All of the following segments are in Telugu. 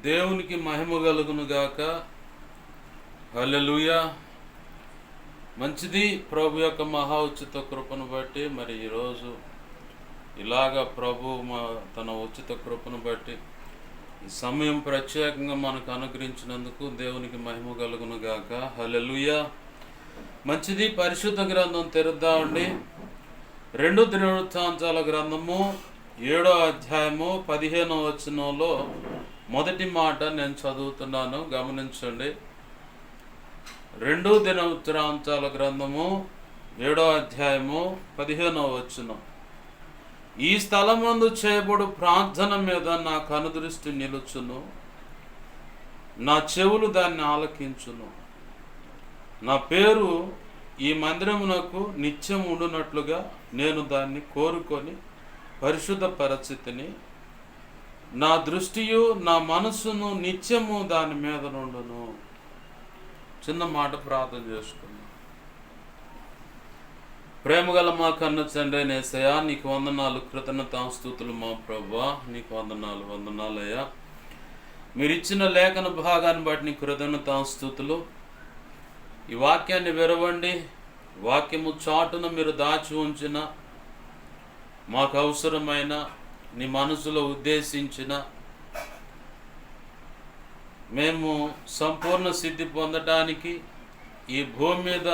దేవునికి మహిమ కలుగును గాక. హల్లెలూయా. మంచిది. ప్రభు యొక్క మహా ఉచిత కృపను బట్టి మరి ఈరోజు ఇలాగా ప్రభు తన ఉచిత కృపను బట్టి ఈ సమయం ప్రత్యేకంగా మనకు అనుగ్రహించినందుకు దేవునికి మహిమ కలుగును గాక. హల్లెలూయా. మంచిది. పరిశుద్ధ గ్రంథం తెరుద్దామండి. 2 దినవృత్తాంతాల గ్రంథము 7వ అధ్యాయము 15వ వచనంలో మొదటి మాట నేను చదువుతున్నాను, గమనించండి. 2 దినవృత్తాంతాల గ్రంథము 7వ అధ్యాయము 15వ వచనం. ఈ స్థలమందు చేయబడు ప్రార్థన మీద నా కనుదృష్టి నిలుచును, నా చెవులు దాన్ని ఆలకించును. నా పేరు ఈ మందిరమునకు నిత్యం ఉండునట్లుగా నేను దాన్ని కోరుకొని పరిశుద్ధ పరిస్థితిని, నా దృష్టియు నా మనస్సును నిత్యము దాని మీద నుండును. చిన్న మాట ప్రార్థన చేసుకున్నాం. ప్రేమగల మా కన్న తండ్రి యేసయ్యా, నీకు వందనాలు, కృతజ్ఞతాస్తుతులు మా ప్రభువా, నీకు వందనాలయ్యా. మీరు ఇచ్చిన లేఖన భాగాన్ని బట్టి నీ కృతజ్ఞతాస్తుతులు. ఈ వాక్యాన్ని విరవండి. వాక్యము చాటున మీరు దాచి ఉంచిన, మాకు అవసరమైన నీ మనసులో ఉద్దేశించిన మేము సంపూర్ణ సిద్ధి పొందటానికి ఈ భూమి మీద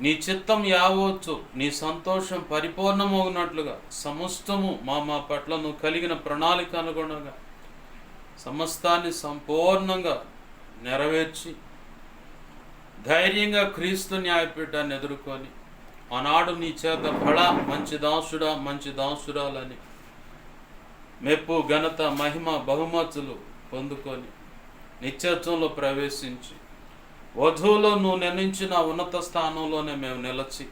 నీ చిత్తం యావొచ్చు, నీ సంతోషం పరిపూర్ణమవునట్లుగా సమస్తము మా పట్ల నువ్వు కలిగిన ప్రణాళిక అనుగుణంగా సమస్తాన్ని సంపూర్ణంగా నెరవేర్చి ధైర్యంగా క్రీస్తు న్యాయపీఠాన్ని ఎదుర్కొని ఆనాడు నీ చేత బడా మంచి దాసుడా, మంచి దాసురాలని మెప్పు, ఘనత, మహిమ, బహుమతులు పొందుకొని నిత్యత్వంలో ప్రవేశించి వధువులో నువ్వు నిర్ణయించిన ఉన్నత స్థానంలోనే మేము నిలచి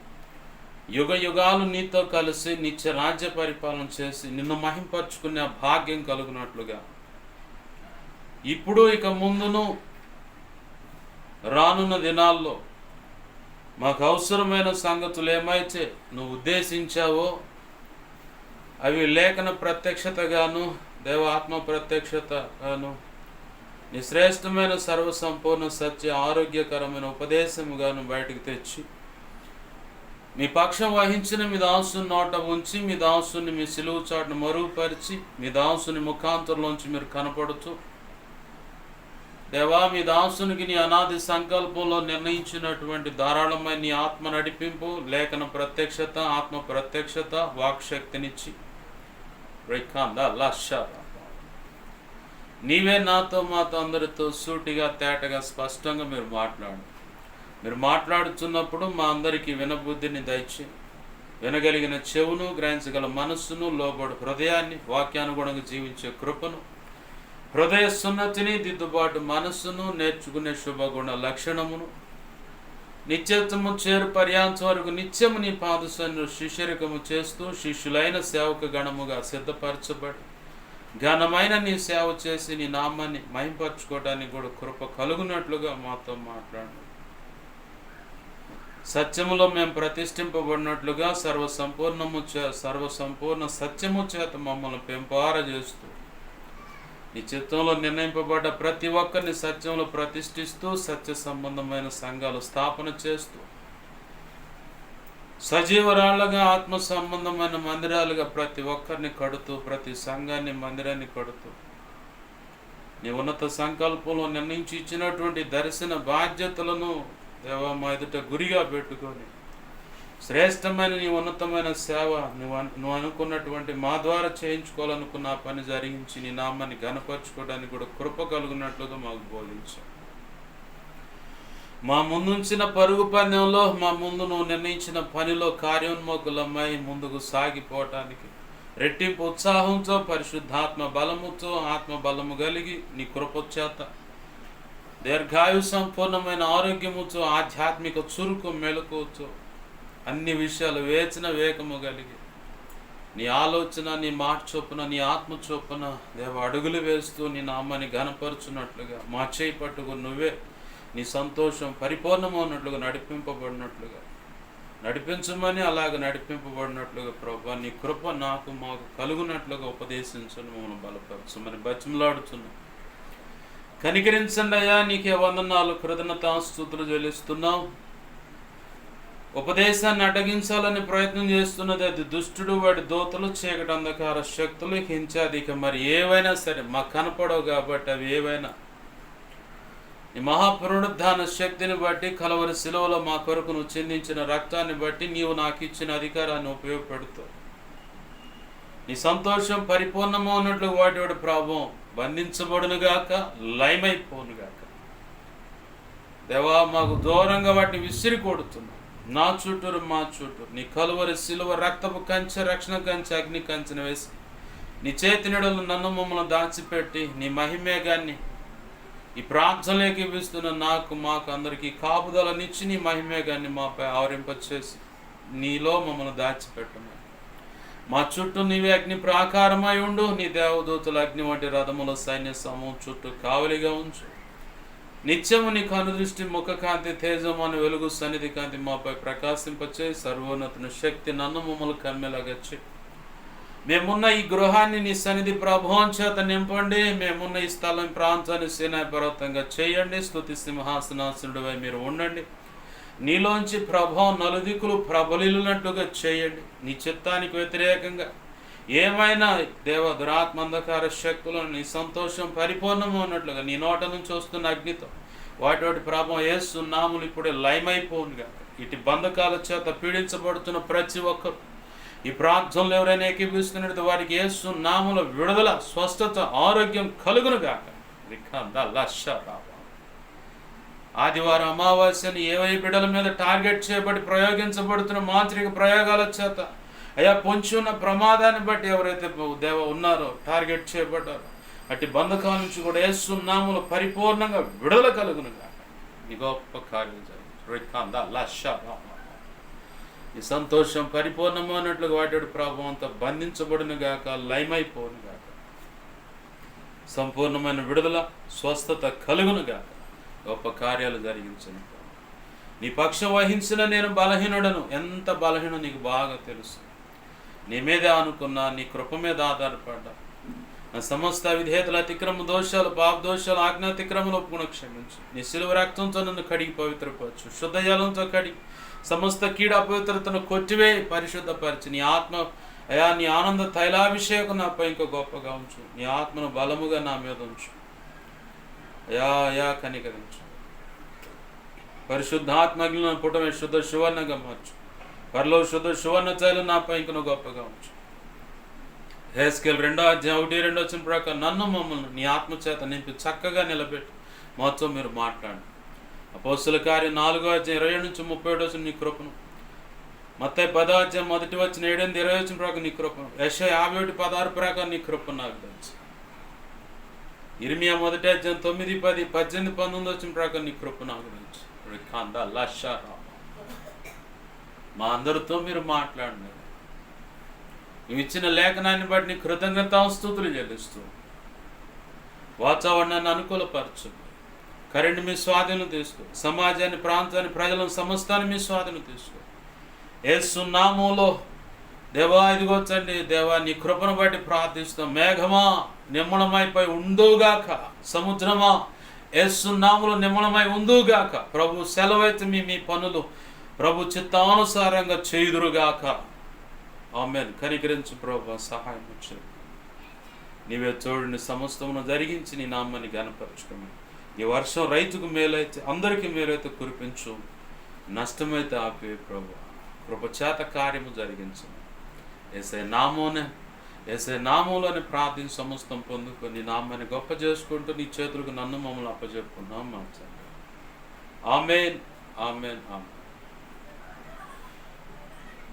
యుగ యుగాలు నీతో కలిసి నిత్య రాజ్య పరిపాలన చేసి నిన్ను మహింపరచుకునే భాగ్యం కలుగునట్లుగా ఇప్పుడు ఇక ముందును రానున్న దినాల్లో మాకు అవసరమైన సంగతులు ఏమైతే నువ్వు ఉద్దేశించావో అవి లేఖన ప్రత్యక్షతగాను, దేవాత్మ ప్రత్యక్షతగాను, నీ శ్రేష్టమైన సర్వసంపూర్ణ సత్య ఆరోగ్యకరమైన ఉపదేశముగాను బయటకు తెచ్చి మీ పక్షం వహించిన మీ దాసుని నోట ఉంచి మీ దాసుని మీ సిలువు చాటును మరుగుపరిచి మీ దాసుని ముఖాంతరంలోంచి మీరు కనపడుతూ దేవా, మీ దాసునికి నీ అనాది సంకల్పంలో నిర్ణయించినటువంటి ధారాళమైన నీ ఆత్మ నడిపింపు, లేఖన ప్రత్యక్షత, ఆత్మ ప్రత్యక్షత, వాక్శక్తినిచ్చి నీవే నాతో మాతో అందరితో సూటిగా తేటగా స్పష్టంగా మీరు మాట్లాడుతున్నప్పుడు మా అందరికీ వినబుద్ధిని దయచి వినగలిగిన చెవును, గ్రహించగల మనస్సును, లోబడు హృదయాన్ని, వాక్యానుగుణంగా జీవించే కృపను, హృదయ సున్నతిని, దిద్దుబాటు మనస్సును, నేర్చుకునే శుభగుణ లక్షణమును, నిత్యత్వము చేరు పర్యాంతం వరకు నిత్యము నీ పాదసన్ను శిష్యరికము చేస్తూ శిష్యులైన సేవక గణముగా సిద్ధపరచబడి ఘనమైన నీ సేవ చేసి నీ నామాన్ని మహింపరచుకోవడానికి కూడా కృప కలుగునట్లుగా మాతో మాట్లాడు. సత్యములో మేము ప్రతిష్ఠింపబడినట్లుగా సర్వసంపూర్ణ సత్యము చేత మమ్మల్ని పెంపార చేస్తూ నీ చిత్తంలో నిర్ణయింపబడ్డ ప్రతి ఒక్కరిని సత్యంలో ప్రతిష్ఠిస్తూ సత్య సంబంధమైన సంఘాలు స్థాపన చేస్తూ సజీవరాళ్ళగా ఆత్మ సంబంధమైన మందిరాలుగా ప్రతి ఒక్కరిని కడుతూ, ప్రతి సంఘాన్ని, మందిరాన్ని కడుతూ నీ ఉన్నత సంకల్పంలో నిర్ణయించి ఇచ్చినటువంటి దర్శన బాధ్యతలను దేవా మా ఎదుట గురిగా పెట్టుకొని శ్రేష్టమైన నీ ఉన్నతమైన సేవ నువ్వు అనుకున్నటువంటి మా ద్వారా చేయించుకోవాలనుకున్న ఆ పని జరిగించి నీ నామాన్ని ఘనపరచుకోవడానికి కూడా కృప కలుగునట్లుగా మాకు బోధించావు. మా ముందుంచిన పరుగు పందెంలో, మా ముందు నువ్వు నిర్ణయించిన పనిలో కార్యోన్ముఖులమై ముందుకు సాగిపోవటానికి రెట్టింపు ఉత్సాహంతో, పరిశుద్ధాత్మ బలముతో, ఆత్మ బలము కలిగి నీ కృపచేత దీర్ఘాయు సంపూర్ణమైన ఆరోగ్యముతో, ఆధ్యాత్మిక చురుకు మెలకుతో అన్ని విషయాలు వేచిన వేగము కలిగి నీ ఆలోచన, నీ మాట చొప్పున, నీ ఆత్మ చొప్పున దేవ అడుగులు వేస్తూ నీ నామాన్ని ఘనపరచున్నట్లుగా మా చేయి పట్టుకు నువ్వే నీ సంతోషం పరిపూర్ణమన్నట్లుగా నడిపించమని అలాగ నడిపింపబడినట్లుగా ప్రభా నీ కృప మాకు కలుగునట్లుగా ఉపదేశించను, మమ్మల్ని బలపరచమని బతిమలాడుతున్నాం. కనికరించండి అయ్యా, నీకే వందనాలు, కృతజ్ఞతాస్తుతులు చెల్లిస్తున్నాం. ఉపదేశాన్ని అడ్డగించాలని ప్రయత్నం చేస్తున్నది అది దుష్టుడు, వాడి దూతలు, చీకటి అంధకార శక్తులు, హింసాధిక మరి ఏవైనా సరే మాకు కనపడవు కాబట్టి అవి ఏవైనా నీ మహాపునరుద్ధాన శక్తిని బట్టి, కలవరి శిలువలో మా కొరకు నువ్వు చెందించిన రక్తాన్ని బట్టి, నీవు నాకు ఇచ్చిన అధికారాన్ని ఉపయోగపెడుతూ నీ సంతోషం పరిపూర్ణము అన్నట్లు వాటి ప్రభావం బంధించబడునుగాక, లయమైపోనుగాక. దేవా, మాకు దూరంగా వాటిని విసిరి కొడుతున్నాం. నా చుట్టూరు మా చుట్టూ నీ కలువరి శిలువ రక్తపు కంచె, రక్షణ కంచె, అగ్ని కంచెను వేసి నీ చేతి నీడలు నన్ను మమ్మల్ని దాచిపెట్టి నీ మహిమేగాన్ని ఈ ప్రార్థనలోకి ఇవ్విస్తున్న నాకు మాకు అందరికీ కాపుదలనిచ్చి నీ మహిమేగాన్ని మాపై ఆవరింపచేసి నీలో మమ్మల్ని దాచిపెట్టమని, మా చుట్టూ నీవే అగ్ని ప్రాకారమై ఉండు. నీ దేవదూతల అగ్ని వంటి రథముల సైన్య సమూహం చుట్టూ కావలిగా ఉంచు. నిత్యము నీ కనుదృష్టి, ముఖకాంతి, తేజము అని వెలుగు సన్నిధి కాంతి మాపై ప్రకాశింపచే సర్వోన్నతుని శక్తి నన్ను మమ్మల్ని కమ్మెలాగచ్చి మేమున్న ఈ గృహాన్ని నీ సన్నిధి ప్రభావం చేత నింపండి. మేమున్న ఈ స్థలం ప్రాంతాన్ని సేనాయ పర్వతంగా చేయండి. స్తుతి సింహాసనాసనుడివై మీరు ఉండండి. నీలోంచి ప్రభావం నలుదిక్కులు ప్రబలిల్లునట్టుగా చేయండి. నీ చిత్తానికి వ్యతిరేకంగా ఏమైనా దేవ దురాత్మ అంధకార శక్తులను నీ సంతోషం పరిపూర్ణము అన్నట్లుగా నీ నోట నుంచి వస్తున్న అగ్నితో వాటి ప్రభావం యేసు నామములు ఇప్పుడే లయమైపోనుగా. ఇటు బంధకాల చేత పీడించబడుతున్న ప్రతి ఒక్కరు ఈ ప్రార్థనలు ఎవరైనా ఏకీభవిస్తున్నట్టు వారికి యేసు నామముల విడుదల, స్వస్థత, ఆరోగ్యం కలుగునుగాక. ఆదివారం అమావాస్యని ఏవై బిడ్డల మీద టార్గెట్ చేయబడి ప్రయోగించబడుతున్న మాంత్రిక ప్రయోగాల చేత అయ్యా పొంచి ఉన్న ప్రమాదాన్ని బట్టి ఎవరైతే దేవ ఉన్నారో, టార్గెట్ చేయబడ్డారో అట్టి బంధకాల నుంచి కూడా యేసు నామముల పరిపూర్ణంగా విడుదల కలుగునుగాక. ఈ గొప్ప కార్యం జరిగింది. ఈ సంతోషం పరిపూర్ణము అన్నట్లుగా వాటి ప్రభావం అంతా బంధించబడునుగాక, లయమైపోనుగాక. సంపూర్ణమైన విడుదల, స్వస్థత కలుగునుగాక. గొప్ప కార్యాలు జరిగించను. నీ పక్షం వహించిన నేను బలహీనుడను. ఎంత బలహీనో నీకు బాగా తెలుసు. నీ మీదే అనుకున్నా, నీ కృప మీద ఆధారపడ్డా. నా సమస్త విధేయతల అతిక్రమ దోషాలు, పాప దోషాలు, ఆజ్ఞాతిక్రమలు ఒప్పుకుని క్షమించు. నీ శిలువ రక్తంతో నన్ను కడిగి పవిత్రపరచు. శుద్ధ జలంతో కడిగి సమస్త కీడ అపవిత్రతను కొట్టివేయి, పరిశుద్ధపరిచి నీ ఆత్మ అయా నీ ఆనంద తైలాభిషేకం నాపై ఇంకా గొప్పగా ఉంచు. నీ ఆత్మను బలముగా నా మీద ఉంచు. అయా కనికరించు. పరిశుద్ధాత్మగ్ని పుటమే శుద్ధ సువర్ణంగా మార్చు. పరలో శుద్ధ సువర్ణ తైలం నాపై ఇంకా గొప్పగా ఉంచు. హెస్కేల్ 2:1-2 ప్రకారం నన్ను మమ్మల్ని నీ ఆత్మ చేత నింపి చక్కగా నిలబెట్టి మాతో మీరు మాట్లాడండి. అపోస్తుల కార్యం 4:27-30 నీ కృపను, మత్తయి 10:1-7-20 ప్రకారం నీ కృపను, యెషయా 51:16 ప్రకారం నీ కృపను నాకు తెలుసు. ఇర్మియా 1:9-10-18-19 ప్రకారం నీ కృప నాకు తెలుసు. మా అందరితో మీరు మాట్లాడండి. నువ్వు ఇచ్చిన లేఖనాన్ని బట్టి నీ కృతజ్ఞతాస్తుతులు చెల్లిస్తూ వాతావరణాన్ని అనుకూలపరచు. కరెంట్ మీ స్వాధీనం తీసుకో. సమాజాన్ని, ప్రాంతాన్ని, ప్రజలను, సమస్తాన్ని మీ స్వాధీనం తీసుకో. యేసు నామములో దేవా ఇదిగోచండి. దేవా నీ కృపను బట్టి ప్రార్థిస్తాం. మేఘమా నిమ్మళమైపై ఉండుగాక, సముద్రమా యేసు నామములో నిమ్మళమై ఉండుగాక. ప్రభు సెలవైతే మీ పనులు ప్రభు చిత్తానుసారంగా చేయుదురుగాక. ఆమేన్. కనికరించు ప్రభు, సహాయం వచ్చు. నీవే తోడుని సమస్తమును జరిగించి నీ నామాన్ని ఘనపరచుకోమని. ఈ వర్షం రైతుకు మేలైతే, అందరికీ మేలైతే కురిపించు, నష్టమైతే ఆపే ప్రభు. కృపచేత కార్యము జరిగించు. యేసయ్య నామంలోనే ప్రార్థించి సమస్తం పొందుకొని నీ నామాన్ని గొప్ప చేసుకుంటూ నీ చేతులకు నన్ను మమ్మల్ని అప్పచెప్పుకున్నాం మా తండ్రి. ఆమేన్, ఆమేన్, ఆమేన్.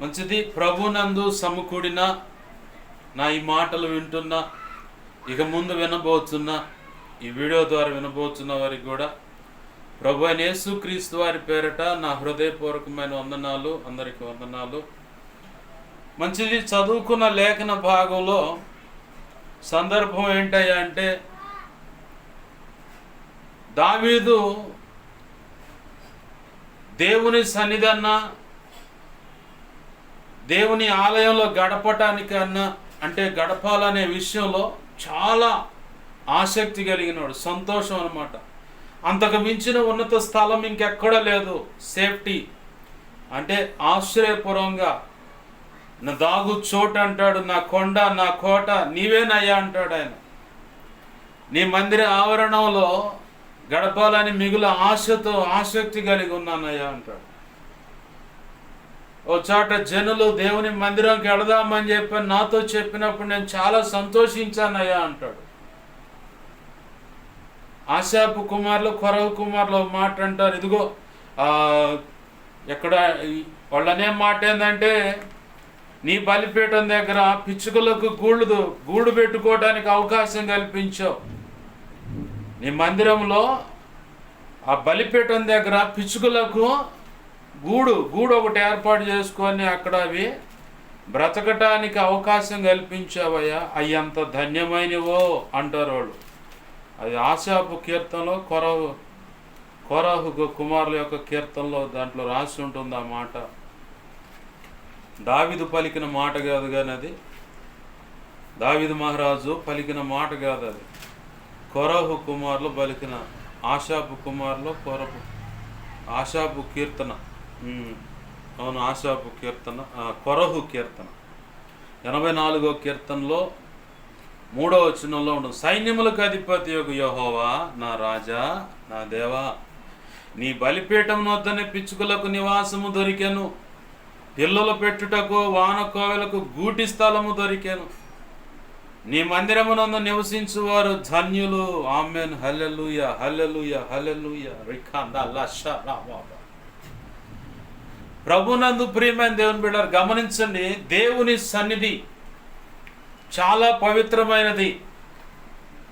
మంచిది. ప్రభునందు సమకూడిన నా ఈ మాటలు వింటున్నా, ఇక ముందు వినబోతున్నా, ఈ వీడియో ద్వారా వినబోతున్న వారికి కూడా ప్రభు అయిన యేసుక్రీస్తు వారి పేరట నా హృదయపూర్వకమైన వందనాలు. అందరికీ వందనాలు. మంచిది. చదువుకున్న లేఖన భాగంలో సందర్భం ఏంటయ్యా అంటే, దావీదు దేవుని సన్నిధన్నా, దేవుని ఆలయంలో గడపటానికన్నా, అంటే గడపాలనే విషయంలో చాలా ఆసక్తి కలిగినవాడు, సంతోషం అన్నమాట. అంతకు మించిన ఉన్నత స్థలం ఇంకెక్కడా లేదు. సేఫ్టీ అంటే ఆశ్రయపురంగా, నా దాగు చోటు అంటాడు, నా కొండ నా కోట నీవేనయ్యా అంటాడు ఆయన. నీ మందిర ఆవరణంలో గడపాలని మిగులు ఆశతో ఆసక్తి కలిగి ఉన్నానయ్యా అంటాడు. ఓ చోట జనులు దేవుని మందిరంకి వెళదామని చెప్పి నాతో చెప్పినప్పుడు నేను చాలా సంతోషించానయ్యా అంటాడు. ఆశాపు కుమారులు కొరవు కుమారులు మాట అంటారు. ఇదిగో ఎక్కడ వాళ్ళనే మాట ఏంటంటే, నీ బలిపీఠం దగ్గర పిచ్చుకలకు గూడు పెట్టుకోవడానికి అవకాశం కల్పించావు. నీ మందిరంలో ఆ బలిపీఠం దగ్గర పిచ్చుకలకు గూడు ఒకటి ఏర్పాటు చేసుకొని అక్కడ అవి బ్రతకటానికి అవకాశం కల్పించావయ్యా, అయ్యంత ధన్యమైనవో అంటారు వాళ్ళు. అది ఆశాపు కీర్తనలో కొరహు కుమారుల యొక్క కీర్తనలో దాంట్లో రాసి ఉంటుంది ఆ మాట. దావీదు పలికిన మాట కాదు కానీ అది, దావీదు మహారాజు పలికిన మాట కాదు అది. కొరహు కుమారులు పలికిన ఆశాపు కుమారులు ఆశాపు కీర్తన. అవును, ఆశాపు కీర్తన, కొరహు కీర్తన 84వ కీర్తనలో 3వ వచనంలో ఉంటుంది. సైన్యములకు అధిపతి యొక్క యెహోవా, నా రాజా నా దేవా, నీ బలిపీఠం వద్దనే పిచ్చుకలకు నివాసము దొరికెను, పిల్లలు పెట్టుటకు వానకోవెలకు గూటి స్థలము దొరికెను. నీ మందిరమునందు నివసించువారు ధన్యులు. ఆమెన్. హల్లెలూయా హల్లెలూయా హల్లెలూయా. ప్రభునందు ప్రియమైన దేవుని బిడ్డలారా, గమనించండి, దేవుని సన్నిధి చాలా పవిత్రమైనది.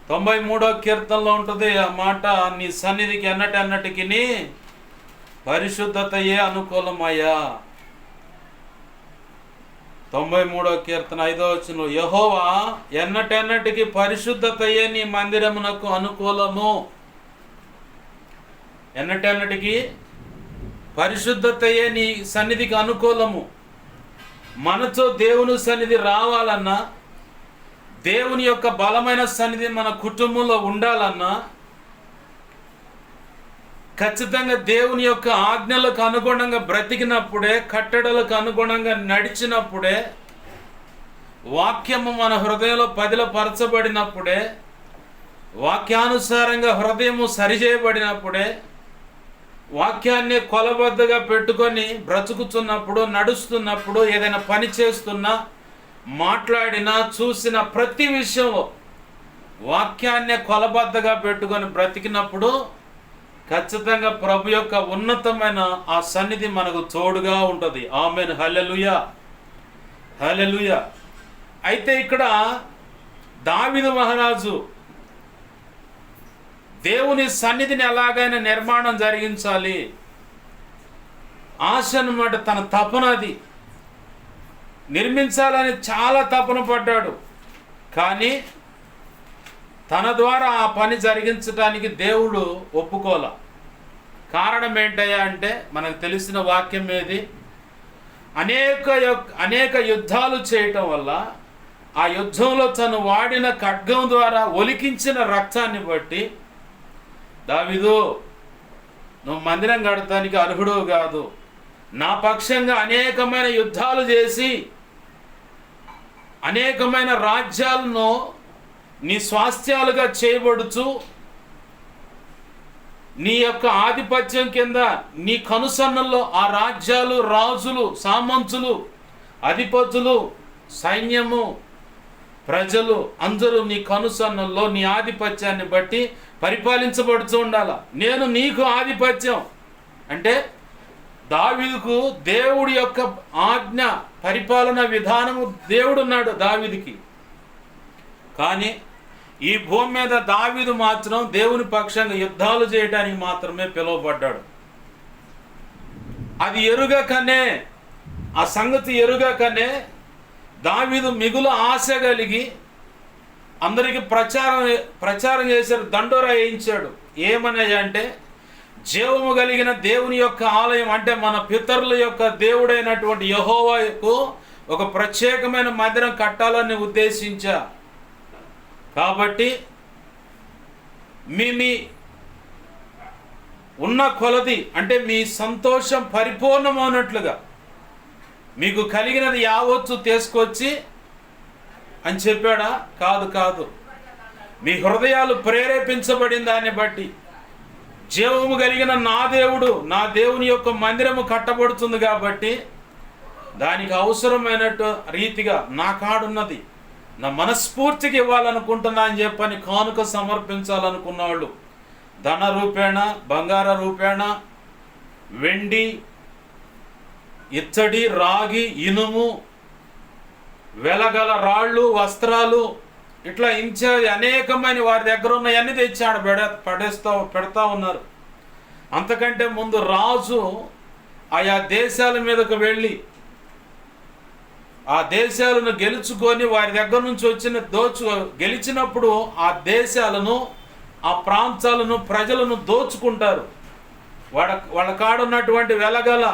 93వ కీర్తనలో ఉంటుంది ఆ మాట, నీ సన్నిధికి అన్నటికి పరిశుద్ధతయే అనుకూలమయ్యా. 93వ కీర్తన 5వ వచనంలో, యెహోవా ఎన్నటికి పరిశుద్ధతయే నీ మందిరమునకు అనుకూలము. ఎన్నటికి పరిశుద్ధతయే నీ సన్నిధికి అనుకూలము. మనతో దేవుని సన్నిధి రావాలన్నా, దేవుని యొక్క బలమైన సన్నిధి మన కుటుంబంలో ఉండాలన్నా, ఖచ్చితంగా దేవుని యొక్క ఆజ్ఞలకు అనుగుణంగా బ్రతికినప్పుడే, కట్టడలకు అనుగుణంగా నడిచినప్పుడే, వాక్యము మన హృదయంలో పదిలపరచబడినప్పుడే, వాక్యానుసారంగా హృదయము సరిచేయబడినప్పుడే, వాక్యాన్ని కొలబద్దగా పెట్టుకొని బ్రతుకుతున్నప్పుడు, నడుస్తున్నప్పుడు, ఏదైనా పని చేస్తున్నా, మాట్లాడినా, చూసిన ప్రతి విషయంలో వాక్యాన్ని కొలబద్దగా పెట్టుకొని బ్రతికినప్పుడు ఖచ్చితంగా ప్రభు యొక్క ఉన్నతమైన ఆ సన్నిధి మనకు తోడుగా ఉంటుంది. ఆమెన్. హల్లెలూయా హల్లెలూయా. అయితే ఇక్కడ దావీదు మహారాజు దేవుని సన్నిధిని ఎలాగైనా నిర్మాణం జరిగించాలి, ఆశ అన్నమాట, తన తపన అది. నిర్మించాలని చాలా తపన పడ్డాడు, కానీ తన ద్వారా ఆ పని జరిగించడానికి దేవుడు ఒప్పుకోల. కారణం ఏంటయ్యా అంటే, మనకు తెలిసిన వాక్యం ఏది, అనేక యుద్ధాలు చేయటం వల్ల, ఆ యుద్ధంలో తను వాడిన ఖడ్గం ద్వారా ఒలికించిన రక్తాన్ని బట్టి, దావీదు నువ్వు మందిరం కడటానికి అర్హుడు కాదు, నా పక్షంగా అనేకమైన యుద్ధాలు చేసి అనేకమైన రాజ్యాలను నీ స్వాస్థ్యాలుగా చేయబడుచు, నీ యొక్క ఆధిపత్యం కింద నీ కనుసన్నల్లో ఆ రాజ్యాలు, రాజులు, సామంతులు, అధిపతులు, సైన్యము, ప్రజలు అందరూ నీ కనుసన్నల్లో నీ ఆధిపత్యాన్ని బట్టి పరిపాలించబడుతూ ఉండాల. నేను నీకు ఆధిపత్యం అంటే, దావీదుకు దేవుడి యొక్క ఆజ్ఞ, పరిపాలన విధానము దేవుడున్నాడు దావీదుకి. కానీ ఈ భూమి మీద దావీదు మాత్రం దేవుని పక్షంగా యుద్ధాలు చేయడానికి మాత్రమే పిలువబడ్డాడు. అది ఎరుగకనే, ఆ సంగతి ఎరుగకనే దావీదు మిగులు ఆశ కలిగి అందరికి ప్రచారం చేశారు, దండోరా వేయించాడు. ఏమనయ్యా అంటే, జీవము కలిగిన దేవుని యొక్క ఆలయం అంటే మన పితరుల యొక్క దేవుడైనటువంటి యెహోవాకు ఒక ప్రత్యేకమైన మందిరం కట్టాలని ఉద్దేశించా. కాబట్టి మీ ఉన్న కొలది, అంటే మీ సంతోషం పరిపూర్ణమైనట్లుగా మీకు కలిగినది యావత్తు తీసుకొచ్చి అని చెప్పాడా? కాదు. మీ హృదయాలు ప్రేరేపించబడిన దాన్ని బట్టి జీవము కలిగిన నా దేవుని యొక్క మందిరము కట్టబడుతుంది కాబట్టి దానికి అవసరమైనట్టు రీతిగా నా కాడున్నది నా మనస్ఫూర్తికి ఇవ్వాలనుకుంటున్నా అని చెప్పని కానుక సమర్పించాలనుకున్న వాళ్ళు ధన రూపేణ, బంగార రూపేణ, వెండి, ఇత్తడి, రాగి, ఇనుము, వెలగల రాళ్ళు, వస్త్రాలు, ఇట్లా అనేకమైన వారి దగ్గర ఉన్నవన్నీ తెచ్చాడు పెడతా ఉన్నారు. అంతకంటే ముందు రాజు ఆయా దేశాల మీదకు వెళ్ళి ఆ దేశాలను గెలుచుకొని వారి దగ్గర నుంచి వచ్చిన గెలిచినప్పుడు ఆ దేశాలను, ఆ ప్రాంతాలను, ప్రజలను దోచుకుంటారు. వాళ్ళ కాడున్నటువంటి వెలగల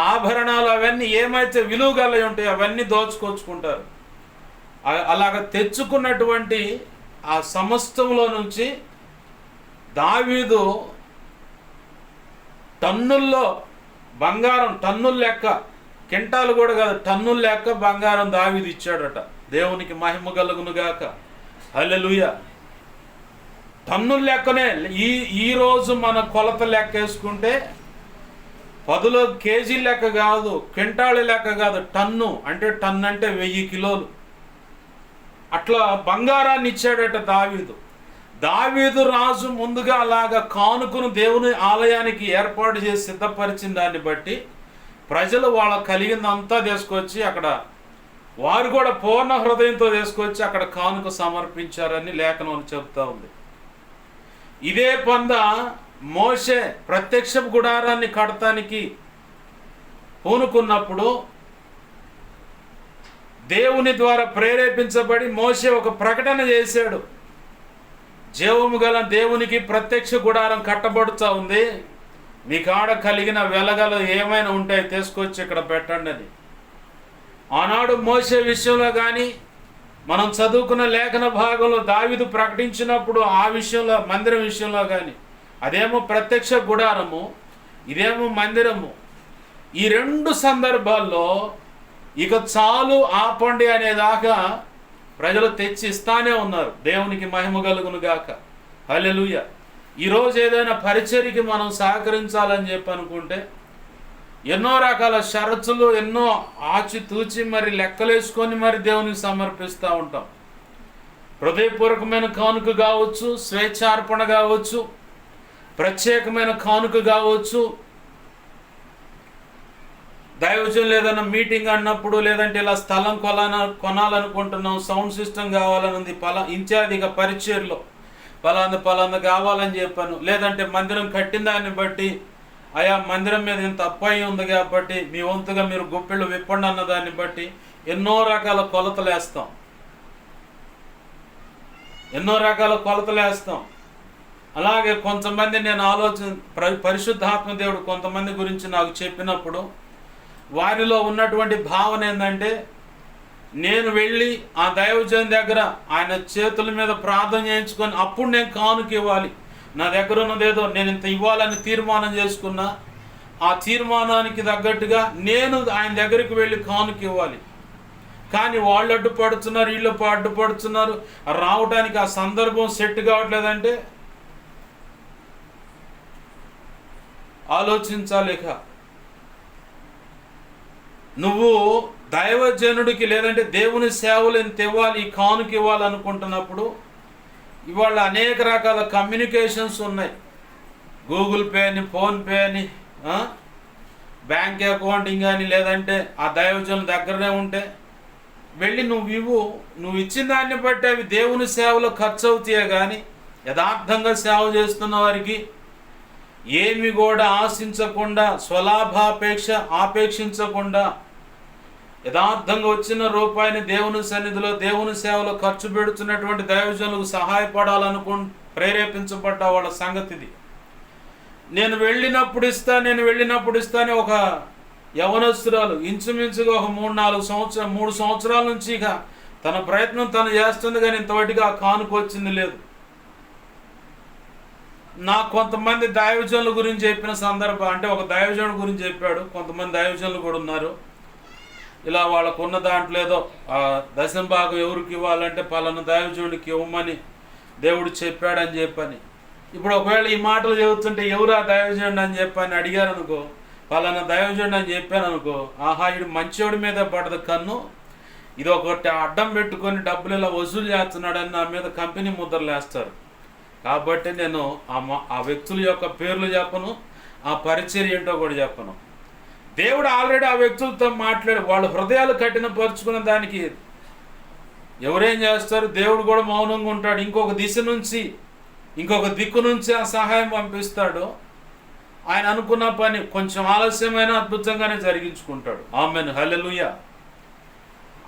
ఆభరణాలు అవన్నీ ఏమైతే విలువగల ఉంటాయో అవన్నీ దోచుకొచ్చుకుంటారు. అలాగ తెచ్చుకున్నటువంటి ఆ సమస్తంలో నుంచి దావీదు టన్నుల్లో బంగారం, టన్నుల లెక్క, కింటాలు కూడా కాదు, టన్నుల లెక్క బంగారం దావీదు ఇచ్చాడట. దేవునికి మహిమ కలుగునుగాక. హల్లెలూయా. టన్నుల లెక్కనే. ఈరోజు మన కొలత లెక్క వేసుకుంటే 10 కేజీ లెక్క కాదు, క్వింటాళ్ళ లెక్క కాదు, టన్ను అంటే 1000 కిలోలు అట్లా బంగారాన్ని ఇచ్చాడట దావీదు రాజు ముందుగా అలాగా కానుకను దేవుని ఆలయానికి ఏర్పాటు చేసి సిద్ధపరిచిన దాన్ని బట్టి ప్రజలు వాళ్ళ కలిగిందంతా తీసుకొచ్చి అక్కడ వారు కూడా పూర్ణ హృదయంతో తీసుకొచ్చి అక్కడ కానుక సమర్పించారని లేఖనం చెప్తా ఉంది. ఇదే పంద మోషే ప్రత్యక్ష గుడారాన్ని కడతానికి పూనుకున్నప్పుడు దేవుని ద్వారా ప్రేరేపించబడి మోషే ఒక ప్రకటన చేశాడు. జీవము గల దేవునికి ప్రత్యక్ష గుడారం కట్టబడుతూ ఉంది, మీ కాడ కలిగిన వెలగలు ఏమైనా ఉంటే తీసుకొచ్చి ఇక్కడ పెట్టండి అని. ఆనాడు మోషే విషయంలో కానీ మనం చదువుకున్న లేఖన భాగంలో దావీదు ప్రకటించినప్పుడు ఆ విషయంలో, మందిరం విషయంలో కానీ, అదేమో ప్రత్యక్ష గుడారము, ఇదేమో మందిరము. ఈ 2 సందర్భాల్లో ఇక చాలు ఆపండి అనేదాకా ప్రజలు తెచ్చి ఇస్తానే ఉన్నారు. దేవునికి మహిమ కలుగును గాక. హల్లెలూయా. ఈరోజు ఏదైనా పరిచర్యకి మనం సహకరించాలని చెప్పి అనుకుంటే ఎన్నో రకాల షరతులు, ఎన్నో ఆచితూచి మరి లెక్కలేసుకొని మరి దేవునికి సమర్పిస్తూ ఉంటాం. హృదయపూర్వకమైన కానుక కావచ్చు, స్వేచ్ఛార్పణ కావచ్చు, ప్రత్యేకమైన కానుక కావచ్చు, దైవజనం ఏదైనా మీటింగ్ అన్నప్పుడు, లేదంటే ఇలా స్థలం కొనాలనుకుంటున్నాం, సౌండ్ సిస్టమ్ కావాలని ఉంది, ఇన్ఛార్జిగా పరిచర్లో పలాంది కావాలని చెప్పాను, లేదంటే మందిరం కట్టిన దాన్ని బట్టి ఆయా మందిరం మీద ఇంత అప్పాయి ఉంది కాబట్టి మీ వంతుగా మీరు గుప్పిళ్ళు విప్పండి అన్న దాన్ని బట్టి ఎన్నో రకాల కొలతలు వేస్తాం. అలాగే కొంతమంది నేను పరిశుద్ధాత్మ దేవుడు కొంతమంది గురించి నాకు చెప్పినప్పుడు వారిలో ఉన్నటువంటి భావన ఏంటంటే, నేను వెళ్ళి ఆ దైవజన్ దగ్గర ఆయన చేతుల మీద ప్రార్థన చేయించుకొని అప్పుడు నేను కానుక ఇవ్వాలి, నా దగ్గర ఉన్నదేదో నేను ఇంత ఇవ్వాలని తీర్మానం చేసుకున్నా, ఆ తీర్మానానికి తగ్గట్టుగా నేను ఆయన దగ్గరికి వెళ్ళి కానుక ఇవ్వాలి. కానీ వాళ్ళు అడ్డుపడుతున్నారు, వీళ్ళు అడ్డుపడుతున్నారు, రావడానికి ఆ సందర్భం సెట్ కావట్లేదంటే ఆలోచించాలి. నువ్వు దైవజనుడికి లేదంటే దేవుని సేవలు ఎంత ఇవ్వాలి, ఈ కానుక ఇవ్వాలనుకుంటున్నప్పుడు ఇవాళ అనేక రకాల కమ్యూనికేషన్స్ ఉన్నాయి. గూగుల్ పే అని, ఫోన్పే అని, బ్యాంక్ అకౌంటింగ్ అని, లేదంటే ఆ దైవజనుల దగ్గరనే ఉంటే వెళ్ళి నువ్వు ఇచ్చిన దాన్ని బట్టి అవి దేవుని సేవలో ఖర్చు అవుతాయే కానీ యథార్థంగా సేవ చేస్తున్న వారికి ఏమి కూడా ఆశించకుండా, ఆపేక్షించకుండా యథార్థంగా వచ్చిన రూపాయిని దేవుని సన్నిధిలో, దేవుని సేవలో ఖర్చు పెడుతున్నటువంటి దైవజనులకు ప్రేరేపించబడ్డ వాళ్ళ సంగతిది. నేను వెళ్ళినప్పుడు ఇస్తానే ఒక యవనస్తురాలు ఇంచుమించుగా ఒక 3 సంవత్సరాల నుంచి ఇక తన ప్రయత్నం తను చేస్తుంది, కానీ ఇంతవరకు ఆ కానుక వచ్చింది లేదు. నాకు కొంతమంది దైవజనుల గురించి చెప్పిన సందర్భం, అంటే ఒక దైవజనుడి గురించి చెప్పాడు, కొంతమంది దైవజనులు కూడా ఉన్నారు. ఇలా వాళ్ళకున్న దాంట్లో ఏదో దశమ భాగం ఎవరికి ఇవ్వాలంటే పలానా దైవజనుడికి ఇవ్వమని దేవుడు చెప్పాడని చెప్పని. ఇప్పుడు ఒకవేళ ఈ మాటలు చెబుతుంటే ఎవరు ఆ దైవజనుడు అని చెప్పని అడిగారు అనుకో, పలానా దైవజనుడు అని చెప్పాను అనుకో, ఆహా ఇడు మంచోడి మీద పడదు కన్ను, ఇది ఒకటి అడ్డం పెట్టుకొని డబ్బులు ఇలా వసూలు చేస్తున్నాడని నా మీద కంపెనీ ముద్రలు వేస్తారు. కాబట్టి నేను ఆ వ్యక్తుల యొక్క పేర్లు చెప్పను, ఆ పరిచర్య ఏంటో కూడా చెప్పను. దేవుడు ఆల్రెడీ ఆ వ్యక్తులతో మాట్లాడి వాళ్ళ హృదయాలు కఠినపరుచుకున్న దానికి ఎవరేం చేస్తారు? దేవుడు కూడా మౌనంగా ఉంటాడు. ఇంకొక దిశ నుంచి, ఇంకొక దిక్కు నుంచి ఆ సహాయం పంపిస్తాడు. ఆయన అనుకున్న పని కొంచెం ఆలస్యమైన అద్భుతంగానే జరిగించుకుంటాడు. ఆమెన్, హల్లెలూయా.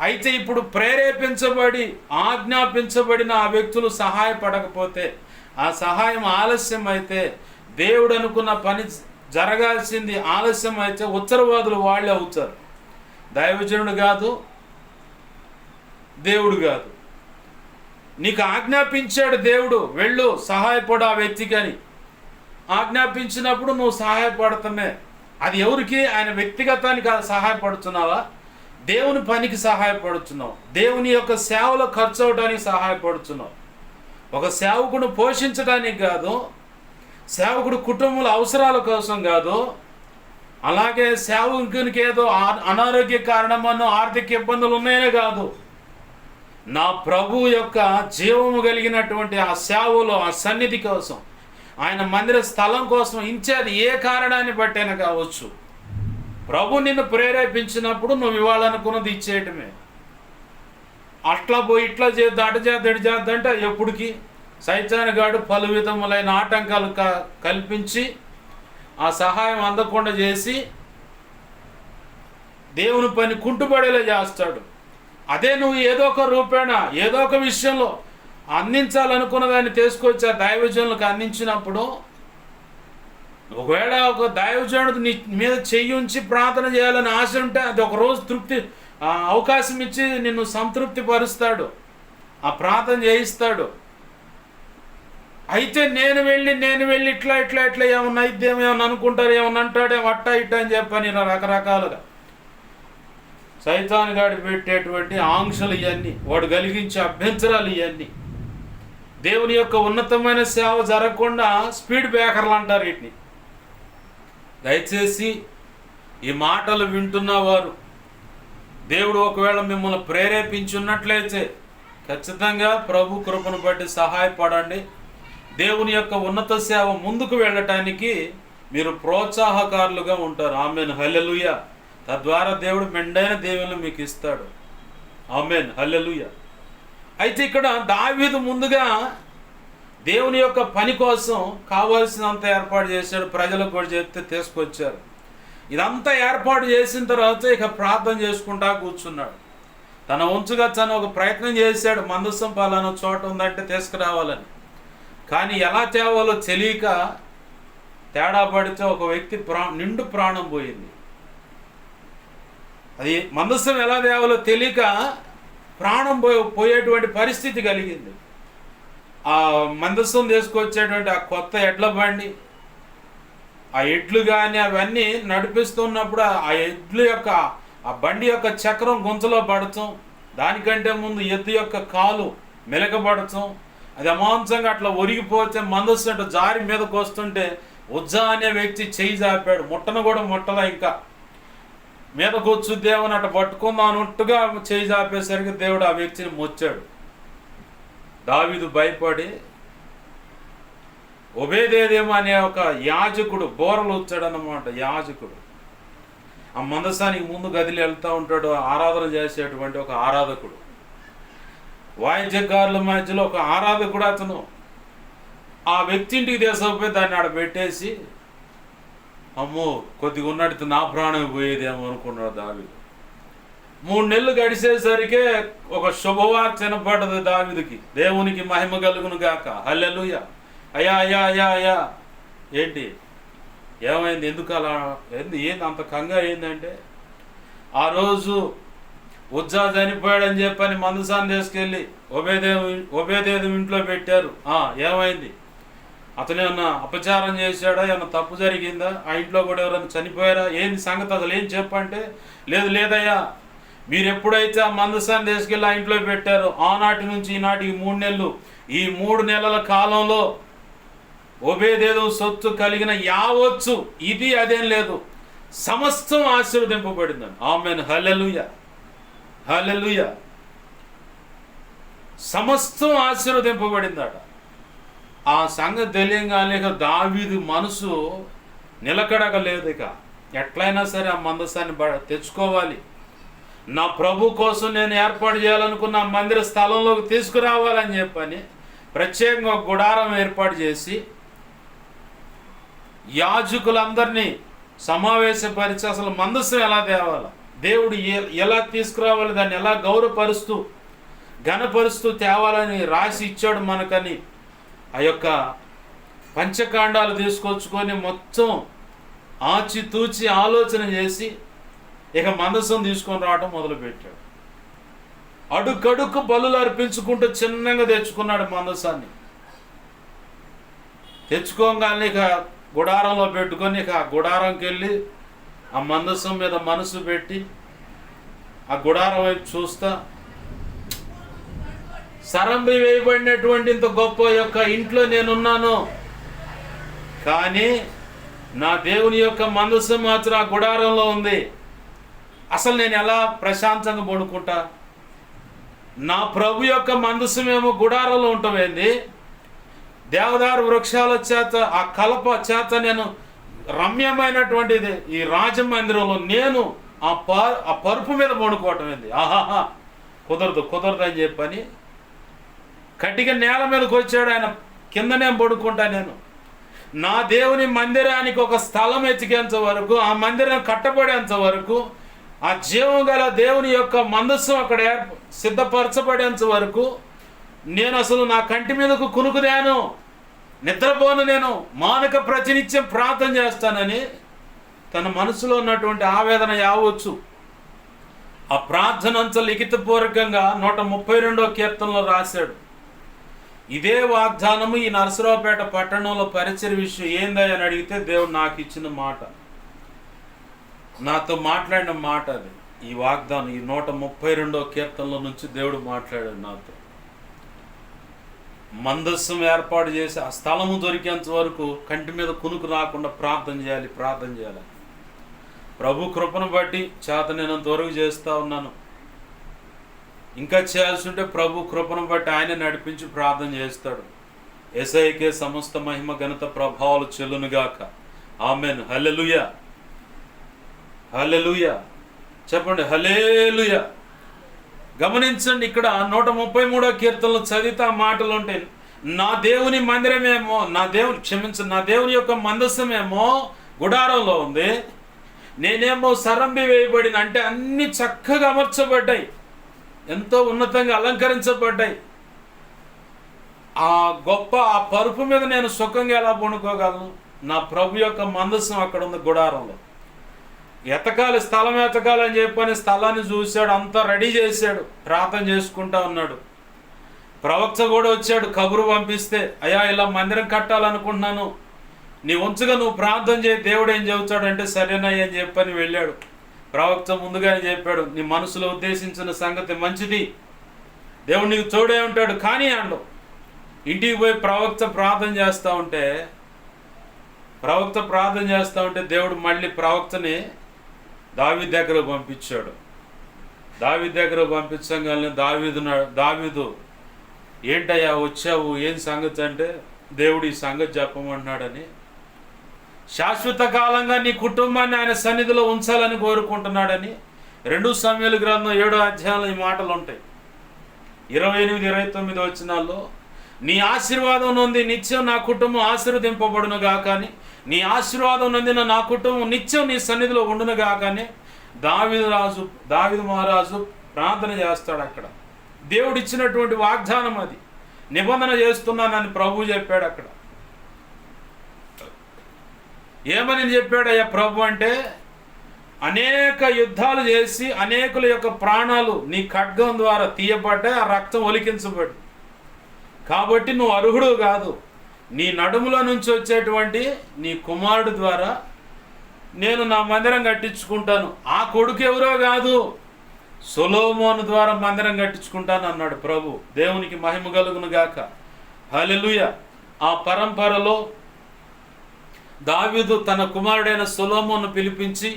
అయితే ఇప్పుడు ప్రేరేపించబడి ఆజ్ఞాపించబడిన ఆ వ్యక్తులు సహాయపడకపోతే, ఆ సహాయం ఆలస్యం అయితే, దేవుడు అనుకున్న పని జరగాల్సింది ఆలస్యం అయితే ఉత్తరవాదులు వాళ్ళే అవుతారు. దైవజనుడు కాదు, దేవుడు కాదు. నీకు ఆజ్ఞాపించాడు దేవుడు, వెళ్ళు సహాయపడు ఆ వ్యక్తికి అని. ఆజ్ఞాపించినప్పుడు నువ్వు సహాయపడతామే. అది ఎవరికి? ఆయన వ్యక్తిగతానికి సహాయపడుతున్నావా? దేవుని పనికి సహాయపడుతున్నావు. దేవుని యొక్క సేవలో ఖర్చు అవడానికి సహాయపడుతున్నావు. ఒక సేవకుడు పోషించడానికి కాదు, సేవకుడు కుటుంబాల అవసరాల కోసం కాదు, అలాగే సేవకునికి ఏదో అనారోగ్య కారణమనో ఆర్థిక ఇబ్బందులు ఉన్నాయనే కాదు, నా ప్రభు యొక్క జీవము కలిగినటువంటి ఆ సేవలో ఆ సన్నిధి కోసం, ఆయన మందిర స్థలం కోసం ఇచ్చేది ఏ కారణాన్ని బట్టైనా కావచ్చు. ప్రభు నిన్ను ప్రేరేపించినప్పుడు నువ్వు ఇవ్వాలనుకున్నది ఇచ్చేయటమే. అట్లా పోయి ఇట్లా చేద్దాం, అటు చేద్దాం, ఇటు చేద్దాం అంటే ఎప్పటికీ సైతానుగాడు పలు విధములైన ఆటంకాలు కల్పించి ఆ సహాయం అందకుండా చేసి దేవుని పని కుంటుపడేలా చేస్తాడు. అదే నువ్వు ఏదో ఒక రూపేణ ఏదో ఒక విషయంలో అందించాలనుకున్న దాన్ని తీసుకొచ్చి ఆ దైవజనులకు అందించినప్పుడు, ఒకవేళ ఒక దైవజనుడు నీ మీద చెయ్యి ఉంచి ప్రార్థన చేయాలని ఆశ ఉంటే అది ఒక రోజు అవకాశం ఇచ్చి నిన్ను సంతృప్తి పరుస్తాడు, ఆ ప్రార్థన చేయిస్తాడు. అయితే నేను వెళ్ళి ఇట్లా ఏమన్నా అయిద్దేమో, ఏమన్నా అనుకుంటారు, ఏమన్నా అంటాడేమో, అట్టా ఇట్టా అని చెప్పని రకరకాలుగా సైతాన్ గాడి పెట్టేటువంటి ఆంక్షలు ఇవన్నీ, వాడు కలిగించే అభ్యంతరాలు ఇవన్నీ దేవుని యొక్క ఉన్నతమైన సేవ జరగకుండా స్పీడ్ బ్రేకర్లు అంటారు వీటిని. దయచేసి ఈ మాటలు వింటున్నవారు, దేవుడు ఒకవేళ మిమ్మల్ని ప్రేరేపించున్నట్లయితే ఖచ్చితంగా ప్రభు కృపను బట్టి సహాయపడండి. దేవుని యొక్క ఉన్నత సేవ ముందుకు వెళ్ళటానికి మీరు ప్రోత్సాహకారులుగా ఉంటారు. ఆమెన్, హల్లెలూయా. తద్వారా దేవుడు మెండైన దేవుళ్ళు మీకు ఇస్తాడు. ఆమెన్, హల్లెలూయా. అయితే ఇక్కడ దావీదు ముందుగా దేవుని యొక్క పని కోసం కావాల్సినంత ఏర్పాటు చేశాడు. ప్రజలకు కూడా చెప్తే తీసుకొచ్చారు. ఇదంతా ఏర్పాటు చేసిన తర్వాత ఇక ప్రార్థన చేసుకుంటా కూర్చున్నాడు. తన వంతుగా తను ఒక ప్రయత్నం చేశాడు, మందసం పలానా చోట ఉందంటే తీసుకురావాలని. కానీ ఎలా తేవాలో తెలియక తేడా పడితే ఒక వ్యక్తి నిండు ప్రాణం పోయింది. అది మందసం ఎలా తేవాలో తెలియక ప్రాణం పోయేటువంటి పరిస్థితి కలిగింది. ఆ మందసం తీసుకొచ్చేటువంటి ఆ కొత్త ఎడ్ల బండి, ఆ ఎడ్లు కానీ అవన్నీ నడిపిస్తున్నప్పుడు ఆ ఎడ్లు యొక్క ఆ బండి యొక్క చక్రం గుంతలో పడటం, దానికంటే ముందు ఎద్దు యొక్క కాలు మెలకబడటం, అది అమాంసంగా అట్లా ఒరిగిపోతే మందస్సు అంటే జారి మీదకి వస్తుంటే ఉజ్జా అనే వ్యక్తి చేయి జాపాడు. ముట్టను కూడా ముట్టలా, ఇంకా మీదకు వచ్చుద్దేమని అట్లా పట్టుకుందాం అన్నట్టుగా చేయి జాపేసరికి దేవుడు ఆ వ్యక్తిని మొచ్చాడు. దావీదు భయపడి ఒబేదేదేమో అనే ఒక యాజకుడు బోరలు వచ్చాడన్నమాట. యాజకుడు ఆ మందసానికి ముందు గదిలి వెళ్తూ ఉంటాడు, ఆరాధన చేసేటువంటి ఒక ఆరాధకుడు, వాయిద్యకారుల మధ్యలో ఒక ఆరాధకుడు అతను. ఆ వ్యక్తి ఇంటికి తీసుకుపోయి దాన్ని ఆడ పెట్టేసి, అమ్మో కొద్దిగా ఉన్నట్టు నా ప్రాణం పోయేదేమో అనుకున్నాడు దావీదు. 3 నెలలు గడిచేసరికి ఒక శుభవార్త వినపడ్డది దావీదుకి. దేవునికి మహిమ కలుగును గాక, హల్లెలూయా. అయ్యా ఏంటి ఏమైంది, ఎందుకు అలా ఏంది అంత కంగా ఏందంటే, ఆ రోజు ఉజ్జా చనిపోయాడని చెప్పని మందసాన్ని తీసుకెళ్ళి ఒబేదేదు ఇంట్లో పెట్టారు. ఏమైంది? అతను ఏమన్నా అపచారం చేశాడా, ఏమన్నా తప్పు జరిగిందా, ఆ ఇంట్లో కూడా ఎవరైనా చనిపోయారా, ఏంది సంగతి అసలు ఏం చెప్పంటే, లేదు లేదయ్యా, మీరు ఎప్పుడైతే ఆ మందసాన్ని తీసుకెళ్ళి ఆ ఇంట్లో పెట్టారో ఆనాటి నుంచి ఈనాటికి 3 నెలలు, ఈ 3 నెలల కాలంలో ఓబేదేదోము సొత్తు కలిగిన యావత్తు ఇది అదేం లేదు, సమస్తం ఆశీర్వదింపబడిందని. ఆమేన్, హల్లెలూయా, హల్లెలూయా. సమస్తం ఆశీర్వదింపబడిందట. ఆ సంగతి తెలియగానే దావీదు మనసు నిలకడగలేదు. ఇక ఎట్లయినా సరే ఆ మందసాన్ని తెచ్చుకోవాలి, నా ప్రభు కోసం నేను ఏర్పాటు చేయాలనుకున్న ఆ మందిర స్థలంలోకి తీసుకురావాలని చెప్పని ప్రత్యేకంగా ఒక గుడారం ఏర్పాటు చేసి యాజకులందరినీ సమావేశపరిచి అసలు మందసం ఎలా తేవాలి, దేవుడు ఎలా తీసుకురావాలి, దాన్ని ఎలా గౌరవపరుస్తూ ఘనపరుస్తూ తేవాలని రాసి ఇచ్చాడు మనకని ఆ యొక్క పంచకాండాలు తీసుకొచ్చుకొని మొత్తం ఆచితూచి ఆలోచన చేసి ఇక మందసం తీసుకొని రావడం మొదలుపెట్టాడు. అడుగడుకు బలులు అర్పించుకుంటూ చిన్నగా తెచ్చుకున్నాడు మందసాన్ని. తెచ్చుకోగానే ఇక గుడారంలో పెట్టుకొని ఇక ఆ గుడారంకి వెళ్ళి ఆ మందసం మీద మనసు పెట్టి ఆ గుడారం వైపు చూస్తా, సరంబి వేయబడినటువంటి ఇంత గొప్ప యొక్క ఇంట్లో నేనున్నాను, కానీ నా దేవుని యొక్క మందసం మాత్రం ఆ గుడారంలో ఉంది. అసలు నేను ఎలా ప్రశాంతంగా పడుకుంటా? నా ప్రభు యొక్క మందసమేమో గుడారంలో ఉంటామేంది, దేవదారు వృక్షాల చేత ఆ కలప చేత నేను రమ్యమైనటువంటిది ఈ రాజమందిరంలో నేను ఆ పరుపు మీద పడుకోవటం ఏంది? ఆహాహా, కుదరదు అని చెప్పని కట్టిగా నేల మీదకి వచ్చాడు ఆయన. కిందనే పడుకుంటా నేను. నా దేవుని మందిరానికి ఒక స్థలం ఎతికేంత వరకు, ఆ మందిరం కట్టబడేంత వరకు, ఆ జీవం గల దేవుని యొక్క మందస్సం అక్కడ సిద్ధపరచబడేంత వరకు నేను అసలు నా కంటి మీదకు కునుకుదాను, నిద్రపోను, నేను మానక ప్రతినిత్యం ప్రార్థన చేస్తానని తన మనసులో ఉన్నటువంటి ఆవేదన యావచ్చు ఆ ప్రార్థన అంతా లిఖితపూర్వకంగా 132వ కీర్తనలో రాశాడు. ఇదే వాగ్దానము ఈ నరసరావుపేట పట్టణంలో పరిచర్య విషయం ఏందని అడిగితే దేవుడు నాకు ఇచ్చిన మాట, నాతో మాట్లాడిన మాట అది. ఈ వాగ్దానం ఈ 132వ కీర్తనలో నుంచి దేవుడు మాట్లాడాడు నాతో. మందస్సం ఏర్పాటు చేసి ఆ స్థలము దొరికేంత వరకు కంటి మీద కునుకు రాకుండా ప్రార్థన చేయాలి. ప్రభు కృపను బట్టి చేత నేనంత వరకు చేస్తూ ఉన్నాను. ఇంకా చేయాల్సి ఉంటే ప్రభు కృపను బట్టి ఆయన నడిపించి ప్రార్థన చేస్తాడు. యేసయ్యకే సమస్త మహిమ ఘనత ప్రభావాలు చెల్లునుగాక. ఆమేన్, హల్లెలూయా, హల్లెలూయా. చెప్పండి, హల్లెలూయా. గమనించండి, ఇక్కడ 133వ కీర్తనలో చదివితే ఆ మాటలు ఉంటాయి. నా దేవుని మందిరమేమో, నా దేవుని యొక్క మందసమేమో గుడారంలో ఉంది, నేనేమో సరంబి వేయబడిన, అంటే అన్ని చక్కగా అమర్చబడ్డాయి, ఎంతో ఉన్నతంగా అలంకరించబడ్డాయి. ఆ పరుపు మీద నేను సుఖంగా ఎలా పండుకోగలను? నా ప్రభు యొక్క మందసం అక్కడ ఉంది గుడారంలో. స్థలం ఎతకాలని చెప్పని స్థలాన్ని చూశాడు, అంతా రెడీ చేశాడు, ప్రార్థన చేసుకుంటా ఉన్నాడు. ప్రవక్త కూడా వచ్చాడు, కబురు పంపిస్తే, అయ్యా ఇలా మందిరం కట్టాలనుకుంటున్నాను, నీ వంచుగా నువ్వు ప్రార్థన చేయి, దేవుడు ఏం చెబుతాడంటే సరేనయ్య అని చెప్పని వెళ్ళాడు. ప్రవక్త ముందుగానే చెప్పాడు, నీ మనసులో ఉద్దేశించిన సంగతి మంచిది, దేవుడు నీకు తోడే ఉంటాడు. కానీ అండు ఇంటికి పోయి ప్రవక్త ప్రార్థన చేస్తూ ఉంటే దేవుడు మళ్ళీ ప్రవక్తని దావీదు దగ్గర పంపించాడు. దావీదు దగ్గర పంపించగానే దావీదు ఏంటయ్యా వచ్చావు, ఏం సంగతి అంటే, దేవుడు ఈ సంగతి చెప్పమంటున్నాడని, శాశ్వత కాలంగా నీ కుటుంబాన్ని ఆయన సన్నిధిలో ఉంచాలని కోరుకుంటున్నాడని. 2 సమూయేలు గ్రంథం 7వ అధ్యాయంలో ఈ మాటలు ఉంటాయి. 28-29 వచనాల్లో, నీ ఆశీర్వాదం నొంది నిత్యం నా కుటుంబం ఆశీర్వదింపబడును గాకని, నీ ఆశీర్వాదం నొందిన నా కుటుంబం నిత్యం నీ సన్నిధిలో ఉండును గాకని దావీదు మహారాజు ప్రార్థన చేస్తాడు. అక్కడ దేవుడు ఇచ్చినటువంటి వాగ్దానం అది, నిబంధన చేస్తున్నానని ప్రభు చెప్పాడు. అక్కడ ఏమని చెప్పాడయ్యా ప్రభు అంటే, అనేక యుద్ధాలు చేసి అనేకుల యొక్క ప్రాణాలు నీ ఖడ్గం ద్వారా తీయబడ్డాయి, ఆ రక్తం ఒలికించబడి, కాబట్టి నువ్వు అర్హుడు కాదు, నీ నడుములో నుంచి వచ్చేటువంటి నీ కుమారుడు ద్వారా నేను నా మందిరం కట్టించుకుంటాను. ఆ కొడుకు ఎవరో కాదు, సొలొమోను ద్వారా మందిరం కట్టించుకుంటాను అన్నాడు ప్రభు. దేవునికి మహిమ కలుగును గాక. హల్లెలూయా. ఆ పరంపరలో దావీదు తన కుమారుడైన సొలొమోను పిలిపించి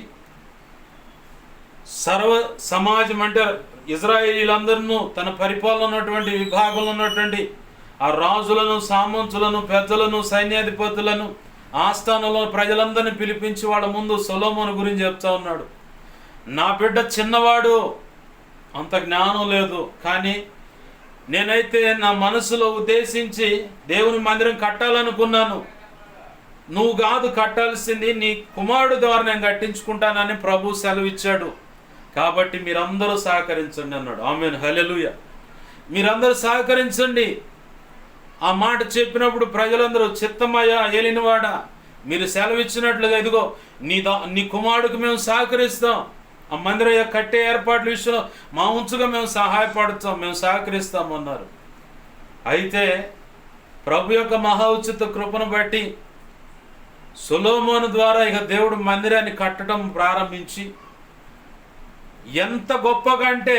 సర్వ సమాజం అంటే ఇజ్రాయేలీలందరినూ తన పరిపాలన ఉన్నటువంటి విభాగంలో ఉన్నటువంటి ఆ రాజులను, సామంతులను, పెద్దలను, సైన్యాధిపతులను, ఆస్థానంలో ప్రజలందరినీ పిలిపించి వాళ్ళ ముందు సొలొమోను గురించి చెప్తా ఉన్నాడు. నా బిడ్డ చిన్నవాడు, అంత జ్ఞానం లేదు, కానీ నేనైతే నా మనసులో ఉద్దేశించి దేవుని మందిరం కట్టాలనుకున్నాను. నువ్వు కాదు కట్టాల్సింది, నీ కుమారుడు ద్వారా నేను కట్టించుకుంటానని ప్రభు సెలవిచ్చాడు. కాబట్టి మీరందరూ సహకరించండి అన్నాడు. ఆమేన్, హల్లెలూయా. మీరందరూ సహకరించండి. ఆ మాట చెప్పినప్పుడు ప్రజలందరూ చిత్తమయ్యా ఏలినవాడా, మీరు సెలవిచ్చినట్లుగా ఇదిగో నీ కుమారుడికి మేము సహకరిస్తాం, ఆ మందిరం కట్టే ఏర్పాట్ల విషయంలో మా ఉంచుగా మేము సహాయపడతాం, మేము సహకరిస్తాం అన్నారు. అయితే ప్రభు యొక్క మహా ఉచిత కృపను బట్టి సొలొమోను ద్వారా ఇక దేవుడు మందిరాన్ని కట్టడం ప్రారంభించి, ఎంత గొప్పగా అంటే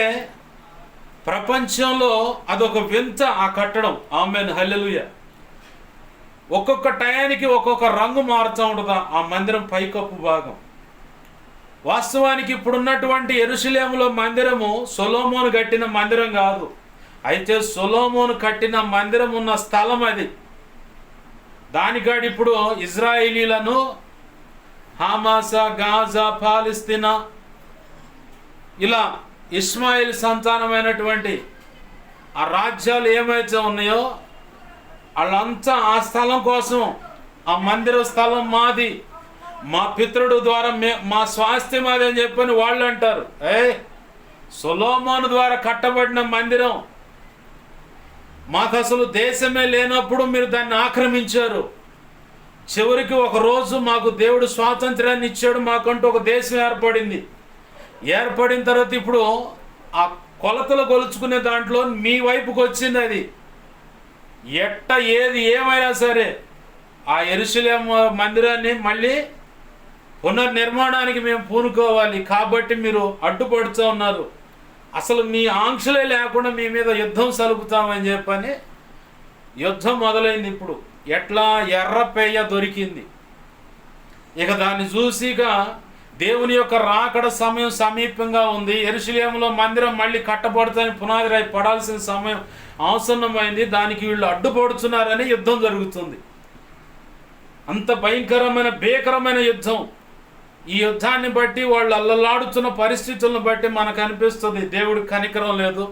ప్రపంచంలో అదొక వింత ఆ కట్టడం. ఆమేన్, హల్లెలూయా. ఒక్కొక్క టయానికి ఒక్కొక్క రంగు మారుతూ ఉంటుంది ఆ మందిరం పైకప్పు భాగం. వాస్తవానికి ఇప్పుడున్నటువంటి యెరూషలేములో మందిరము సొలొమోను కట్టిన మందిరం కాదు. అయితే సొలొమోను కట్టిన మందిరం ఉన్న స్థలం అది. దానికాడు ఇప్పుడు ఇజ్రాయేలీలను హమాసా, గాజా, పాలస్తీనా, ఇలా ఇస్మాయిల్ సంతానమైనటువంటి ఆ రాజ్యాలు ఏమైతే ఉన్నాయో వాళ్ళంతా ఆ స్థలం కోసం, ఆ మందిర స్థలం మాది, మా పితరుడు ద్వారా మా స్వాస్థ్యం అది అని చెప్పని వాళ్ళు అంటారు. సొలొమోను ద్వారా కట్టబడిన మందిరం, మాకు అసలు దేశమే లేనప్పుడు మీరు దాన్ని ఆక్రమించారు. చివరికి ఒక రోజు మాకు దేవుడు స్వాతంత్ర్యాన్ని ఇచ్చాడు, మాకంటూ ఒక దేశం ఏర్పడింది. ఏర్పడిన తర్వాత ఇప్పుడు ఆ కొలతలు కొలుచుకునే దాంట్లో మీ వైపుకి వచ్చింది. అది ఏది ఏమైనా సరే ఆ యెరూషలేము మందిరాన్ని మళ్ళీ పునర్నిర్మాణానికి మేము పూనుకోవాలి. కాబట్టి మీరు అడ్డుపడుతూ ఉన్నారు, అసలు మీ ఆంక్షలే లేకుండా మీ మీద యుద్ధం సలుపుతామని చెప్పని యుద్ధం మొదలైంది. ఇప్పుడు ఎట్లా ఎర్రపెయ్య దొరికింది. ఇక దాన్ని చూసిగా దేవుని యొక్క రాకడ సమయం సమీపంగా ఉంది. యెరూషలేములో మందిరం మళ్ళీ కట్టబడుతుందని పునాది రాయి పడాల్సిన సమయం ఆసన్నమైంది. దానికి వీళ్ళు అడ్డుపడుతున్నారని యుద్ధం జరుగుతుంది. అంత భయంకరమైన భీకరమైన యుద్ధం. ఈ యుద్ధాన్ని బట్టి వాళ్ళు అల్లలాడుతున్న పరిస్థితులను బట్టి మనకు అనిపిస్తుంది దేవుడికి కనికరం లేదు,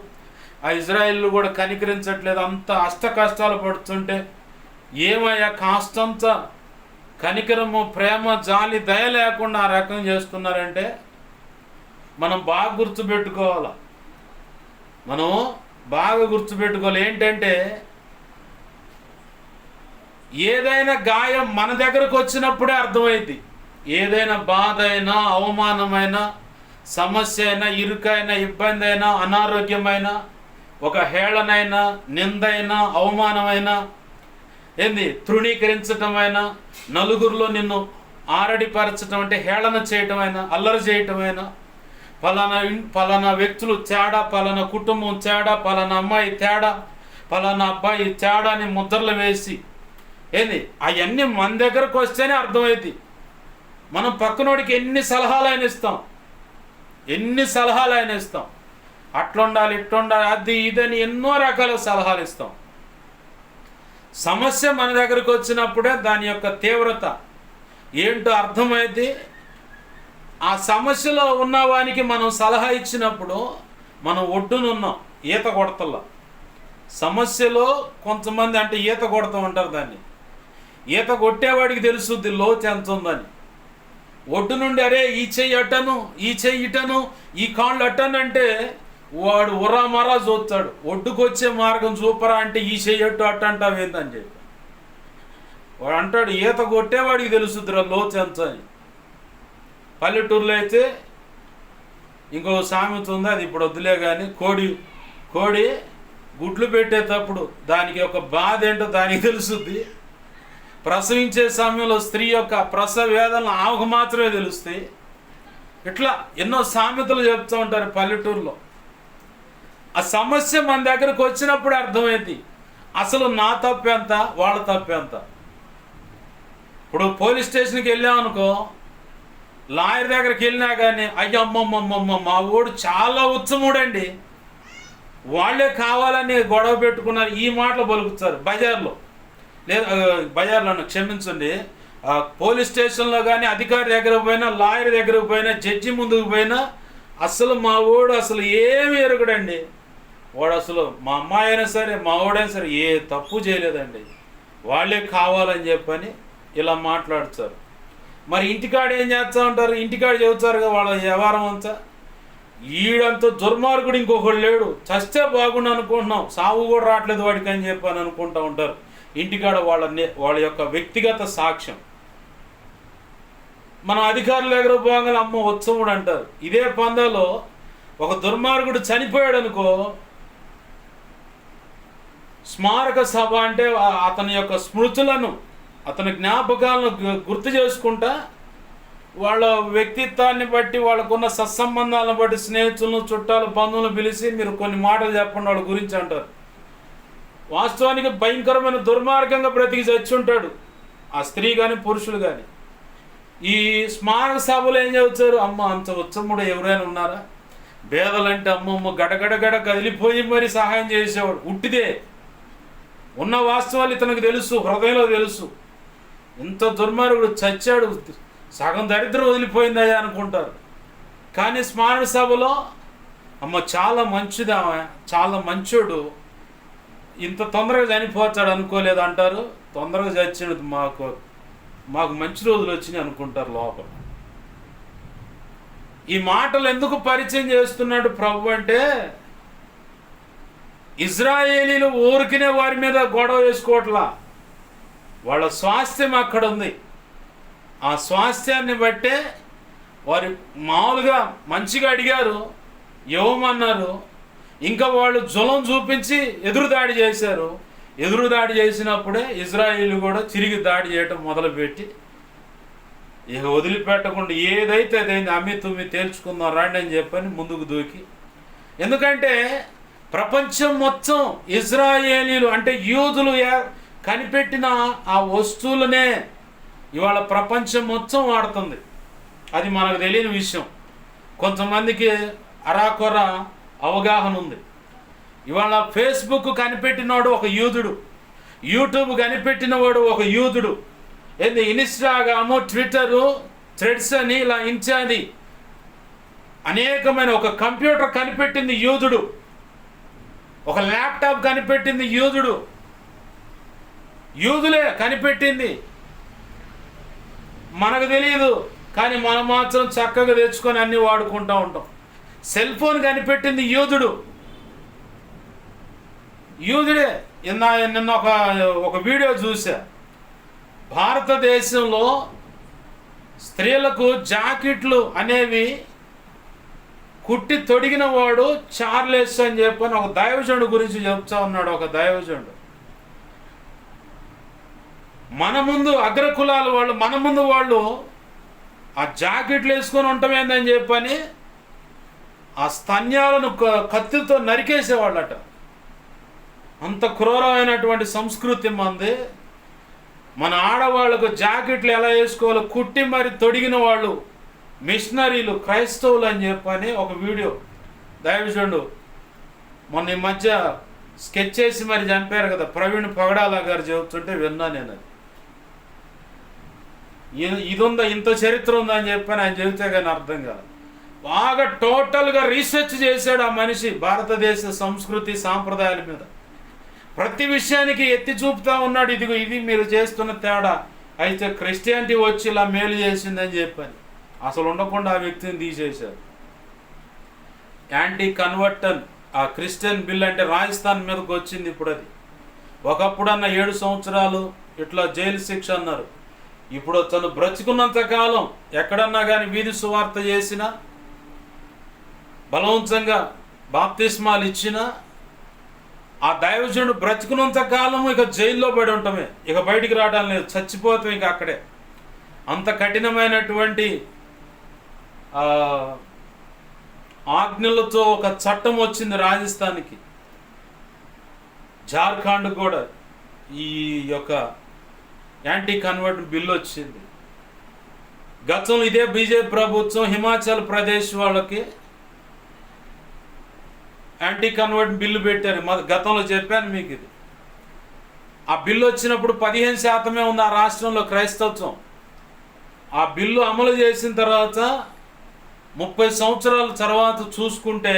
ఆ ఇజ్రాయేలు కూడా కనికరించట్లేదు. అంత అష్ట కష్టాలు పడుతుంటే ఏమయ్యా కాస్తంత కనికరము, ప్రేమ, జాలి, దయ లేకుండా ఆ రకం చేస్తున్నారంటే మనం బాగా గుర్తుపెట్టుకోవాలి. ఏంటంటే ఏదైనా గాయం మన దగ్గరకు వచ్చినప్పుడే అర్థమైంది. ఏదైనా బాధ అయినా, అవమానమైన, సమస్య అయినా, ఇరుకైనా, ఇబ్బంది అయినా, అనారోగ్యమైన, ఒక హేళనైనా, నిందైనా, అవమానమైనా, తృణీకరించటమైనా, నలుగురిలో నిన్ను ఆరడిపరచటం అంటే హేళన చేయటమైనా, అల్లరి చేయటమైనా, పలానా వ్యక్తులు తేడా, పలానా కుటుంబం తేడా, పలానా అమ్మాయి తేడా, పలానా అబ్బాయి తేడా అని ముద్రలు వేసి అవన్నీ మన దగ్గరకు వస్తేనే అర్థమైంది. మనం పక్కనోడికి ఎన్ని సలహాలు అయినా ఇస్తాం, అట్లుండాలి, ఇట్లుండాలి, అది ఇదని ఎన్నో రకాల సలహాలు ఇస్తాం. సమస్య మన దగ్గరకు వచ్చినప్పుడే దాని యొక్క తీవ్రత ఏంటో అర్థమైంది. ఆ సమస్యలో ఉన్నవానికి మనం సలహా ఇచ్చినప్పుడు మనం ఒడ్డునున్నాం, ఈత కొడతల్లా. సమస్యలో కొంతమంది అంటే ఈత కొడతా ఉంటారు, దాన్ని ఈత కొట్టేవాడికి తెలుస్తుంది లోతు ఎంత ఉందని. ఒడ్డు నుండి అరే ఈ చెయ్యి అట్టను, ఈ చెయ్యి ఇటను, ఈ కాళ్ళు అట్టను అంటే వాడు ఉరామరా చూస్తాడు. ఒడ్డుకు వచ్చే మార్గం చూపరా అంటే ఈ చెయ్యి అట్టు అట్ట అంటావేందని చెప్పి వాడు అంటాడు. ఈత కొట్టేవాడికి తెలుస్తుందిరా లోతు ఎంత అని. పల్లెటూరులో అయితే ఇంకో సామెత ఉంది, అది ఇప్పుడు వద్దులే కానీ, కోడి గుడ్లు పెట్టేటప్పుడు దానికి ఒక బాధ ఏంటో దానికి తెలుస్తుంది, ప్రసవించే సమయంలో స్త్రీ యొక్క ప్రసవ వేదనలు ఆమెకు మాత్రమే తెలుస్తాయి. ఇట్లా ఎన్నో సామెతలు చెప్తూ ఉంటారు పల్లెటూరులో. ఆ సమస్య మన దగ్గరకు వచ్చినప్పుడు అర్థమైంది అసలు నా తప్పు ఎంత, వాళ్ళ తప్పు ఎంత. ఇప్పుడు పోలీస్ స్టేషన్కి వెళ్ళామనుకో, లాయర్ దగ్గరికి వెళ్ళినా కానీ అయ్యమ్మమ్మమ్మమ్మ మా ఊడు చాలా ఉత్సముడండి, వాళ్ళే కావాలని గొడవ పెట్టుకున్నారు, ఈ మాటలు పలుకుతారు బజార్లో. లేదా బజార్లో క్షమించండి, పోలీస్ స్టేషన్లో కానీ అధికారి దగ్గరకు పోయినా, లాయర్ దగ్గరకు పోయినా, జడ్జి ముందుకు పోయినా అసలు మా ఊడు అసలు ఏమి ఎరుగుడండి, వాడు అసలు మా అమ్మాయి అయినా సరే మా వాడైనా సరే ఏ తప్పు చేయలేదండి, వాళ్ళే కావాలని చెప్పని ఇలా మాట్లాడుతారు. మరి ఇంటికాడ ఏం చేస్తూ ఉంటారు, ఇంటికాడ చెబుతారుగా వాళ్ళ వ్యవహారం అంతా. ఈడంతా దుర్మార్గుడు ఇంకొకడు లేడు, చస్తే బాగుండు అనుకుంటున్నాం, సాగు కూడా రావట్లేదు వాడికి అని చెప్పని అనుకుంటూ ఉంటారు. ఇంటికాడ వాళ్ళ యొక్క వ్యక్తిగత సాక్ష్యం. మనం అధికారుల దగ్గర పోగానే అమ్మ ఉత్సవుడు అంటారు. ఇదే పందాలో ఒక దుర్మార్గుడు చనిపోయాడు అనుకో, స్మారక సభ అంటే అతని యొక్క స్మృతులను, అతని జ్ఞాపకాలను గుర్తు చేసుకుంటా వాళ్ళ వ్యక్తిత్వాన్ని బట్టి, వాళ్ళకున్న సత్సంబంధాలను బట్టి స్నేహితులను, చుట్టాలు, బంధువులను పిలిచి మీరు కొన్ని మాటలు చెప్పండి వాళ్ళ గురించి అంటారు. వాస్తవానికి భయంకరమైన దుర్మార్గంగా బ్రతికి చచ్చి ఉంటాడు ఆ స్త్రీ కానీ పురుషులు కానీ. ఈ స్మారక సభలో ఏం చెబుతారు, అమ్మ అంత ఉత్సముడు ఎవరైనా ఉన్నారా, పేదలంటే అమ్మమ్మ గడగడగడ కదిలిపోయి మరి సహాయం చేసేవాడు. ఉట్టిదే, ఉన్న వాస్తవాలు ఇతనికి తెలుసు, హృదయంలో తెలుసు. ఇంత దుర్మార్గుడు చచ్చాడు, సగం దరిద్రం వదిలిపోయిందయ్యా అనుకుంటారు. కానీ స్మారక సభలో అమ్మ చాలా మంచిది, ఆమె చాలా మంచోడు, ఇంత తొందరగా చనిపోతాడు అనుకోలేదు అంటారు. తొందరగా చచ్చినది మాకు మంచి రోజులు వచ్చినాయి అనుకుంటారు లోపల. ఈ మాటలు ఎందుకు పరిచయం చేస్తున్నాడు ప్రభు అంటే, ఇజ్రాయేలీలు ఊరికినే వారి మీద గొడవ వేసుకోవట్లా, వాళ్ళ స్వాస్థ్యం అక్కడ ఉంది. ఆ స్వాస్థ్యాన్ని బట్టే వారు మామూలుగా మంచిగా అడిగారు, ఇవ్వమన్నారు. ఇంకా వాళ్ళు జులం చూపించి ఎదురుదాడి చేశారు. ఎదురుదాడి చేసినప్పుడే ఇజ్రాయేలు కూడా తిరిగి దాడి చేయటం మొదలుపెట్టి, ఇక వదిలిపెట్టకుండా ఏదైతే అదైంది అమ్మి తుమ్మి తేల్చుకుందాం రండి అని చెప్పని ముందుకు దూకి. ఎందుకంటే ప్రపంచం మొత్తం ఇజ్రాయేలీలు అంటే యూదులు కనిపెట్టిన ఆ వస్తువులనే ఇవాళ ప్రపంచం మొత్తం వాడుతుంది. అది మనకు తెలియని విషయం. కొంతమందికి అరాకొర అవగాహన ఉంది. ఇవాళ ఫేస్బుక్ కనిపెట్టినవాడు ఒక యూదుడు, యూట్యూబ్ కనిపెట్టినవాడు ఒక యూదుడు, ఏంది ఇన్స్టాగ్రాము, ట్విట్టరు, థ్రెడ్స్ అని ఇలా ఇన్చాది అనేకమైన, ఒక కంప్యూటర్ కనిపెట్టింది యూదుడు, ఒక ల్యాప్టాప్ కనిపెట్టింది యూదుడు, యూదులే కనిపెట్టింది. మనకు తెలియదు, కానీ మనం మాత్రం చక్కగా తెచ్చుకొని అన్నీ వాడుకుంటూ ఉంటాం. సెల్ ఫోన్ కనిపెట్టింది యూదుడు, యూదుడే. నిన్న ఒక వీడియో చూసా, భారతదేశంలో స్త్రీలకు జాకెట్లు అనేవి కుట్టి తొడిగిన వాడు చార్లెస్ అని చెప్పని ఒక దైవజనుడు గురించి చెప్తా ఉన్నాడు. ఒక దైవజనుడు మన ముందు అగ్రకులాల వాళ్ళు, మన ముందు వాళ్ళు ఆ జాకెట్లు వేసుకొని ఉంటామేందని చెప్పని ఆ స్తన్యాలను కత్తితో నరికేసేవాళ్ళట. అంత క్రూరమైనటువంటి సంస్కృతి మంది. మన ఆడవాళ్ళకు జాకెట్లు ఎలా వేసుకోవాలో కుట్టి మరి తొడిగిన వాళ్ళు మిషనరీలు, క్రైస్తవులు అని చెప్పని ఒక వీడియో దైవజనుడు మొన్న ఈ మధ్య స్కెచ్ చేసి మరి చంపారు కదా, ప్రవీణ్ పగడాల గారు చెబుతుంటే విన్నా నేను. ఇది ఉందా, ఇంత చరిత్ర ఉందా అని చెప్పని ఆయన చెబితే కానీ అర్థం కాదు. బాగా టోటల్గా రీసెర్చ్ చేశాడు ఆ మనిషి భారతదేశ సంస్కృతి సాంప్రదాయాల మీద. ప్రతి విషయానికి ఎత్తి చూపుతా ఉన్నాడు. ఇది మీరు చేస్తున్న తేడా. అయితే క్రిస్టియానిటీ వచ్చి ఇలా మేలు చేసిందని చెప్పని అసలు ఉండకుండా ఆ వ్యక్తిని తీసేశారు. యాంటీ కన్వర్టన్ ఆ క్రిస్టియన్ బిల్ అంటే రాజస్థాన్ మీదకి వచ్చింది ఇప్పుడు. అది ఒకప్పుడు అన్న 7 సంవత్సరాలు ఇట్లా జైలు శిక్ష అన్నారు. ఇప్పుడు తను బ్రతుకున్నంత కాలం ఎక్కడన్నా కానీ వీధి సువార్త చేసినా, బలవంతంగా బాప్తిస్మాలు ఇచ్చినా ఆ దైవజనుడు బ్రతికున్నంత కాలం ఇక జైల్లో పడి ఉండటమే, ఇక బయటికి రావడం లేదు, చచ్చిపోతాం ఇక అక్కడే. అంత కఠినమైనటువంటి ఆజ్ఞలతో ఒక చట్టం వచ్చింది రాజస్థాన్కి, జార్ఖండ్ కూడా ఈ యొక్క యాంటీ కన్వర్ట్ బిల్లు వచ్చింది. గతంలో ఇదే బీజేపీ ప్రభుత్వం హిమాచల్ ప్రదేశ్ వాళ్ళకి యాంటీ కన్వర్ట్ బిల్లు పెట్టారు. గతంలో చెప్పాను మీకు ఇది. ఆ బిల్లు వచ్చినప్పుడు 15% ఉంది ఆ రాష్ట్రంలో క్రైస్తవత్వం. ఆ బిల్లు అమలు చేసిన తర్వాత 30 సంవత్సరాల తర్వాత చూసుకుంటే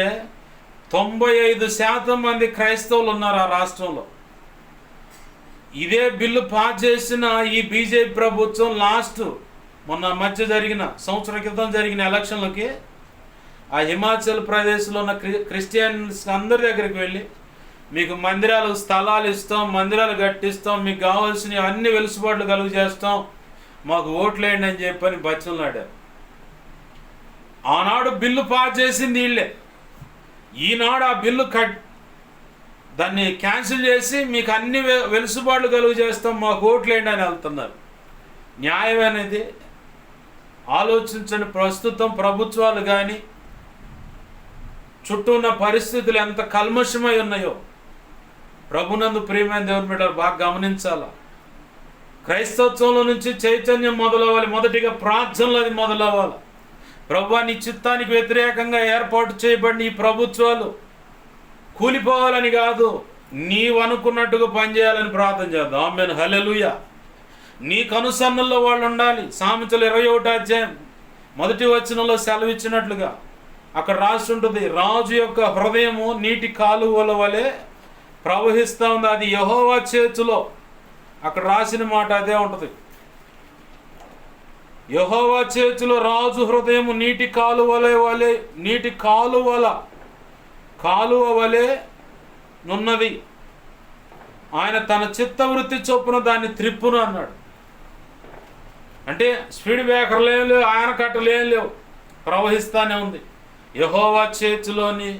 95% మంది క్రైస్తవులు ఉన్నారు ఆ రాష్ట్రంలో. ఇదే బిల్లు పాస్ చేసిన ఈ బీజేపీ ప్రభుత్వం మొన్న మధ్య జరిగిన సంవత్సరం క్రితం జరిగిన ఎలక్షన్లకి ఆ హిమాచల్ ప్రదేశ్లో ఉన్న క్రిస్టియన్స్ అందరి దగ్గరికి వెళ్ళి మీకు మందిరాలు స్థలాలు ఇస్తాం, మందిరాలు కట్టిస్తాం, మీకు కావాల్సినవి అన్ని వెలుసుబాట్లు కలుగు చేస్తాం, మాకు ఓట్లేయండి అని చెప్పని బచ్చలాడారు. ఆనాడు బిల్లు పాస్ చేసింది వీళ్ళే. ఈనాడు ఆ బిల్లు దాన్ని క్యాన్సిల్ చేసి మీకు అన్ని వెలుసుబాట్లు కలుగు చేస్తాం, మాకు ఓట్లేయండి అని వెళ్తున్నారు. న్యాయం అనేది ఆలోచించండి. ప్రస్తుతం ప్రభుత్వాలు కానీ చుట్టూ ఉన్న పరిస్థితులు ఎంత కల్మషమై ఉన్నాయో ప్రభునందు ప్రియమైన దేవుని బిడ్డలు బాగా గమనించాల. క్రైస్తవత్వంలో నుంచి చైతన్యం మొదలవ్వాలి. మొదటిగా ప్రార్థనలు అది మొదలవ్వాలి. ప్రభువా, నీ చిత్తానికి వ్యతిరేకంగా ఏర్పాటు చేయబడిన ఈ ప్రభుత్వాలు కూలిపోవాలని కాదు, నీవు అనుకున్నట్టుగా పనిచేయాలని ప్రార్థన చేద్దాం. ఆమేన్, హల్లెలూయా. నీ కనుసన్నల్లో వాళ్ళు ఉండాలి. సామెతలు 21వ అధ్యాయం 1వ వచనంలో సెలవిచ్చినట్లుగా అక్కడ రాసి ఉంటుంది, రాజు యొక్క హృదయము నీటి కాలువల వలె ప్రవహిస్తూ ఉంది, అది యెహోవా చేతిలో. అక్కడ రాసిన మాట అదే ఉంటుంది. యెహోవా చేతిలో రాజు హృదయము నీటి కాలువ వలె నున్నది, ఆయన తన చిత్తవృత్తి చొప్పున దాన్ని త్రిప్పును అన్నాడు. అంటే స్పీడ్ బ్రేకర్లు ఏం లేవు, ఆయన కట్టలు ఏం లేవు, ప్రవహిస్తానే ఉంది. యెహోవా చేతిలోని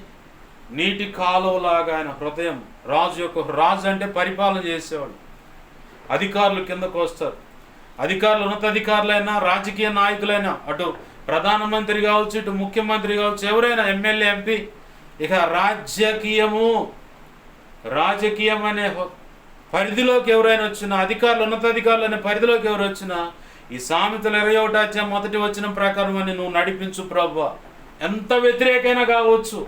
నీటి కాలువలాగా ఆయన హృదయం. రాజు అంటే పరిపాలన చేసేవాళ్ళు. అధికారులు కిందకు వస్తారు. అధికారులు, ఉన్నతాధికారులైనా రాజకీయ నాయకులైనా, అటు ప్రధానమంత్రి కావచ్చు, ఇటు ముఖ్యమంత్రి కావచ్చు, ఎవరైనా ఎమ్మెల్యే, ఎంపీ, ఇక రాజకీయం అనే పరిధిలోకి ఎవరైనా వచ్చినా, అధికారులు, ఉన్నతాధికారులు అనే పరిధిలోకి ఎవరు వచ్చినా, ఈ సామెతలు 21వ అధ్యాయం 1వ వచనం ప్రకారం అని నువ్వు నడిపించు ప్రభువా. ఎంత వ్యతిరేకైనా కావచ్చు.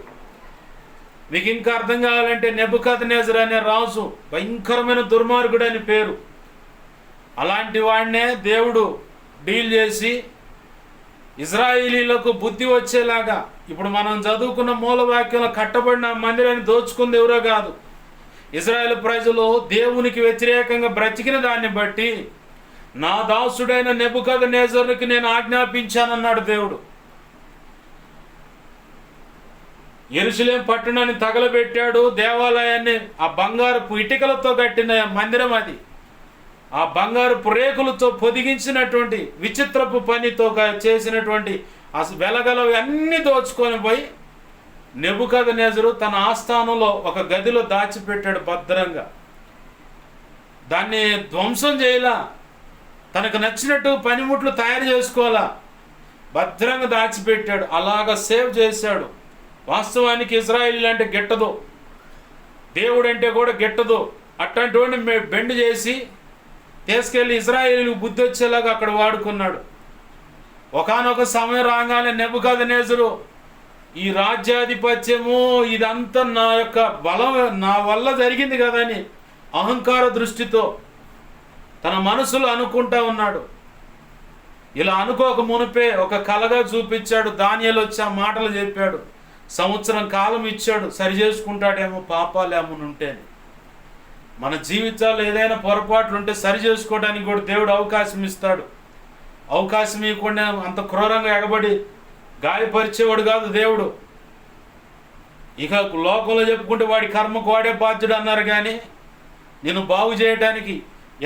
మీకు ఇంకా అర్థం కావాలంటే నెబుకద్నెజర్ అనే రాజు భయంకరమైన దుర్మార్గుడు అని పేరు. అలాంటి వాడినే దేవుడు డీల్ చేసి ఇజ్రాయేలీలకు బుద్ధి వచ్చేలాగా, ఇప్పుడు మనం చదువుకున్న మూలవాక్యంలో కట్టబడిన మందిరాన్ని దోచుకుంది ఎవరో కాదు, ఇజ్రాయేల్ ప్రజలు దేవునికి వ్యతిరేకంగా బ్రతికిన దాన్ని బట్టి నా దాసుడైన నెబుకద్నెజరుకి నేను ఆజ్ఞాపించానన్నాడు దేవుడు. యెరూషలేము పట్టణాన్ని తగలబెట్టాడు. దేవాలయాన్ని ఆ బంగారపు ఇటుకలతో కట్టిన మందిరం అది, ఆ బంగారపు రేకులతో పొదిగించినటువంటి విచిత్రపు పనితో చేసినటువంటి వెలగలవి అన్నీ దోచుకొని పోయి నెబుకద్నెజరు తన ఆస్థానంలో ఒక గదిలో దాచిపెట్టాడు భద్రంగా. దాన్ని ధ్వంసం చేయలా, తనకు నచ్చినట్టు పనిముట్లు తయారు చేసుకోవాలా, భద్రంగా దాచిపెట్టాడు. అలాగా సేవ్ చేశాడు. వాస్తవానికి ఇజ్రాయేలీలు అంటే గిట్టదు, దేవుడు అంటే కూడా గిట్టదు. అట్లాంటి వాడిని బెండ్ చేసి తీసుకెళ్ళి ఇజ్రాయేలీలకు బుద్ధి వచ్చేలాగా అక్కడ వాడుకున్నాడు. ఒకానొక సమయం రాగానే నెబుకద్నెజరు ఈ రాజ్యాధిపత్యము ఇదంతా నా యొక్క బలం, నా వల్ల జరిగింది కదని అహంకార దృష్టితో తన మనసులో అనుకుంటా ఉన్నాడు. ఇలా అనుకోక మునిపే ఒక కలగా చూపించాడు. దానియేలు వచ్చి ఆ మాటలు చెప్పాడు. సంవత్సరం కాలం ఇచ్చాడు, సరి చేసుకుంటాడేమో పాపాలు ఏమని ఉంటే. మన జీవితాల్లో ఏదైనా పొరపాట్లు ఉంటే సరి చేసుకోవడానికి కూడా దేవుడు అవకాశం ఇస్తాడు. అవకాశం ఇవ్వకుండా అంత క్రూరంగా ఎగబడి గాయపరిచేవాడు కాదు దేవుడు. ఇక లోకంలో చెప్పుకుంటే వాడి కర్మకు వాడే బాధ్యుడు అన్నారు, కానీ నిన్ను బాగు చేయడానికి,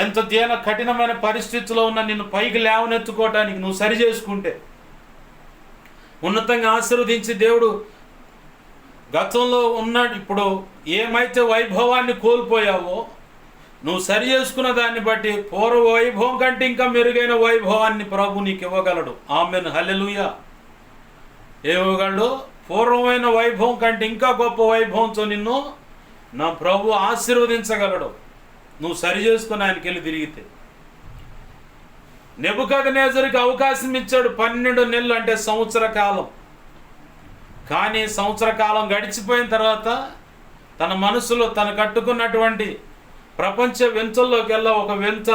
ఎంత కఠినమైన పరిస్థితిలో ఉన్న నిన్ను పైకి లేవనెత్తుకోవటానికి నువ్వు సరి చేసుకుంటే ఉన్నతంగా ఆశీర్వదించి దేవుడు గతంలో ఉన్నాడు, ఇప్పుడు ఏమైతే వైభవాన్ని కోల్పోయావో నువ్వు సరి చేసుకున్న దాన్ని బట్టి పూర్వ వైభవం కంటే ఇంకా మెరుగైన వైభవాన్ని ప్రభు నీకు ఇవ్వగలడు. ఆమెన్, హల్లెలూయా. ఇవ్వగలడు. పూర్వమైన వైభవం కంటే ఇంకా గొప్ప వైభవంతో నిన్ను నా ప్రభు ఆశీర్వదించగలడు, నువ్వు సరి చేసుకుని ఆయనకి వెళ్ళి తిరిగితే. నెబుకద్నెజరుకి అవకాశం ఇచ్చాడు 12 నెలలు, అంటే సంవత్సర కాలం. కానీ సంవత్సర కాలం గడిచిపోయిన తర్వాత తన మనసులో తను కట్టుకున్నటువంటి ప్రపంచ వింతల్లోకెల్లా ఒక వింత,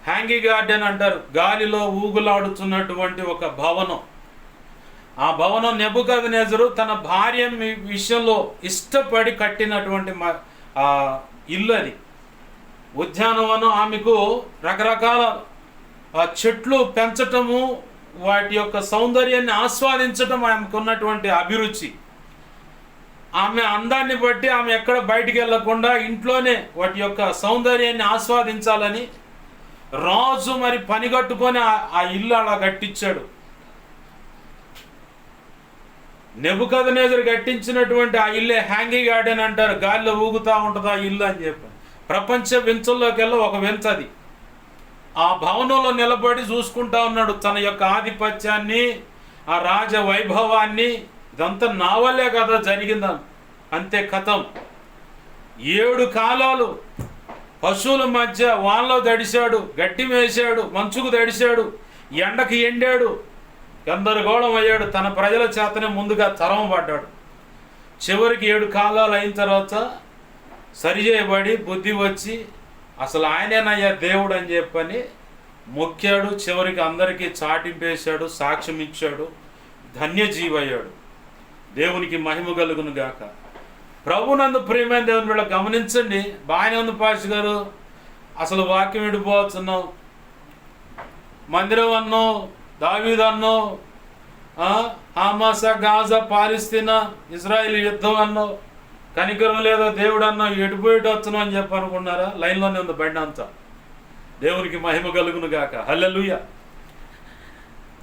హ్యాంగింగ్ గార్డెన్ అంటారు, గాలిలో ఊగులాడుతున్నటువంటి ఒక భవనం. ఆ భవనం నెబుకద్నెజరు తన భార్య విషయంలో ఇష్టపడి కట్టినటువంటి ఇల్లు అది. ఉద్యానవనం, ఆమెకు రకరకాల చెట్లు పెంచటము, వాటి యొక్క సౌందర్యాన్ని ఆస్వాదించటం ఆమెకు ఉన్నటువంటి అభిరుచి. ఆమె అందాన్ని బట్టి ఆమె ఎక్కడ బయటికి వెళ్ళకుండా ఇంట్లోనే వాటి యొక్క సౌందర్యాన్ని ఆస్వాదించాలని రాజు మరి పని కట్టుకొని ఆ ఇల్లు అలా కట్టించాడు. నెబుకద్నెజరు కట్టించినటువంటి ఆ ఇల్లే హ్యాంగింగ్ గార్డెన్ అంటారు, గాలిలో ఊగుతూ ఉంటుంది ఆ ఇల్లు అని చెప్పి. ప్రపంచ వింతల్లోకెల్లా ఒక వింత అది. ఆ భవనంలో నిలబడి చూసుకుంటా ఉన్నాడు తన యొక్క ఆధిపత్యాన్ని, ఆ రాజ వైభవాన్ని. ఇదంతా నా వల్లే కదా జరిగిందని. అంతే, కథం. 7 కాలాలు పశువుల మధ్య వానలో తడిశాడు, గడ్డి మేసాడు, మంచుకు తడిశాడు, ఎండకి ఎండాడు, గందరగోళం అయ్యాడు. తన ప్రజల చేతనే ముందుగా తరం పడ్డాడు. చివరికి 7 కాలాలు అయిన తర్వాత సరిచేయబడి బుద్ధి వచ్చి అసలు ఆయనేనయ్యా దేవుడు అని చెప్పని మొక్కాడు. చివరికి అందరికీ చాటింపేశాడు, సాక్ష్యం ఇచ్చాడు, ధన్యజీవయ్యాడు. దేవునికి మహిమ కలుగును గాక. ప్రభునందు ప్రియమైన దేవుని వీళ్ళ గమనించండి. బాగానే ఉంది పాస్టర్ గారు, అసలు వాక్యం విడిపోతున్నాం, మందిరం అన్నో, దావీదు అన్నో, హమాస్, గాజా, పాలస్తీనా, ఇజ్రాయిల్ యుద్ధం అన్నో, కనికరం లేదో దేవుడు అన్నా, ఎటుపోయేటు వస్తున్నాం అని చెప్పి అనుకున్నారా? లైన్లోనే ఉంది బండి అంతా. దేవునికి మహిమ కలుగును గాక. హల్లెలూయా.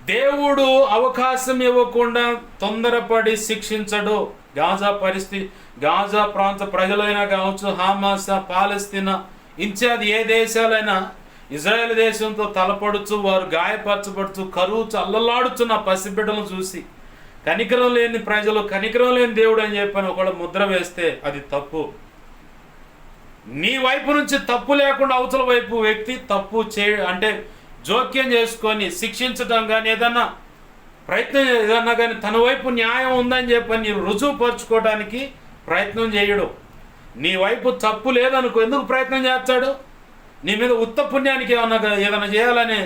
దేవుడు అవకాశం ఇవ్వకుండా తొందరపడి శిక్షించడు. గాజా పరిస్థితి, గాజా ప్రాంత ప్రజలైనా కావచ్చు, హమాస్, పాలస్తీనా, ఇన్ఛార్జ్ ఏ దేశాలైనా ఇజ్రాయెల్ దేశంతో తలపడుచు, వారు గాయపరచబడుతూ కరువు అల్లలాడుచున్న పసిబిడ్డలను చూసి కనికరం లేని ప్రజలు, కనికరం లేని దేవుడు అని చెప్పని ఒకళ్ళు ముద్ర వేస్తే అది తప్పు. నీ వైపు నుంచి తప్పు లేకుండా అవతల వైపు వ్యక్తి తప్పు అంటే జోక్యం చేసుకొని శిక్షించడం కానీ ఏదన్నా ప్రయత్నం ఏదన్నా కానీ తన వైపు న్యాయం ఉందని చెప్పని నీవు రుజువుపరచుకోవడానికి ప్రయత్నం చేయడు. నీ వైపు తప్పు లేదనుకో, ఎందుకు ప్రయత్నం చేస్తాడు? నీ మీద ఉత్త పుణ్యానికి ఏదైనా చేయాలని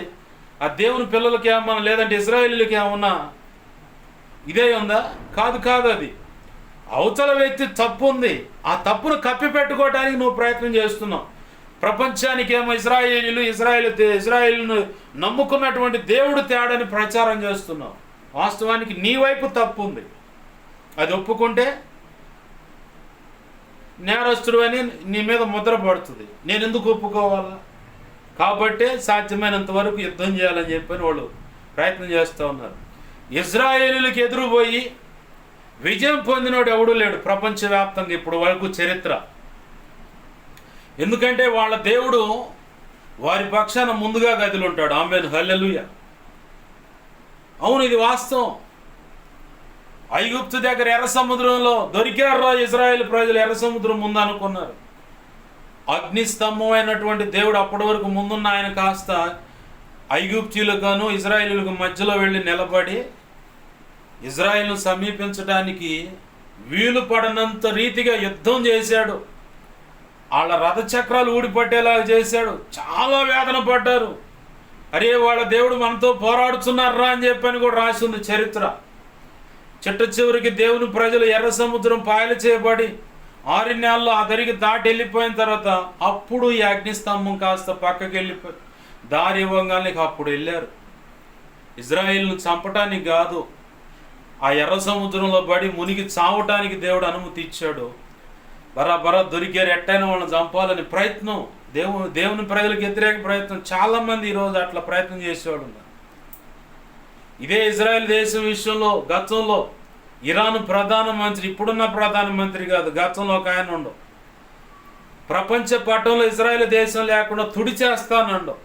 ఆ దేవుని పిల్లలకి ఏమన్నా, లేదంటే ఇజ్రాయేలీలకి ఏమన్నా ఇదే ఉందా? కాదు. అది అవతల వ్యక్తి తప్పు ఉంది, ఆ తప్పును కప్పిపెట్టుకోవడానికి నువ్వు ప్రయత్నం చేస్తున్నావు. ప్రపంచానికి ఏమో ఇజ్రాయేలును నమ్ముకున్నటువంటి దేవుడు తేడని ప్రచారం చేస్తున్నావు. వాస్తవానికి నీ వైపు తప్పు ఉంది, అది ఒప్పుకుంటే నేరస్తుడు అని నీ మీద ముద్ర పడుతుంది. నేను ఎందుకు ఒప్పుకోవాలా? కాబట్టే సాధ్యమైనంత వరకు యుద్ధం చేయాలని చెప్పని వాళ్ళు ప్రయత్నం చేస్తూ ఉన్నారు. ఇజ్రాయేలీలకు ఎదురుపోయి విజయం పొందినోడు ఎవడూ లేడు ప్రపంచవ్యాప్తంగా ఇప్పుడు వరకు చరిత్ర. ఎందుకంటే వాళ్ళ దేవుడు వారి పక్షాన ముందుగా గదిలుంటాడు. ఆమేన్, హల్లెలూయా. అవును, ఇది వాస్తవం. ఐగుప్తు దగ్గర ఎర్ర సముద్రంలో దొరికారు ఇజ్రాయేల్ ప్రజలు. ఎర్ర సముద్రం ముందు అనుకున్నారు. అగ్నిస్తంభం అయినటువంటి దేవుడు అప్పటి వరకు ముందున్న ఆయన కాస్త ఐగుప్తీయులకును ఇజ్రాయేలీలకు మధ్యలో వెళ్ళి నిలబడి ఇజ్రాయేల్ను సమీపించడానికి వీలు పడనంత రీతిగా యుద్ధం చేశాడు. వాళ్ళ రథచక్రాలు ఊడిపట్టేలాగా చేశాడు. చాలా వేదన పడ్డారు. అరే, వాళ్ళ దేవుడు మనతో పోరాడుతున్నారా అని చెప్పని కూడా రాసింది చరిత్ర. చిట్ట చివరికి దేవుని ప్రజలు ఎర్ర సముద్రం పాయలు చేయబడి 6 నెలలు ఆ దరికి దాటి వెళ్ళిపోయిన తర్వాత అప్పుడు ఈ అగ్నిస్తంభం కాస్త పక్కకి వెళ్ళిపోయి దారి ఇవ్వగానే అప్పుడు వెళ్ళారు. ఇజ్రాయేల్ను చంపటానికి కాదు, ఆ ఎర్ర సముద్రంలో పడి మునిగి చావటానికి దేవుడు అనుమతి ఇచ్చాడు. బరాబరా దొరికారు, ఎట్టైనా వాళ్ళని చంపాలని ప్రయత్నం, దేవుని ప్రజలకు వ్యతిరేక ప్రయత్నం. చాలామంది ఈరోజు అట్లా ప్రయత్నం చేసేవాడు ఉన్నారు. ఇదే ఇజ్రాయెల్ దేశం విషయంలో గతంలో ఇరాన్ ప్రధానమంత్రి, ఇప్పుడున్న ప్రధానమంత్రి కాదు, గతంలో ఒక ఆయన ఉండు, ప్రపంచ పటంలో ఇజ్రాయెల్ దేశం లేకుండా తుడిచేస్తానండు.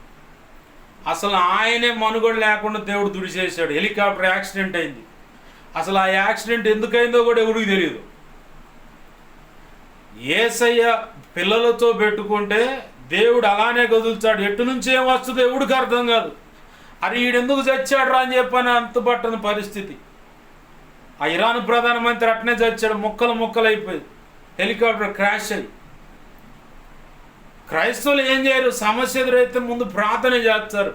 అసలు ఆయనే మనుగడ లేకుండా దేవుడు తుడిచేశాడు. హెలికాప్టర్ యాక్సిడెంట్ అయింది. అసలు ఆ యాక్సిడెంట్ ఎందుకైందో కూడా ఎవరికి తెలియదు. యేసయ్య పిల్లలతో పెట్టుకుంటే దేవుడు అలానే కదులుతాడు. ఎటు నుంచి ఏం వస్తుందో ఎవడికి అర్థం కాదు. అరే ఈడెందుకు చచ్చాడు రా అని చెప్పని అంతుపట్టని పరిస్థితి. ఆ ఇరాన్ ప్రధానమంత్రి అట్నే చచ్చాడు, ముక్కలు అయిపోయి హెలికాప్టర్ క్రాష్ అయ్యి. క్రైస్తవులు ఏం చేయరు, సమస్య ఎదురైతే ముందు ప్రార్థన చేస్తారు.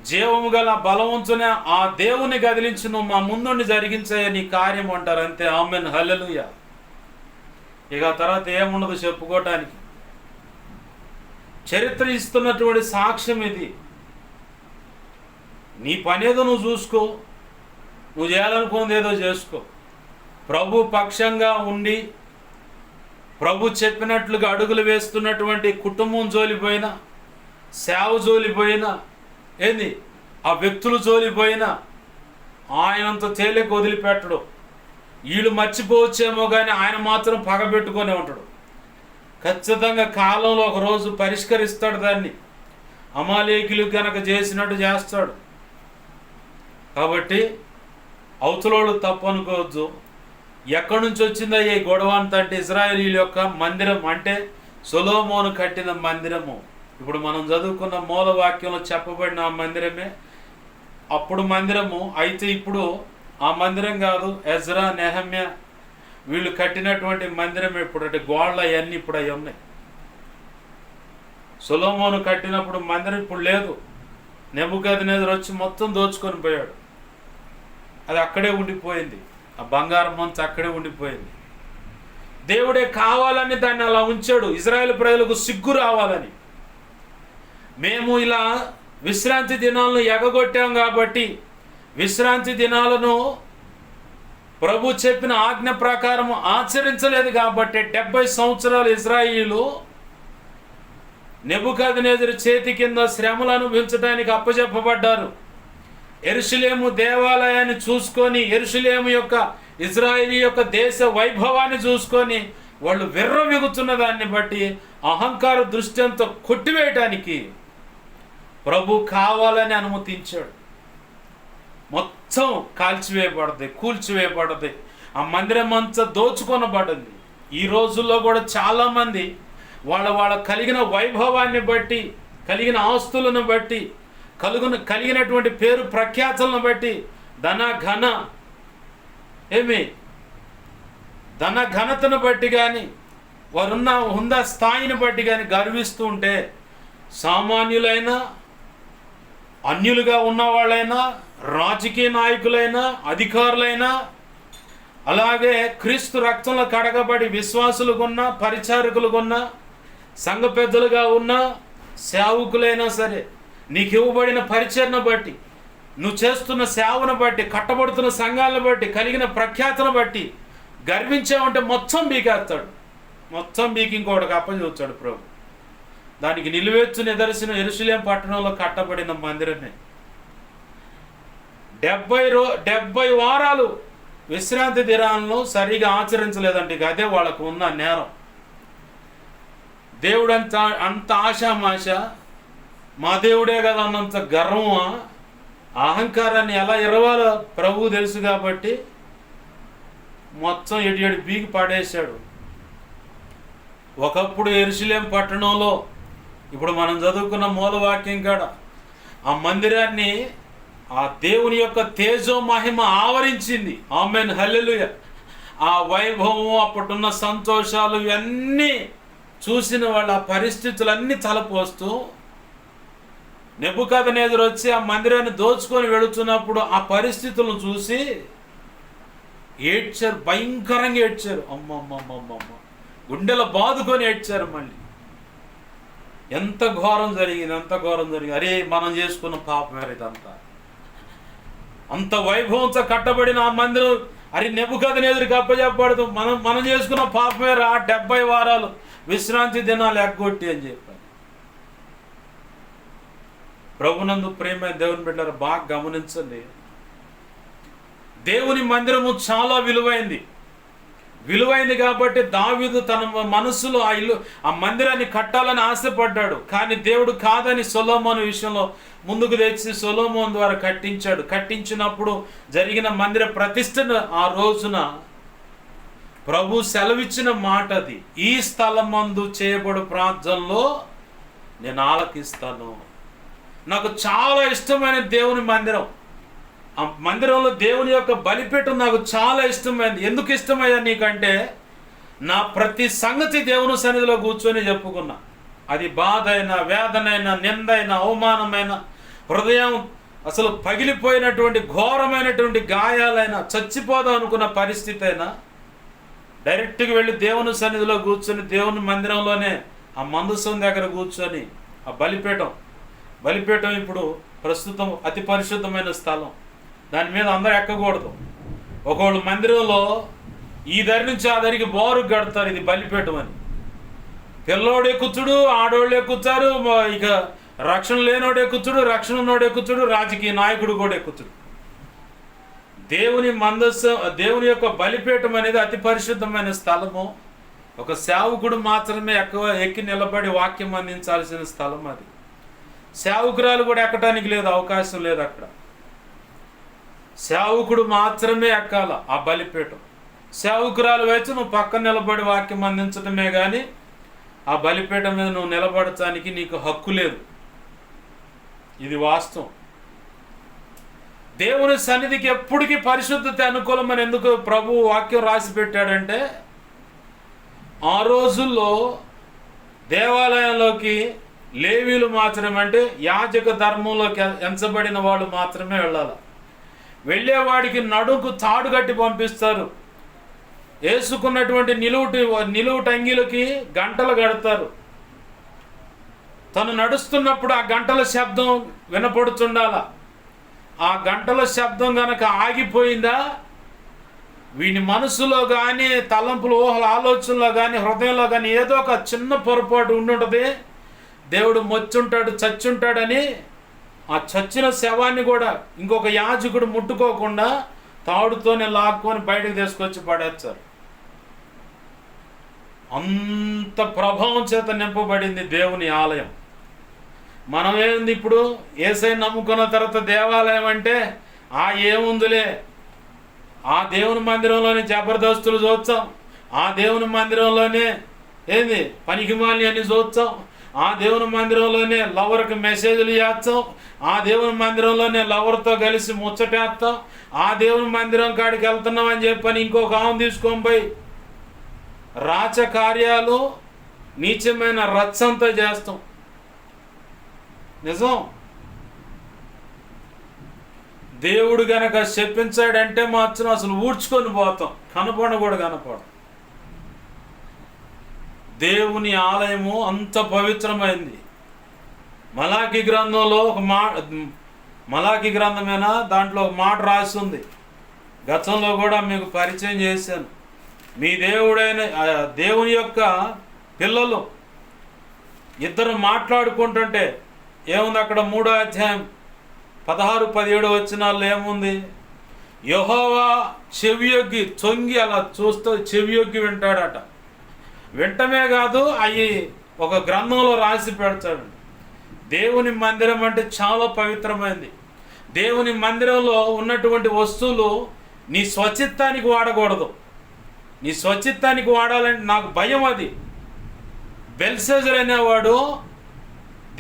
జీవము గల బలవంతునే ఆ దేవుని కదిలించి నువ్వు మా ముందుండి జరిగించాయ నీ కార్యం అంటారు, అంతే. ఆమెన్, హల్లెలూయా. ఇక తర్వాత ఏముండదు చెప్పుకోవటానికి. చరిత్ర ఇస్తున్నటువంటి సాక్ష్యం ఇది. నీ పనేదో నువ్వు చూసుకో, నువ్వు చేయాలనుకున్నది ఏదో చేసుకో. ప్రభు పక్షంగా ఉండి ప్రభు చెప్పినట్లుగా అడుగులు వేస్తున్నటువంటి కుటుంబం జోలిపోయినా, సేవ జోలిపోయినా, ఏంది ఆ వ్యక్తులు జోలిపోయినా ఆయనంత తేలిక వదిలిపెట్టడు. వీళ్ళు మర్చిపోవచ్చేమో కానీ ఆయన మాత్రం పగబెట్టుకొని ఉంటాడు. ఖచ్చితంగా కాలంలో ఒకరోజు పరిష్కరిస్తాడు దాన్ని. అమాలేకులు కనుక చేసినట్టు చేస్తాడు. కాబట్టి అవతలోళ్ళు తప్పు అనుకోవద్దు. ఎక్కడి నుంచి వచ్చిందా ఈ గొడవ అంతా అంటే ఇజ్రాయేలీల యొక్క మందిరం, అంటే సొలొమోను కట్టిన మందిరము. ఇప్పుడు మనం చదువుకున్న మూలవాక్యంలో చెప్పబడిన ఆ మందిరమే అప్పుడు మందిరము. అయితే ఇప్పుడు ఆ మందిరం కాదు, ఎజ్రా, నెహమ్యా వీళ్ళు కట్టినటువంటి మందిరం ఇప్పుడు, అంటే గోడలు అవన్నీ ఇప్పుడు అవి ఉన్నాయి. సొలొమోను కట్టినప్పుడు మందిరం ఇప్పుడు లేదు. నెబుకద్నెజరు వచ్చి మొత్తం దోచుకొని పోయాడు. అది అక్కడే ఉండిపోయింది. ఆ బంగారం మంచు అక్కడే ఉండిపోయింది. దేవుడే కావాలని దాన్ని అలా ఉంచాడు, ఇజ్రాయేల్ ప్రజలకు సిగ్గు రావాలని. మేము ఇలా విశ్రాంతి దినాలను ఎగగొట్టాం కాబట్టి, విశ్రాంతి దినాలను ప్రభు చెప్పిన ఆజ్ఞ ప్రకారం ఆచరించలేదు కాబట్టి 70 సంవత్సరాలు ఇజ్రాయిలు నెబుకద్నెజరు చేతి కింద శ్రమలు అనుభవించడానికి అప్పచెప్పబడ్డారు. యెరూషలేము దేవాలయాన్ని చూసుకొని, యెరూషలేము యొక్క ఇజ్రాయిలీ యొక్క దేశ వైభవాన్ని చూసుకొని వాళ్ళు విర్రవీగుతున్న దాన్ని బట్టి అహంకార దృష్టితో కొట్టివేయటానికి ప్రభు కావాలని అనుమతించాడు. మొత్తం కాల్చివేయబడది, కూల్చివేయబడది. ఆ మందిరం అంతా దోచుకొనబడింది. ఈ రోజుల్లో కూడా చాలామంది వాళ్ళ కలిగిన వైభవాన్ని బట్టి, కలిగిన ఆస్తులను బట్టి, కలిగినటువంటి పేరు ప్రఖ్యాతులను బట్టి, ధన ఘనతను బట్టి కానీ, వారున్న హుందా స్థాయిని బట్టి కానీ గర్విస్తూ ఉంటే, సామాన్యులైనా, అన్యులుగా ఉన్నవాళ్ళైనా, రాజకీయ నాయకులైనా, అధికారులైనా, అలాగే క్రీస్తు రక్తంలో కడగబడి విశ్వాసులుగా ఉన్న, పరిచారకులుగా ఉన్న, సంఘ పెద్దలుగా ఉన్న సేవకులైనా సరే, నీకు ఇవ్వబడిన పరిచరణ బట్టి, నువ్వు చేస్తున్న సేవను బట్టి, కట్టబడుతున్న సంఘాలను బట్టి, కలిగిన ప్రఖ్యాతను బట్టి గర్వించావంటే మొత్తం బీకేస్తాడు. మొత్తం బీకి ఇంకోటికి అప్పచెప్తాడు ప్రభు. దానికి నిలువెత్తు నిదర్శనం యెరూషలేము పట్టణంలో కట్టబడిన మందిరమే. 70 వారాలు విశ్రాంతి దినాలను సరిగా ఆచరించలేదంటే ఇక అదే వాళ్ళకు ఉన్న నేరం. దేవుడు అంత ఆశామాష, మా దేవుడే కదా అన్నంత గర్వమా, అహంకారాన్ని ఎలా ఇరవాలో ప్రభువు తెలుసు కాబట్టి మొత్తం ఎడి బీగి పడేశాడు. ఒకప్పుడు యెరూషలేము పట్టణంలో, ఇప్పుడు మనం చదువుకున్న మూలవాక్యం కాడ ఆ మందిరాన్ని ఆ దేవుని యొక్క తేజో మహిమ ఆవరించింది. ఆమేన్, హల్లెలూయా. ఆ వైభవం, అప్పుడున్న సంతోషాలు ఇవన్నీ చూసిన వాళ్ళ పరిస్థితులన్నీ తలపోస్తూ నెబుకద్నెజరు వచ్చి ఆ మందిరాన్ని దోచుకొని వెళుతున్నప్పుడు ఆ పరిస్థితులను చూసి ఏడ్చారు, భయంకరంగా ఏడ్చారు. అమ్మమ్మమ్మమ్మ, గుండెల బాదుకొని ఏడ్చారు. మళ్ళీ ఎంత ఘోరం జరిగింది, అంత ఘోరం జరిగింది. అరే మనం చేసుకున్న పాపం వేరే ఇదంతా. అంత వైభవంతో కట్టబడిన ఆ మందిరం అరే నెబుకద్నెజరుకి అప్పచెప్పబడదు. మనం చేసుకున్న పాపమే రా 70 వారాలు విశ్రాంతి దినాలు ఎగ్గొట్టి అని చెప్పారు. ప్రభునందు ప్రేమ దేవుని బిడ్డలారా బాగా గమనించండి. దేవుని మందిరము చాలా విలువైంది కాబట్టి దావీదు తన మనసులో ఆ మందిరాన్ని కట్టాలని ఆశపడ్డాడు. కానీ దేవుడు కాదని సొలొమోను విషయంలో ముందుకు తెచ్చి సొలొమోను ద్వారా కట్టించినప్పుడు జరిగిన మందిర ప్రతిష్టను ఆ రోజున ప్రభు సెలవిచ్చిన మాట అది, ఈ స్థలమందు చేయబడు ప్రార్థనలో నేను ఆలకిస్తాను. నాకు చాలా ఇష్టమైన దేవుని మందిరం. ఆ మందిరంలో దేవుని యొక్క బలిపీఠం నాకు చాలా ఇష్టమైంది. ఎందుకు ఇష్టమయ్యా నీకంటే, నా ప్రతి సంగతి దేవుని సన్నిధిలో కూర్చొని చెప్పుకున్నా. అది బాధ అయినా, వేదనైనా, నిందైనా, అవమానమైన, హృదయం అసలు పగిలిపోయినటువంటి ఘోరమైనటువంటి గాయాలైనా, చచ్చిపోదాం అనుకున్న పరిస్థితి అయినా డైరెక్ట్గా వెళ్ళి దేవుని సన్నిధిలో కూర్చొని దేవుని మందిరంలోనే ఆ మందసం దగ్గర కూర్చొని ఆ బలిపీఠం ఇప్పుడు ప్రస్తుతం అతి పరిశుద్ధమైన స్థలం. దాని మీద అందరూ ఎక్కకూడదు. ఒకళ్ళు మందిరంలో ఈ దరి నుంచి ఆ దరికి బోరు కడతారు, ఇది బలిపీఠం అని. పిల్లోడు ఎక్కుచ్చుడు, ఆడోళ్ళు ఎక్కుచ్చారు, ఇక రక్షణ లేనోడు ఎక్కుచ్చుడు, రక్షణ ఉన్నోడు ఎక్కుచ్చుడు, రాజకీయ నాయకుడు కూడా ఎక్కుచ్చుడు. దేవుని యొక్క బలిపీఠం అనేది అతి పరిశుద్ధమైన స్థలము. ఒక సేవకుడు మాత్రమే ఎక్కి నిలబడి వాక్యం అందించాల్సిన స్థలం అది. సేవకురాలు కూడా ఎక్కడానికి లేదు, అవకాశం లేదు అక్కడ. సేవకుడు మాత్రమే ఎక్కాల ఆ బలిపీఠం. సేవకురాలు వచ్చి నువ్వు పక్కన నిలబడి వాక్యం అందించడమే కానీ ఆ బలిపీఠం మీద నువ్వు నిలబడటానికి నీకు హక్కు లేదు. ఇది వాస్తవం. దేవుని సన్నిధికి ఎప్పటికీ పరిశుద్ధత అనుకూలమని ఎందుకు ప్రభు వాక్యం రాసి పెట్టాడంటే, ఆ రోజుల్లో దేవాలయంలోకి లేవీలు మాత్రమే, అంటే యాజక ధర్మంలోకి ఎంచబడిన వాళ్ళు మాత్రమే వెళ్ళాలి. వెళ్ళేవాడికి నడుకు తాడు కట్టి పంపిస్తారు. వేసుకున్నటువంటి నిలువుటంగిలకి గంటలు కడతారు. తను నడుస్తున్నప్పుడు ఆ గంటల శబ్దం వినపడుతుండాల. ఆ గంటల శబ్దం గనక ఆగిపోయిందా, వీని మనసులో కానీ, తలంపులు, ఊహల, ఆలోచనలో కానీ, హృదయంలో కానీ ఏదో ఒక చిన్న పొరపాటు ఉండుంటుంది. దేవుడు మొచ్చుంటాడు, చచ్చుంటాడని ఆ చచ్చిన శవాన్ని కూడా ఇంకొక యాజకుడు ముట్టుకోకుండా తాడుతోనే లాక్కొని బయటకు తీసుకొచ్చి పడేస్తారు. అంత ప్రభావం చేత నింపబడింది దేవుని ఆలయం. మనం ఏంది ఇప్పుడు యేసయ్య నమ్ముకున్న తర్వాత దేవాలయం అంటే ఏముందిలే, ఆ దేవుని మందిరంలోనే జబర్దస్తులు చూస్తాం, ఆ దేవుని మందిరంలోనే ఏంది పనికిమాలి అని చూస్తాం, ఆ దేవుని మందిరంలోనే లవర్కి మెసేజ్లు చేస్తాం, ఆ దేవుని మందిరంలోనే లవర్తో కలిసి ముచ్చటేస్తాం, ఆ దేవుని మందిరం కాడికి వెళ్తున్నాం అని చెప్పని ఇంకొక ఆమె తీసుకొని పోయి రాచకార్యాలు, నీచమైన రచ్చంతా చేస్తాం. నిజం. దేవుడు గనక చెప్పించాడంటే మాత్రం అసలు ఊడ్చుకొని పోతాం, కనపడ కూడా కనపడం. దేవుని ఆలయము అంత పవిత్రమైంది. మలాకి గ్రంథంలో మలాకి గ్రంథమేనా, దాంట్లో ఒక మాట రాసి ఉంది. గతంలో కూడా మీకు పరిచయం చేశాను. మీ దేవుని యొక్క పిల్లలు ఇద్దరు మాట్లాడుకుంటుంటే ఏముంది అక్కడ, 3వ అధ్యాయం 16-17 వచనాల్లో ఏముంది? యెహోవా చెవియొగ్గి తొంగి అలా చూస్తూ చెవియొగ్గి వింటాడట. వింటమే కాదు, అవి ఒక గ్రంథంలో రాసి పెడతాడు. దేవుని మందిరం అంటే చాలా పవిత్రమైంది. దేవుని మందిరంలో ఉన్నటువంటి వస్తువులు నీ స్వచిత్తానికి వాడకూడదు. నీ స్వచిత్తానికి వాడాలంటే నాకు భయం. అది బెల్షెజర్ అనేవాడు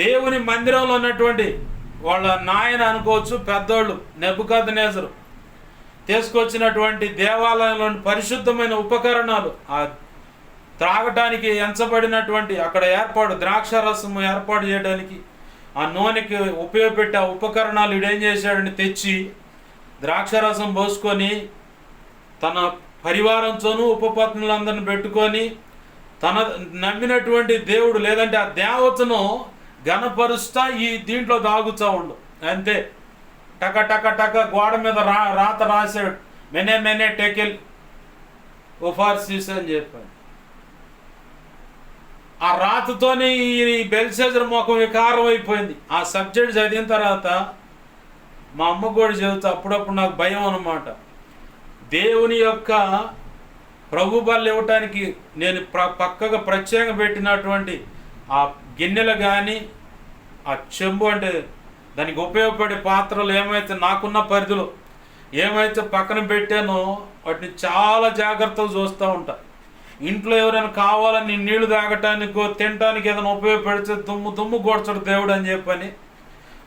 దేవుని మందిరంలో ఉన్నటువంటి వాళ్ళ నాయన అనుకోవచ్చు, పెద్దోళ్ళు నెబుకద్నెజరు తీసుకొచ్చినటువంటి దేవాలయంలోని పరిశుద్ధమైన ఉపకరణాలు, ఆ త్రాగటానికి ఎంచబడినటువంటి అక్కడ ద్రాక్ష రసం ఏర్పాటు చేయడానికి ఆ నూనెకి ఉపయోగపెట్టి ఆ ఉపకరణాలు ఇడేం చేశాడని తెచ్చి ద్రాక్షారసం పోసుకొని తన పరివారంతోనూ ఉపపత్నులందరిని పెట్టుకొని తన నమ్మినటువంటి దేవుడు లేదంటే ఆ దేవతను ఘనపరుస్తా ఈ దీంట్లో దాగుతూ ఉండు. అంతే, టక టక టక గోడ మీద రాత రాశాడు, మెనే టెకెల్ ఒఫార్సిస్ అని చెప్పాడు. ఆ రాతతోనే ఈ బెల్షెజర్ ముఖం వికారం అయిపోయింది. ఆ సబ్జెక్ట్ చదివిన తర్వాత మా అమ్మ కూడా చదువుతా, అప్పుడప్పుడు నాకు భయం అన్నమాట. దేవుని యొక్క ప్రభు బలు ఇవ్వటానికి నేను పక్కగా ప్రత్యేకంగా పెట్టినటువంటి ఆ గిన్నెలు కానీ ఆ చెంబు అంటే దానికి ఉపయోగపడే పాత్రలు ఏమైతే నాకున్న పరిధిలో ఏమైతే పక్కన పెట్టానో వాటిని చాలా జాగ్రత్తగా చూస్తూ ఉంటా. ఇంట్లో ఎవరైనా కావాలని నీళ్లు తాగటానికో తినటానికి ఏదైనా ఉపయోగపడితే దుమ్ము గోడ్చాడు దేవుడు అని చెప్పని,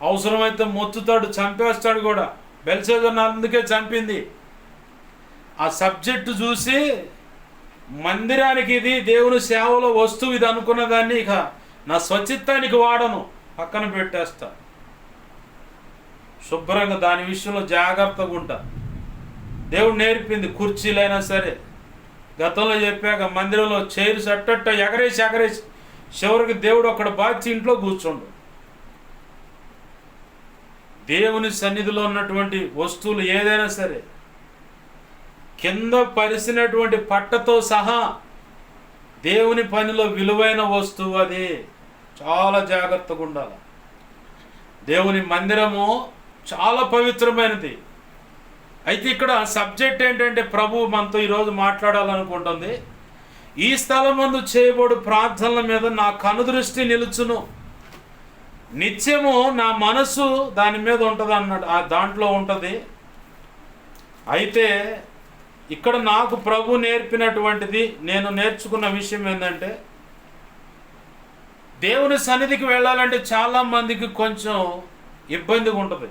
అవసరమైతే మొత్తుతాడు, చంపేస్తాడు కూడా. బెల్షస్సర్ అందుకే చంపింది. ఆ సబ్జెక్టు చూసి మందిరానికి ఇది దేవుని సేవలో వస్తువు ఇది అనుకున్న దాన్ని ఇక నా స్వచిత్తానికి వాడను, పక్కన పెట్టేస్తా. శుభ్రంగా దాని విషయంలో జాగ్రత్తగా ఉంటా. దేవుడు నేర్పింది. కుర్చీలైనా సరే గతంలో చెప్పాక మందిరంలో చైర్స్ అట్టట్ట ఎగరేసి చివరికి దేవుడు అక్కడ బాచి ఇంట్లో కూర్చోండు. దేవుని సన్నిధిలో ఉన్నటువంటి వస్తువులు ఏదైనా సరే కింద పరిసినటువంటి పట్టతో సహా దేవుని పనిలో విలువైన వస్తువు అది. చాలా జాగ్రత్తగా ఉండాలి. దేవుని మందిరము చాలా పవిత్రమైనది. అయితే ఇక్కడ సబ్జెక్ట్ ఏంటంటే ప్రభు మనతో ఈరోజు మాట్లాడాలనుకుంటుంది. ఈ స్థలం ముందు చేయబడు ప్రార్థనల మీద నా కనుదృష్టి నిలుచును, నిత్యము నా మనసు దాని మీద ఉంటుంది అన్నాడు. ఆ దాంట్లో ఉంటుంది. అయితే ఇక్కడ నాకు ప్రభు నేర్పినటువంటిది, నేను నేర్చుకున్న విషయం ఏంటంటే, దేవుని సన్నిధికి వెళ్ళాలంటే చాలా మందికి కొంచెం ఇబ్బందిగా ఉంటుంది.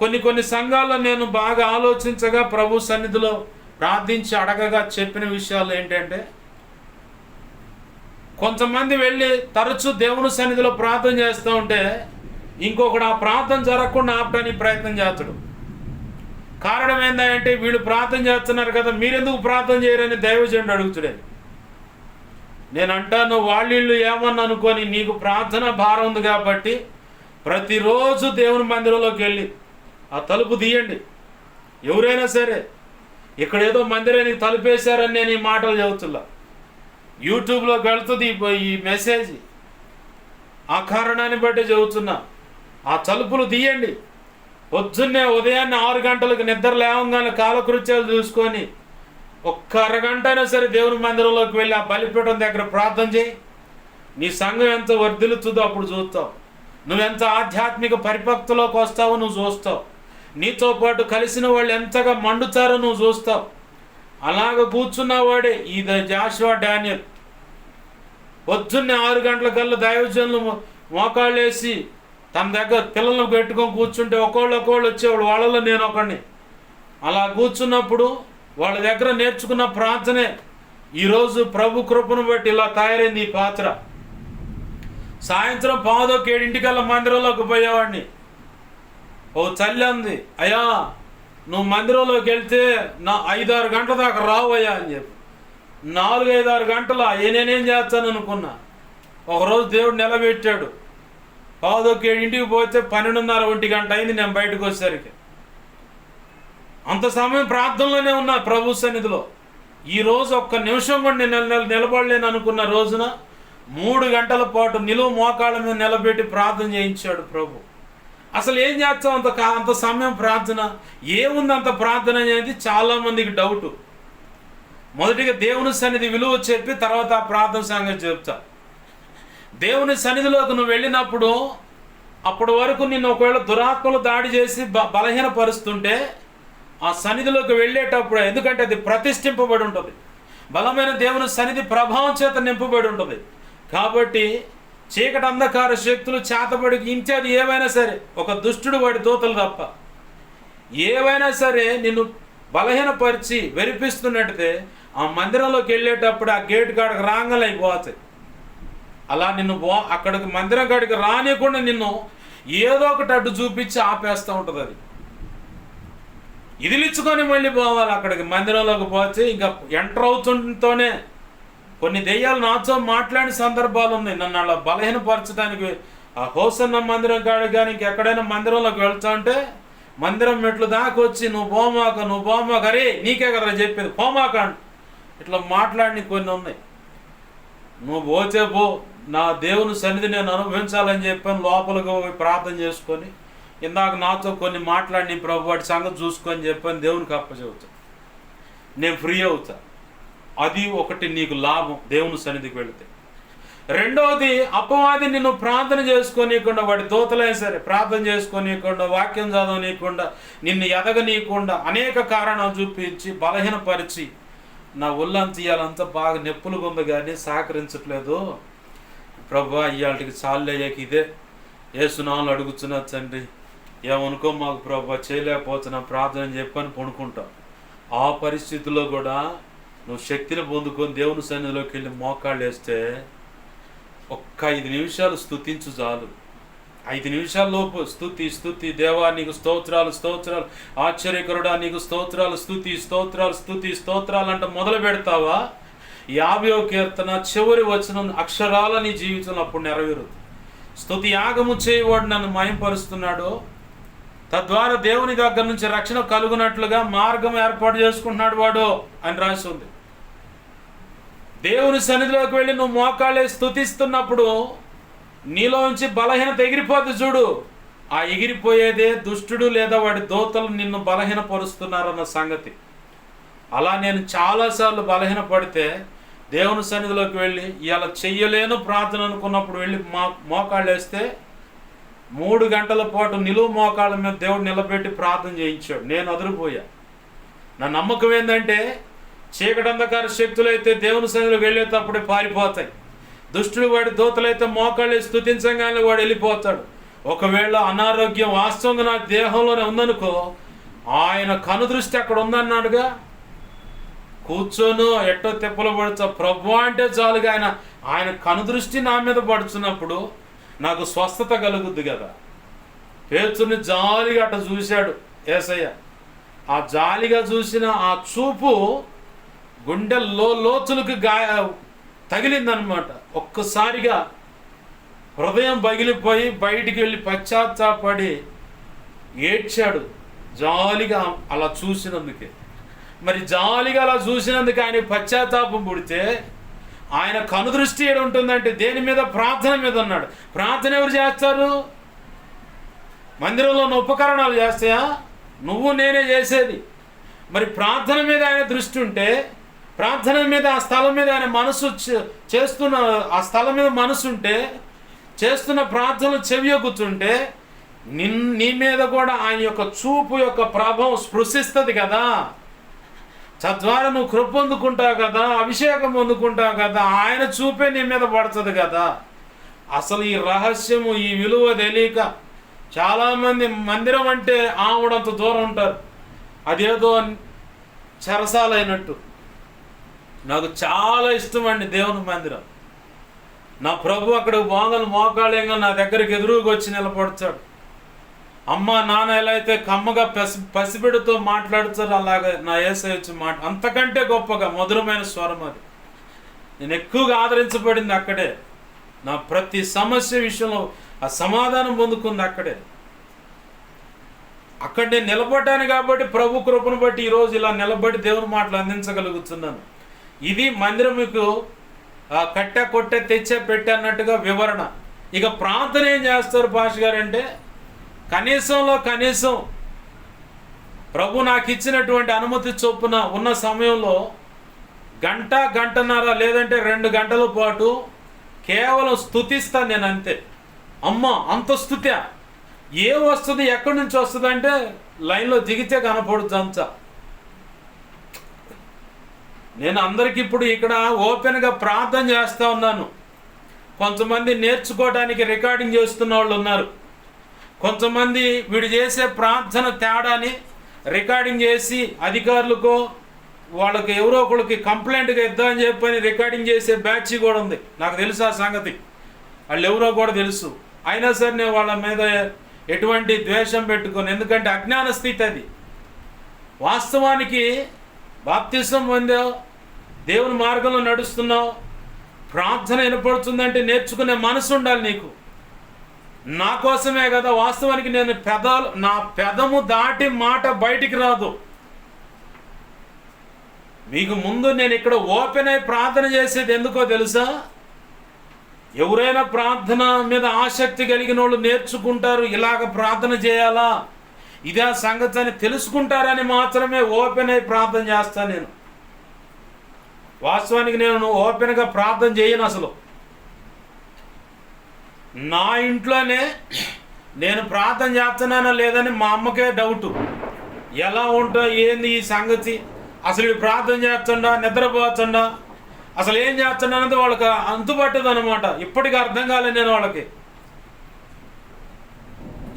కొన్ని సంఘాల్లో నేను బాగా ఆలోచించగా ప్రభు సన్నిధిలో ప్రార్థించి అడగగా చెప్పిన విషయాలు ఏంటంటే, కొంతమంది వెళ్ళి తరచూ దేవుని సన్నిధిలో ప్రార్థన చేస్తూ ఉంటే ఇంకొకడు ఆ ప్రార్థన జరగకుండా ఆపడానికి ప్రయత్నం చేస్తాడు. కారణం ఏంటంటే, వీళ్ళు ప్రార్థన చేస్తున్నారు కదా, మీరెందుకు ప్రార్థన చేయరని దైవజనుడు అడుగుతాడు. నేను అంటాను, వాళ్ళు ఏమన్నా అనుకొని నీకు ప్రార్థన భారం ఉంది కాబట్టి ప్రతిరోజు దేవుని మందిరంలోకి వెళ్ళి ఆ తలుపు తీయండి. ఎవరైనా సరే, ఇక్కడ ఏదో మందిరానికి తలుపేశారని నేను ఈ మాటలు చెబుతున్నా. యూట్యూబ్లోకి వెళ్తుంది ఈ మెసేజ్. ఆ కారణాన్ని బట్టి చెబుతున్నా. ఆ తలుపులు తీయండి. పొద్దున్నే ఉదయాన్నే 6 గంటలకు నిద్ర లేవంగానే కాలకృత్యాలు చూసుకొని ఒక్క అరగంట అయినా సరే దేవుని మందిరంలోకి వెళ్ళి ఆ బలిపీఠం దగ్గర ప్రార్థన చేయి. నీ సంఘం ఎంత వర్ధిల్లుతుందో అప్పుడు చూస్తావు. నువ్వెంత ఆధ్యాత్మిక పరిపక్వతలోకి వస్తావో నువ్వు చూస్తావు. నీతో పాటు కలిసిన వాళ్ళు ఎంతగా మండుతారో నువ్వు చూస్తావు. అలాగ కూర్చున్నవాడే ఈ జాషువా డానియల్. పొద్దున్నే 6 గంటలకల్లా దైవజనులు మోకాళ్ళేసి తన దగ్గర పిల్లలను పెట్టుకొని కూర్చుంటే ఒకళ్ళు వచ్చేవాడు. వాళ్ళలో నేను ఒకడిని. అలా కూర్చున్నప్పుడు వాళ్ళ దగ్గర నేర్చుకున్న ప్రార్థనే ఈరోజు ప్రభు కృపను బట్టి ఇలా తయారైంది ఈ పాత్ర. సాయంత్రం 7:15 మందిరంలోకి పోయేవాడిని. ఓ చల్లి అంది, అయ్యా నువ్వు మందిరంలోకి వెళ్తే నా 5-6 గంటల దాకా రావయ్యా అని చెప్పి. 4-5-6 గంటల నేనేం చేస్తాను అనుకున్నా. ఒకరోజు దేవుడు నిలబెట్టాడు. 7:15 పోతే 12:30-1 గంట అయింది నేను బయటకు వచ్చేసరికి. అంత సమయం ప్రార్థనలోనే ఉన్నా ప్రభు సన్నిధిలో. ఈరోజు ఒక్క నిమిషం కూడా నేను నిలబడలేను అనుకున్న రోజున 3 గంటల పాటు నిలువు మోకాళ్ళ మీద నిలబెట్టి ప్రార్థన చేయించాడు ప్రభు. అసలు ఏం చేస్తాం అంత సమయం ప్రార్థన? ఏముంది అంత ప్రార్థన అనేది చాలామందికి డౌటు. మొదటిగా దేవుని సన్నిధి విలువ చెప్పి తర్వాత ఆ ప్రార్థన సంగతి చెప్తా. దేవుని సన్నిధిలోకి నువ్వు వెళ్ళినప్పుడు అప్పటి వరకు నిన్ను ఒకవేళ దురాత్మలు దాడి చేసి బలహీనపరుస్తుంటే ఆ సన్నిధిలోకి వెళ్ళేటప్పుడు, ఎందుకంటే అది ప్రతిష్ఠింపబడి ఉంటుంది, బలమైన దేవుని సన్నిధి ప్రభావం చేత నింపబడి ఉంటుంది. కాబట్టి చీకటి అంధకార శక్తులు చేతబడి ఇంచేది ఏవైనా సరే, ఒక దుష్టుడు వాడి దూతలు తప్ప ఏవైనా సరే నిన్ను బలహీనపరిచి వెరిపిస్తున్నట్టే ఆ మందిరంలోకి వెళ్ళేటప్పుడు ఆ గేట్ కాడికి రాంగలు అయిపోతాయి. అలా నిన్ను అక్కడికి మందిరం కాడికి రానియకుండా నిన్ను ఏదో ఒకటి అడ్డు చూపించి ఆపేస్తూ ఉంటుంది. అది ఇదిలిచ్చుకొని మళ్ళీ పోవాలి. అక్కడికి మందిరంలోకి పోతే ఇంకా ఎంటర్ అవుతుంటేనే కొన్ని దెయ్యాలు నాతో మాట్లాడిన సందర్భాలు ఉన్నాయి. నన్ను అలా బలహీనపరచడానికి ఆ హోసన్న మందిరం కాడికి కానీ ఇంకెక్కడైనా మందిరంలోకి వెళ్తా ఉంటే మందిరం మెట్లు దాకా వచ్చి నువ్వు పోమాక అరే నీకే కదా చెప్పేది పోమాక ఇట్లా మాట్లాడిన కొన్ని ఉన్నాయి. నువ్వు పోతే పో, నా దేవుని సన్నిధి నేను అనుభవించాలని చెప్పాను. లోపలికి పోయి ప్రార్థన చేసుకొని ఇందాక నాతో కొన్ని మాట్లాడి ప్రభు వాటి సంగతి చూసుకొని చెప్పని దేవునికి అప్పచెబుతా, నేను ఫ్రీ అవుతా. అది ఒకటి నీకు లాభం దేవుని సన్నిధికి వెళితే. రెండవది, అపవాది నిన్ను ప్రార్థన చేసుకోనీయకుండా, వాడి దూతలైనా సరే ప్రార్థన చేసుకోనీయకుండా, వాక్యం చదవనీయకుండా, నిన్ను ఎదగనీయకుండా అనేక కారణాలు చూపించి బలహీనపరిచి, నా ఒళ్ళంతా ఇవాళంతా బాగా నొప్పులుగా ఉంది కానీ సహకరించట్లేదు ప్రభు, ఇవాళకి చాలయ్యాక ఇదే యేసునామములో అడుగుతున్నా తండ్రి, ఏమనుకో మాకు ప్రభు, చేయలేకపోతున్నా ప్రార్థన చెప్పని పడుకుంటావు. ఆ పరిస్థితుల్లో కూడా నువ్వు శక్తిని పొందుకొని దేవుని సన్నిధిలోకి వెళ్ళి మోకాళ్ళు వేస్తే ఒక్క 5 నిమిషాలు స్తుతించు చాలు. 5 నిమిషాల లోపు స్తుతి, దేవా నీకు స్తోత్రాలు స్తోత్రాలు, ఆశ్చర్యకరుడా నీకు స్తోత్రాలు, స్తుతి అంట మొదలు పెడతావా, 50వ కీర్తన చివరి వచనం అక్షరాల నీ జీవితంలో అప్పుడు నెరవేరుతుంది. స్తుతి యాగము చేయవాడు నన్ను మహింపరుస్తున్నాడు, తద్వారా దేవుని దగ్గర నుంచి రక్షణ కలుగునట్లుగా మార్గం ఏర్పాటు చేసుకుంటున్నాడు వాడు అని రాసి ఉంది. దేవుని సన్నిధిలోకి వెళ్ళి నువ్వు మోకాళ్ళే స్తుతిస్తున్నప్పుడు నీలోంచి బలహీనత ఎగిరిపోద్ది చూడు. ఆ ఎగిరిపోయేదే దుష్టుడు లేదా వాడి దూతలు నిన్ను బలహీనపరుస్తున్నారన్న సంగతి. అలా నేను చాలాసార్లు బలహీనపడితే దేవుని సన్నిధిలోకి వెళ్ళి ఇలా చెయ్యలేను ప్రార్థన అనుకున్నప్పుడు వెళ్ళి మోకాళ్ళు వేస్తే 3 గంటల పాటు నిలువు మోకాళ్ళ మీద దేవుడు నిలబెట్టి ప్రార్థన చేయించాడు. నేను అదిరిపోయా. నా నమ్మకం ఏంటంటే, చీకటి అంధకార శక్తులైతే దేవుని సన్నిధిలోకి వెళ్ళేటప్పుడే పారిపోతాయి. దుష్టుడు వాడి దూతలైతే మోకాళ్ళు స్తుతించగానే వాడు వెళ్ళిపోతాడు. ఒకవేళ అనారోగ్యం వాస్తవంగా నా దేహంలోనే ఉందనుకో, ఆయన కనుదృష్టి అక్కడ ఉందన్నాడుగా, కూర్చోను ఎట్టో తిప్పలు పడుతా ప్రభు అంటే చాలుగా ఆయన కనుదృష్టి నా మీద పడుతున్నప్పుడు నాకు స్వస్థత కలుగుద్ది కదా. పేతురుని జాలిగా అట్ట చూశాడు యేసయ్య. ఆ జాలిగా చూసిన ఆ చూపు గుండె లోతులకు తగిలిందనమాట. ఒక్కసారిగా హృదయం పగిలిపోయి బయటికి వెళ్ళి పశ్చాత్తాపడి ఏడ్చాడు జాలిగా అలా చూసినందుకే. మరి జాలిగా అలా చూసినందుకు ఆయన పశ్చాత్తాపం పుడితే ఆయన కనుదృష్టి ఏడు ఉంటుందంటే దేని మీద? ప్రార్థన మీద ఉన్నాడు. ప్రార్థన ఎవరు చేస్తారు? మందిరంలో ఉపకరణాలు చేస్తాయా? నువ్వు నేనే చేసేది. మరి ప్రార్థన మీద ఆయన దృష్టి ఉంటే, ప్రార్థన మీద ఆ స్థలం మీద ఆయన మనసు చేస్తున్న ఆ స్థలం మీద మనసు ఉంటే, చేస్తున్న ప్రార్థనలు చెవియొక్కుతుంటే నీ మీద కూడా ఆయన యొక్క చూపు యొక్క ప్రభావం స్పృశిస్తుంది కదా. తద్వారా నువ్వు కృప పొందుకుంటావు కదా, అభిషేకం పొందుకుంటావు కదా, ఆయన చూపే నీ మీద పడుతుంది కదా. అసలు ఈ రహస్యము, ఈ విలువ తెలియక చాలామంది మందిరం అంటే ఆవిడంత దూరం ఉంటారు. అదేదో చెరసాలైనట్టు. నాకు చాలా ఇష్టం అండి దేవుని మందిరం. నా ప్రభు అక్కడ మోకాళ్ళంగా నా దగ్గరికి ఎదురుగా వచ్చి నిలబడతాడు. అమ్మ నాన్న ఎలా అయితే కమ్మగా పసిబిడ్డతో మాట్లాడుతారు అలాగే నా యేసయ్య వచ్చి అంతకంటే గొప్పగా మధురమైన స్వరం అది. నేను ఎక్కువగా ఆదరించబడింది అక్కడే. నా ప్రతి సమస్య విషయంలో ఆ సమాధానం పొందుకుంది అక్కడే. అక్కడ నేను నిలబడ్డాను కాబట్టి ప్రభు కృపను బట్టి ఈరోజు ఇలా నిలబడి దేవుని మాటలు అందించగలుగుతున్నాను. ఇది మందిరం మీకు కట్టె కొట్టె తెచ్చే పెట్టే అన్నట్టుగా వివరణ. ఇక ప్రార్థన ఏం చేస్తారు పాష్ గారు అంటే, కనీసంలో కనీసం ప్రభు నాకు ఇచ్చినటువంటి అనుమతి చొప్పున ఉన్న సమయంలో గంటన్నర లేదంటే 2 గంటల పాటు కేవలం స్తుతిస్తాను నేను అంతే. అమ్మ అంత స్తుతి ఏ వస్తుంది, ఎక్కడి నుంచి వస్తుంది అంటే లైన్లో దిగితే కనపడుతుంది అంతా. నేను అందరికి ఇప్పుడు ఇక్కడ ఓపెన్గా ప్రార్థన చేస్తూ ఉన్నాను. కొంతమంది నేర్చుకోవడానికి రికార్డింగ్ చేస్తున్న వాళ్ళు ఉన్నారు. కొంతమంది వీడు చేసే ప్రార్థన తేడాని రికార్డింగ్ చేసి అధికారులకో వాళ్ళకి ఎవరో ఒకరికి కంప్లైంట్గా ఇద్దామని చెప్పని రికార్డింగ్ చేసే బ్యాచ్ కూడా ఉంది. నాకు తెలుసు ఆ సంగతి, వాళ్ళు ఎవరో కూడా తెలుసు. అయినా సరే నేను వాళ్ళ మీద ఎటువంటి ద్వేషం పెట్టుకోను, ఎందుకంటే అజ్ఞాన స్థితి అది. వాస్తవానికి బాప్తిసం పొందావు, దేవుని మార్గంలో నడుస్తున్నావు, ప్రార్థన వినపడుతుందంటే నేర్చుకునే మనసు ఉండాలి నీకు. నా కోసమే కదా. వాస్తవానికి నేను నా పెదము దాటి మాట బయటికి రాదు. మీకు ముందు నేను ఇక్కడ ఓపెన్ అయి ప్రార్థన చేసేది ఎందుకో తెలుసా? ఎవరైనా ప్రార్థన మీద ఆసక్తి కలిగిన వాళ్ళు నేర్చుకుంటారు, ఇలాగ ప్రార్థన చేయాలా, ఇదే సంగతి అని తెలుసుకుంటారని మాత్రమే ఓపెన్ అయి ప్రార్థన చేస్తాను నేను. వాస్తవానికి నేను ఓపెన్గా ప్రార్థన చేయను అసలు. నా ఇంట్లోనే నేను ప్రార్థన చేస్తున్నానా లేదని మా అమ్మకే డౌటు. ఎలా ఉంటా ఏంది ఈ సంగతి, అసలు ప్రార్థన చేస్తుండా, నిద్రపోతుండా, అసలు ఏం చేస్తుండా అనేది వాళ్ళకి అంతుపట్టదు అనమాట. ఇప్పటికీ అర్థం కాలే నేను వాళ్ళకి,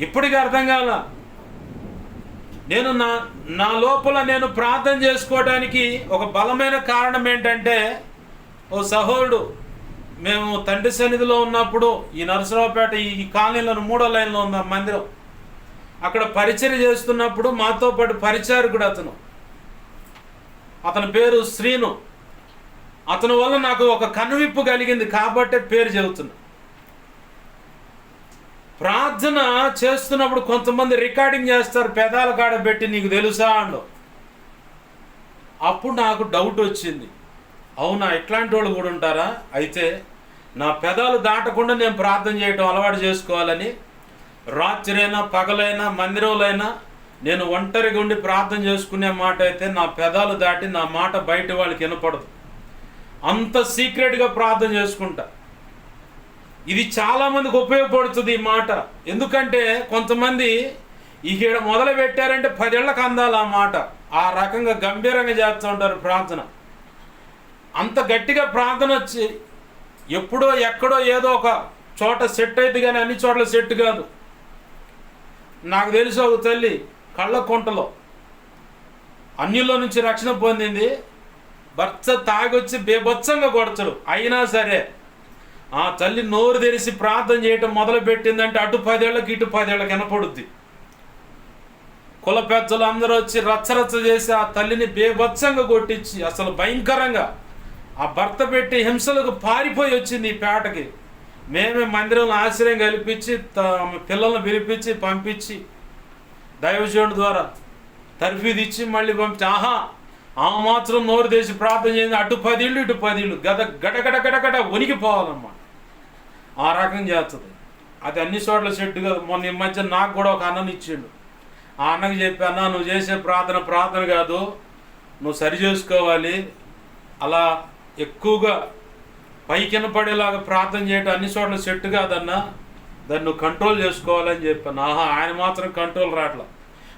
ఇప్పటికీ అర్థం కాల. నేను నా లోపల నేను ప్రార్థన చేసుకోవడానికి ఒక బలమైన కారణం ఏంటంటే, ఓ సహోదరుడు మేము తండ్రి సన్నిధిలో ఉన్నప్పుడు ఈ నరసరావుపేట ఈ కాలనీలో 3వ లైన్లో ఉన్న మందిరం, అక్కడ పరిచర్య చేస్తున్నప్పుడు మాతో పాటు పరిచారకుడు అతని పేరు శ్రీను. అతని వల్ల నాకు ఒక కనువిప్పు కలిగింది కాబట్టే పేరు చెబుతున్నా. ప్రార్థన చేస్తున్నప్పుడు కొంతమంది రికార్డింగ్ చేస్తారు, పెదాల కాడ పెట్టి, నీకు తెలుసా అండు. అప్పుడు నాకు డౌట్ వచ్చింది, అవునా ఇట్లాంటి వాళ్ళు కూడా ఉంటారా, అయితే నా పెదాలు దాటకుండా నేను ప్రార్థన చేయటం అలవాటు చేసుకోవాలని రాత్రైనా పగలైనా మందిరంలో నేను ఒంటరిగా ఉండి ప్రార్థన చేసుకునే మాట అయితే నా పెదాలు దాటి నా మాట బయట వాళ్ళకి వినపడదు. అంత సీక్రెట్గా ప్రార్థన చేసుకుంటా. ఇది చాలామందికి ఉపయోగపడుతుంది ఈ మాట. ఎందుకంటే కొంతమంది ఈడ మొదలు పెట్టారంటే 10 ఏళ్ళకి అందాలి ఆ మాట. ఆ రకంగా గంభీరంగా చేస్తూ ఉంటారు ప్రార్థన. అంత గట్టిగా ప్రార్థన వచ్చి ఎప్పుడో ఎక్కడో ఏదో ఒక చోట సెట్ అయితే కానీ అన్ని చోట్ల సెట్ కాదు. నాకు తెలిసి ఒక తల్లి కళ్ళకుంటలో అన్యుల్లో నుంచి రక్షణ పొందింది. భర్త తాగొచ్చి బేభత్సంగా కొడతాడు, అయినా సరే ఆ తల్లి నోరు తెరిచి ప్రార్థన చేయటం మొదలు పెట్టిందంటే అటు 10 ఏళ్ళకి ఇటు 10 ఏళ్ళకి వినపడుద్ది. కుల పెద్దలు అందరూ వచ్చి రచ్చరచ్చ చేసి ఆ తల్లిని బేభత్సంగా కొట్టించి అసలు భయంకరంగా ఆ భర్త పెట్టి హింసలకు పారిపోయి వచ్చింది ఈ పేటకి. మేమే మందిరంలో ఆశ్రయం కల్పించి పిల్లల్ని పిలిపించి పంపించి దైవజనుడి ద్వారా తర్ఫీదు ఇచ్చి మళ్ళీ పంపించి, ఆ మాత్రం నోరు తెసి ప్రార్థన చేసి అటు 10 ఇళ్ళు ఇటు 10 ఇళ్ళు గడగడ వణికిపోవాలన్నమాట. ఆ రకం చేస్తుంది. అది అన్ని చోట్ల సెట్టు కాదు. మొన్న ఈ మధ్య నాకు కూడా ఒక అన్నని ఇచ్చిండు. ఆ అన్నకి చెప్పి, అన్న నువ్వు చేసే ప్రార్థన కాదు, నువ్వు సరి చేసుకోవాలి, అలా ఎక్కువగా పైకిన పడేలాగా ప్రార్థన చేయటం అన్ని చోట్ల సెట్ కాదన్నా, దాన్ని నువ్వు కంట్రోల్ చేసుకోవాలని చెప్పాను. ఆయన మాత్రం కంట్రోల్ రావట్లా.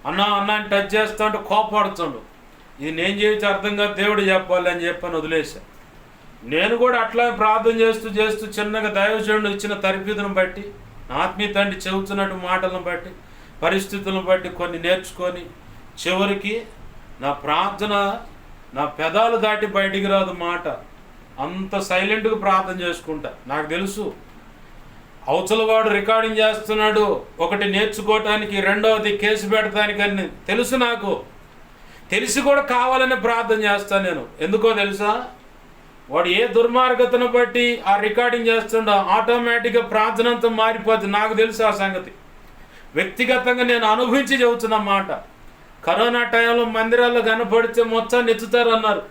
అన్న టచ్ చేస్తా అంటే కోపడుతుండు. ఇది నేను చేసి అర్థం కాదు, దేవుడు చెప్పాలి అని చెప్పని వదిలేశాను. నేను కూడా అట్లా ప్రార్థన చేస్తూ చిన్నగా దైవజనుడు ఇచ్చిన తర్ఫీదును బట్టి, ఆత్మీయ తండ్రి చెబుతున్నట్టు మాటలను బట్టి, పరిస్థితులను బట్టి కొన్ని నేర్చుకొని చివరికి నా ప్రార్థన నా పెదాలు దాటి బయటికి రాదు మాట. అంత సైలెంట్గా ప్రార్థన చేసుకుంటా. నాకు తెలుసు అవతల వాడు రికార్డింగ్ చేస్తున్నాడు, ఒకటి నేర్చుకోవటానికి, రెండవది కేసు పెడటానికి అని తెలుసు. నాకు తెలిసి కూడా కావాలని ప్రార్థన చేస్తాను నేను. ఎందుకో తెలుసా, వాడు ఏ దుర్మార్గతను బట్టి ఆ రికార్డింగ్ చేస్తుండో ఆటోమేటిక్గా ప్రార్థన అంతా మారిపోతుంది. నాకు తెలుసు ఆ సంగతి. వ్యక్తిగతంగా నేను అనుభవించి చెబుతున్న మాట. కరోనా టైంలో మందిరాల్లో కనపడితే మొత్తాన్ని ఎత్తుతారన్నారు.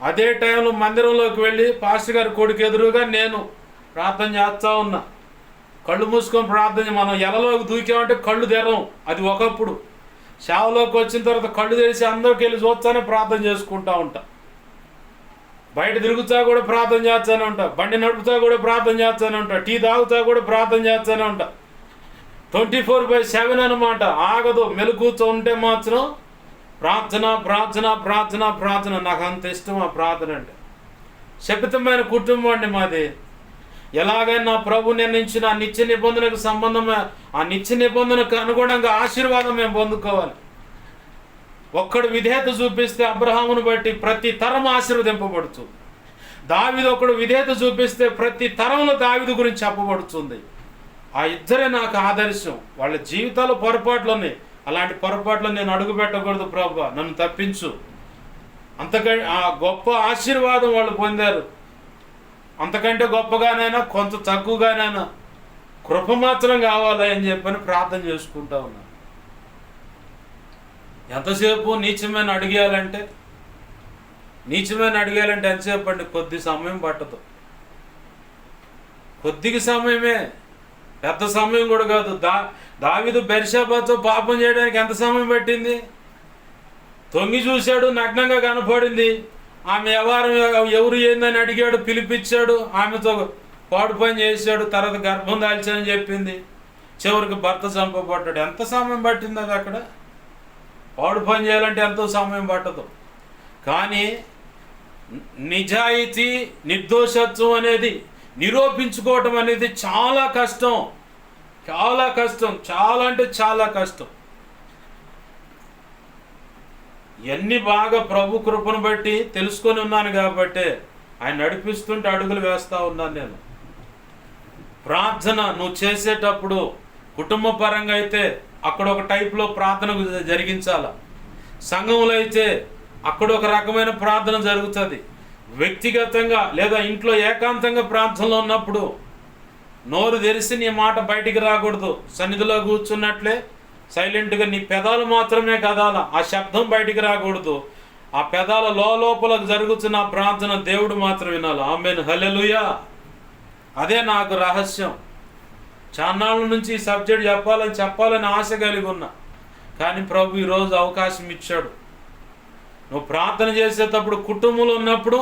అదే టైంలో మందిరంలోకి వెళ్ళి పాస్టర్ గారి కొడుకు ఎదురుగా నేను ప్రార్థన చేస్తూ ఉన్నా. కళ్ళు మూసుకొని ప్రార్థన. మనం ఎలలోకి దూకామంటే కళ్ళు తెరవం, అది ఒకప్పుడు. సేవలోకి వచ్చిన తర్వాత కళ్ళు తెరిచి అందరికి వెళ్ళి చూస్తానే ప్రార్థన చేసుకుంటూ ఉంటా. బయట తిరుగుతా కూడా ప్రార్థన చేస్తూనే ఉంటా, బండి నడుపుతా కూడా ప్రార్థన చేస్తూనే ఉంటా, టీ తాగుతా కూడా ప్రార్థన చేస్తూనే ఉంటా. 24/7 అన్నమాట, ఆగదు. మెలుగుతూ ఉంటే మాత్రం ప్రార్థన. నాకు అంత ఇష్టం ఆ ప్రార్థన అంటే. శపితమైన కుటుంబం అండి మాది. ఎలాగైనా నా ప్రభు నిర్ణయించిన ఆ నిత్య నిబంధనకు సంబంధమే, ఆ నిత్య నిబంధనకు అనుగుణంగా ఆశీర్వాదం మేము పొందుకోవాలి. ఒక్కడు విధేయత చూపిస్తే అబ్రహామును బట్టి ప్రతి తరం ఆశీర్వదింపబడుతుంది. దావీదు ఒకడు విధేయత చూపిస్తే ప్రతి తరంలో దావీదు గురించి చెప్పబడుతుంది. ఆ ఇద్దరే నాకు ఆదర్శం. వాళ్ళ జీవితాలు పొరపాట్లు ఉన్నాయి. అలాంటి పొరపాట్లు నేను అడుగు పెట్టకూడదు ప్రభువా, నన్ను తప్పించు. అంతకంటే ఆ గొప్ప ఆశీర్వాదం వాళ్ళు పొందారు. అంతకంటే గొప్పగానైనా కొంత తక్కువగానైనా కృప మాత్రం కావాలి అని చెప్పని ప్రార్థన చేసుకుంటా ఉన్నాను. ఎంతసేపు నీచమైన అడిగేయాలంటే ఎంతసేపు అండి, కొద్ది సమయం పట్టదు. కొద్దిగా సమయమే, పెద్ద సమయం కూడా కాదు. దావీదు బెర్షెబాతో పాపం చేయడానికి ఎంత సమయం పట్టింది? తొంగి చూశాడు, నగ్నంగా కనపడింది. ఆమె ఎవరు ఏందని అడిగాడు, పిలిపించాడు, ఆమెతో పాడు పని చేశాడు, తర్వాత గర్భం దాల్చానని చెప్పింది. చివరికి భర్త చంపబడ్డాడు. ఎంత సమయం పట్టింది అది? అక్కడ పాడు పని చేయాలంటే ఎంతో సమయం పట్టదు. కానీ నిజాయితీ, నిర్దోషత్వం అనేది నిరూపించుకోవటం అనేది చాలా కష్టం, చాలా కష్టం, చాలా అంటే చాలా కష్టం. ఇవన్నీ బాగా ప్రభు కృపను బట్టి తెలుసుకొని ఉన్నాను కాబట్టి ఆయన నడిపిస్తుంటే అడుగులు వేస్తూ ఉన్నాను నేను. ప్రార్థన నువ్వు చేసేటప్పుడు కుటుంబ పరంగా అయితే అక్కడ ఒక టైప్లో ప్రార్థన జరిగించాల, సంఘంలో అయితే అక్కడ ఒక రకమైన ప్రార్థన జరుగుతుంది. వ్యక్తిగతంగా లేదా ఇంట్లో ఏకాంతంగా ప్రార్థనలో ఉన్నప్పుడు నోరు తెరిచి నీ మాట బయటికి రాకూడదు. సన్నిధిలో కూర్చున్నట్లే సైలెంట్గా నీ పెదాలు మాత్రమే కదాల, ఆ శబ్దం బయటికి రాకూడదు. ఆ పెదాల లోపల జరుగుతున్న ప్రార్థన దేవుడు మాత్రం వినాలి. ఆమేన్, హల్లెలూయా. అదే నాకు రహస్యం. చాన్నాళ్ళ నుంచి ఈ సబ్జెక్ట్ చెప్పాలని ఆశ కలిగి ఉన్నా, కానీ ప్రభు ఈరోజు అవకాశం ఇచ్చాడు. నువ్వు ప్రార్థన చేసేటప్పుడు కుటుంబంలో ఉన్నప్పుడు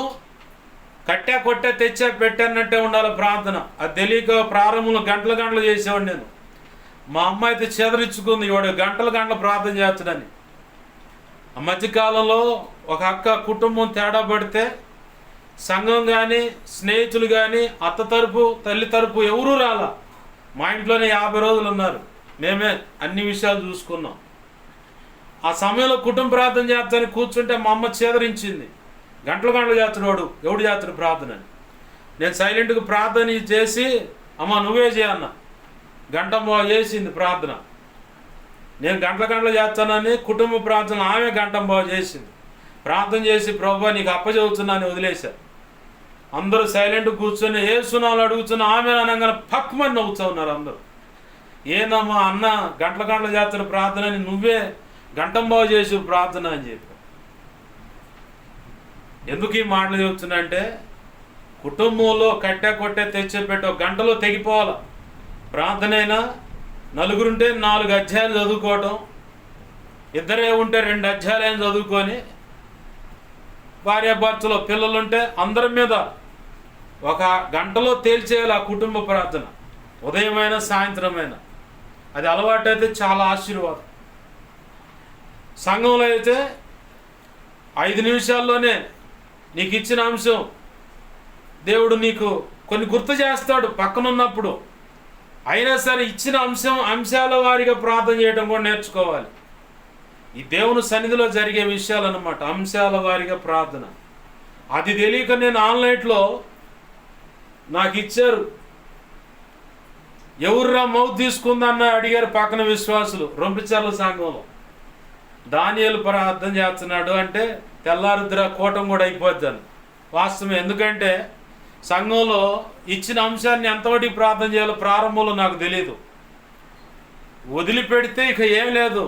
కట్టా కొట్టా తెచ్చా పెట్టానట్టే ఉండాలి ప్రార్థన. అది తెలియక ప్రారంభంలో గంటలు చేసేవాడు నేను. మా అమ్మ అయితే చెదరించుకుంది, వాడు గంటలు ప్రార్థన చేస్తాడని. ఆ మధ్యకాలంలో ఒక అక్క కుటుంబం తేడా పడితే సంఘం కానీ స్నేహితులు కానీ అత్త తరపు తల్లి తరపు ఎవరూ రాలా. మా ఇంట్లోనే 50 రోజులు ఉన్నారు, మేమే అన్ని విషయాలు చూసుకున్నాం. ఆ సమయంలో కుటుంబ ప్రార్థన చేస్తానని కూర్చుంటే మా అమ్మ చేదరించింది. గంటలు చేస్తాడు వాడు, ఎవడు చేస్తాడు ప్రార్థన అని. నేను సైలెంట్గా ప్రార్థన చేసి అమ్మ నువ్వే చేయన్న, గంటంబావ చేసింది ప్రార్థన. నేను గంటలు చేస్తానని కుటుంబ ప్రార్థన ఆమె గంటంబావ చేసింది. ప్రార్థన చేసి ప్రభువా నీకు అప్పచెబుతున్నాను వదిలేశారు. అందరూ సైలెంట్ కూర్చొని ఏ సునాలు అడుగుతున్నా ఆమె అనగానే పక్కమని నవ్వుతూ ఉన్నారు అందరూ. ఏనమ్మా అన్న గంటలు చేస్తున్న ప్రార్థన అని నువ్వే గంటంబావ చేసి ప్రార్థన అని చెప్పి. ఎందుకు ఈ మాటలు చెబుతున్నా అంటే కుటుంబంలో కట్టా కొట్టే తెచ్చిపెట్టి ఒక గంటలో తెగిపోవాలి. ప్రార్థన అయినా నలుగురుంటే 4 అధ్యాయాలు చదువుకోవటం, ఇద్దరే ఉంటే 2 అధ్యాయాలు చదువుకొని, భార్యాభర్తలో పిల్లలుంటే అందరి మీద ఒక గంటలో తేల్చేయాలి ఆ కుటుంబ ప్రార్థన. ఉదయమైనా సాయంత్రమైనా అది అలవాటు అయితే చాలా ఆశీర్వాదం. సంఘంలో అయితే 5 నిమిషాల్లోనే నీకు ఇచ్చిన అంశం దేవుడు నీకు కొన్ని గుర్తు చేస్తాడు పక్కనున్నప్పుడు. అయినా సరే ఇచ్చిన అంశాల వారిగా ప్రార్థన చేయడం కూడా నేర్చుకోవాలి. ఈ దేవుని సన్నిధిలో జరిగే విషయాలు అన్నమాట, అంశాల వారిగా ప్రార్థన. అది తెలియక నేను ఆన్లైన్లో నాకు ఇచ్చారు, ఎవర్రా మౌత్ తీసుకుందన్న అడిగారు పక్కన విశ్వాసులు. రొంపిచర్ల సంఘంలో దానియేలు ప్రార్థన చేస్తున్నాడు అంటే తెల్లారుద్ర కూటం కూడా అయిపోద్ది. వాస్తవం. ఎందుకంటే సంఘంలో ఇచ్చిన అంశాన్ని ఎంతవరకు ప్రార్థన చేయాలో ప్రారంభంలో నాకు తెలియదు. వదిలిపెడితే ఇక ఏం లేదు.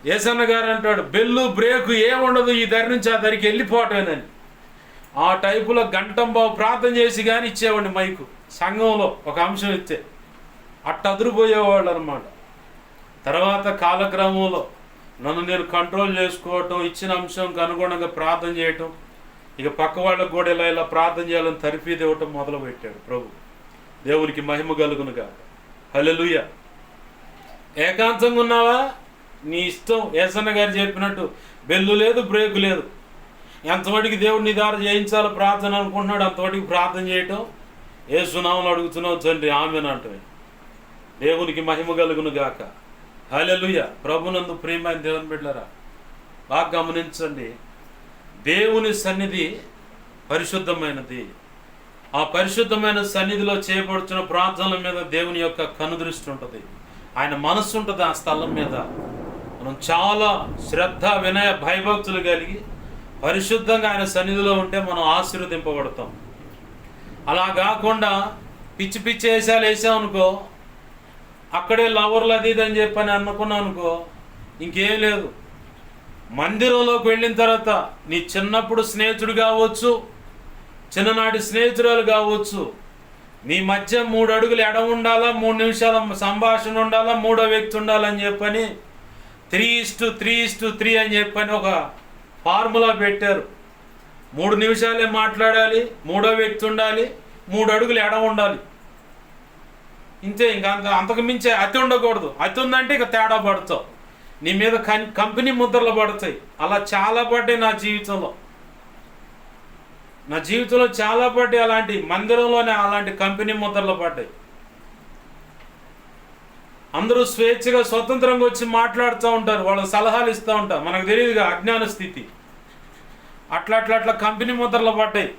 యేసన్న గారు అంటాడు బెల్లు బ్రేకు ఏముండదు, ఈ దరి నుంచి ఆ దరికి వెళ్ళిపోవటమేనని. ఆ టైపులో గంటంబావు ప్రార్థన చేసి కానీ ఇచ్చేవాడిని మైకు. సంఘంలో ఒక అంశం ఇస్తే అట్ట అదిరిపోయేవాళ్ళు అనమాట. తర్వాత కాలక్రమంలో నన్ను నేను కంట్రోల్ చేసుకోవటం, ఇచ్చిన అంశంకి అనుగుణంగా ప్రార్థన చేయటం, ఇక పక్క వాళ్ళకు కూడా ఇలా ప్రార్థన చేయాలని తరిఫీది ఇవ్వటం మొదలుపెట్టాడు ప్రభు. దేవునికి మహిమ కలుగునుగా. హల్లెలూయా. ఏకాంతంగా ఉన్నావా నీ ఇష్టం. యేసన్న గారు చెప్పినట్టు బెల్లు లేదు, బ్రేకు లేదు. ఎంతవరకు దేవుడు నీ ద్వారా చేయించాలో ప్రార్థన అనుకుంటున్నాడు అంతవరకు ప్రార్థన చేయటం. ఏ సునామలు అడుగుతున్నావు తండ్రి ఆమెను అంటే. దేవునికి మహిమ కలుగును గాక. హల్లెలూయా. ప్రభునందు ప్రియమైన దేవుని బిడ్డలారా బాగా గమనించండి. దేవుని సన్నిధి పరిశుద్ధమైనది. ఆ పరిశుద్ధమైన సన్నిధిలో చేయబడుతున్న ప్రార్థనల మీద దేవుని యొక్క కనుదృష్టి ఉంటుంది, ఆయన మనస్సు ఉంటుంది ఆ స్థలం మీద. మనం చాలా శ్రద్ధ వినయ భయభక్తులు కలిగి పరిశుద్ధంగా ఆయన సన్నిధిలో ఉంటే మనం ఆశీర్వదింపబడతాం. అలా కాకుండా పిచ్చి పిచ్చి వేసాలు వేసామనుకో, అక్కడే లవర్లు అది ఇది అని చెప్పని అనుకున్నాం అనుకో, ఇంకేం లేదు. మందిరంలోకి వెళ్ళిన తర్వాత నీ చిన్నప్పుడు స్నేహితుడు కావచ్చు, చిన్ననాటి స్నేహితురాలు కావచ్చు. మీ మధ్య 3 అడుగులు ఎడ ఉండాలా, 3 నిమిషాల సంభాషణ ఉండాలా, 3వ వ్యక్తి ఉండాలని చెప్పని 3:3:3 అని చెప్పని ఒక ఫార్ములా పెట్టారు. 3 నిమిషాలే మాట్లాడాలి, 3వ వ్యక్తి ఉండాలి, 3 అడుగులు ఎడ ఉండాలి. ఇంతే, ఇంకా అంతకు మించే అతి ఉండకూడదు. అతి ఉందంటే ఇక తేడా పడతావు, నీ మీద కంపెనీ ముద్రలు పడతాయి. అలా చాలా పడ్డాయి నా జీవితంలో. చాలా పడ్డాయి అలాంటి, మందిరంలోనే అలాంటి కంపెనీ ముద్రలు పడ్డాయి. అందరూ స్వేచ్ఛగా స్వతంత్రంగా వచ్చి మాట్లాడుతూ ఉంటారు, వాళ్ళ సలహాలు ఇస్తూ ఉంటారు. మనకు తెలియదుగా అజ్ఞాన స్థితి. అట్లా కంపెనీ ముద్రలు పడ్డాయి.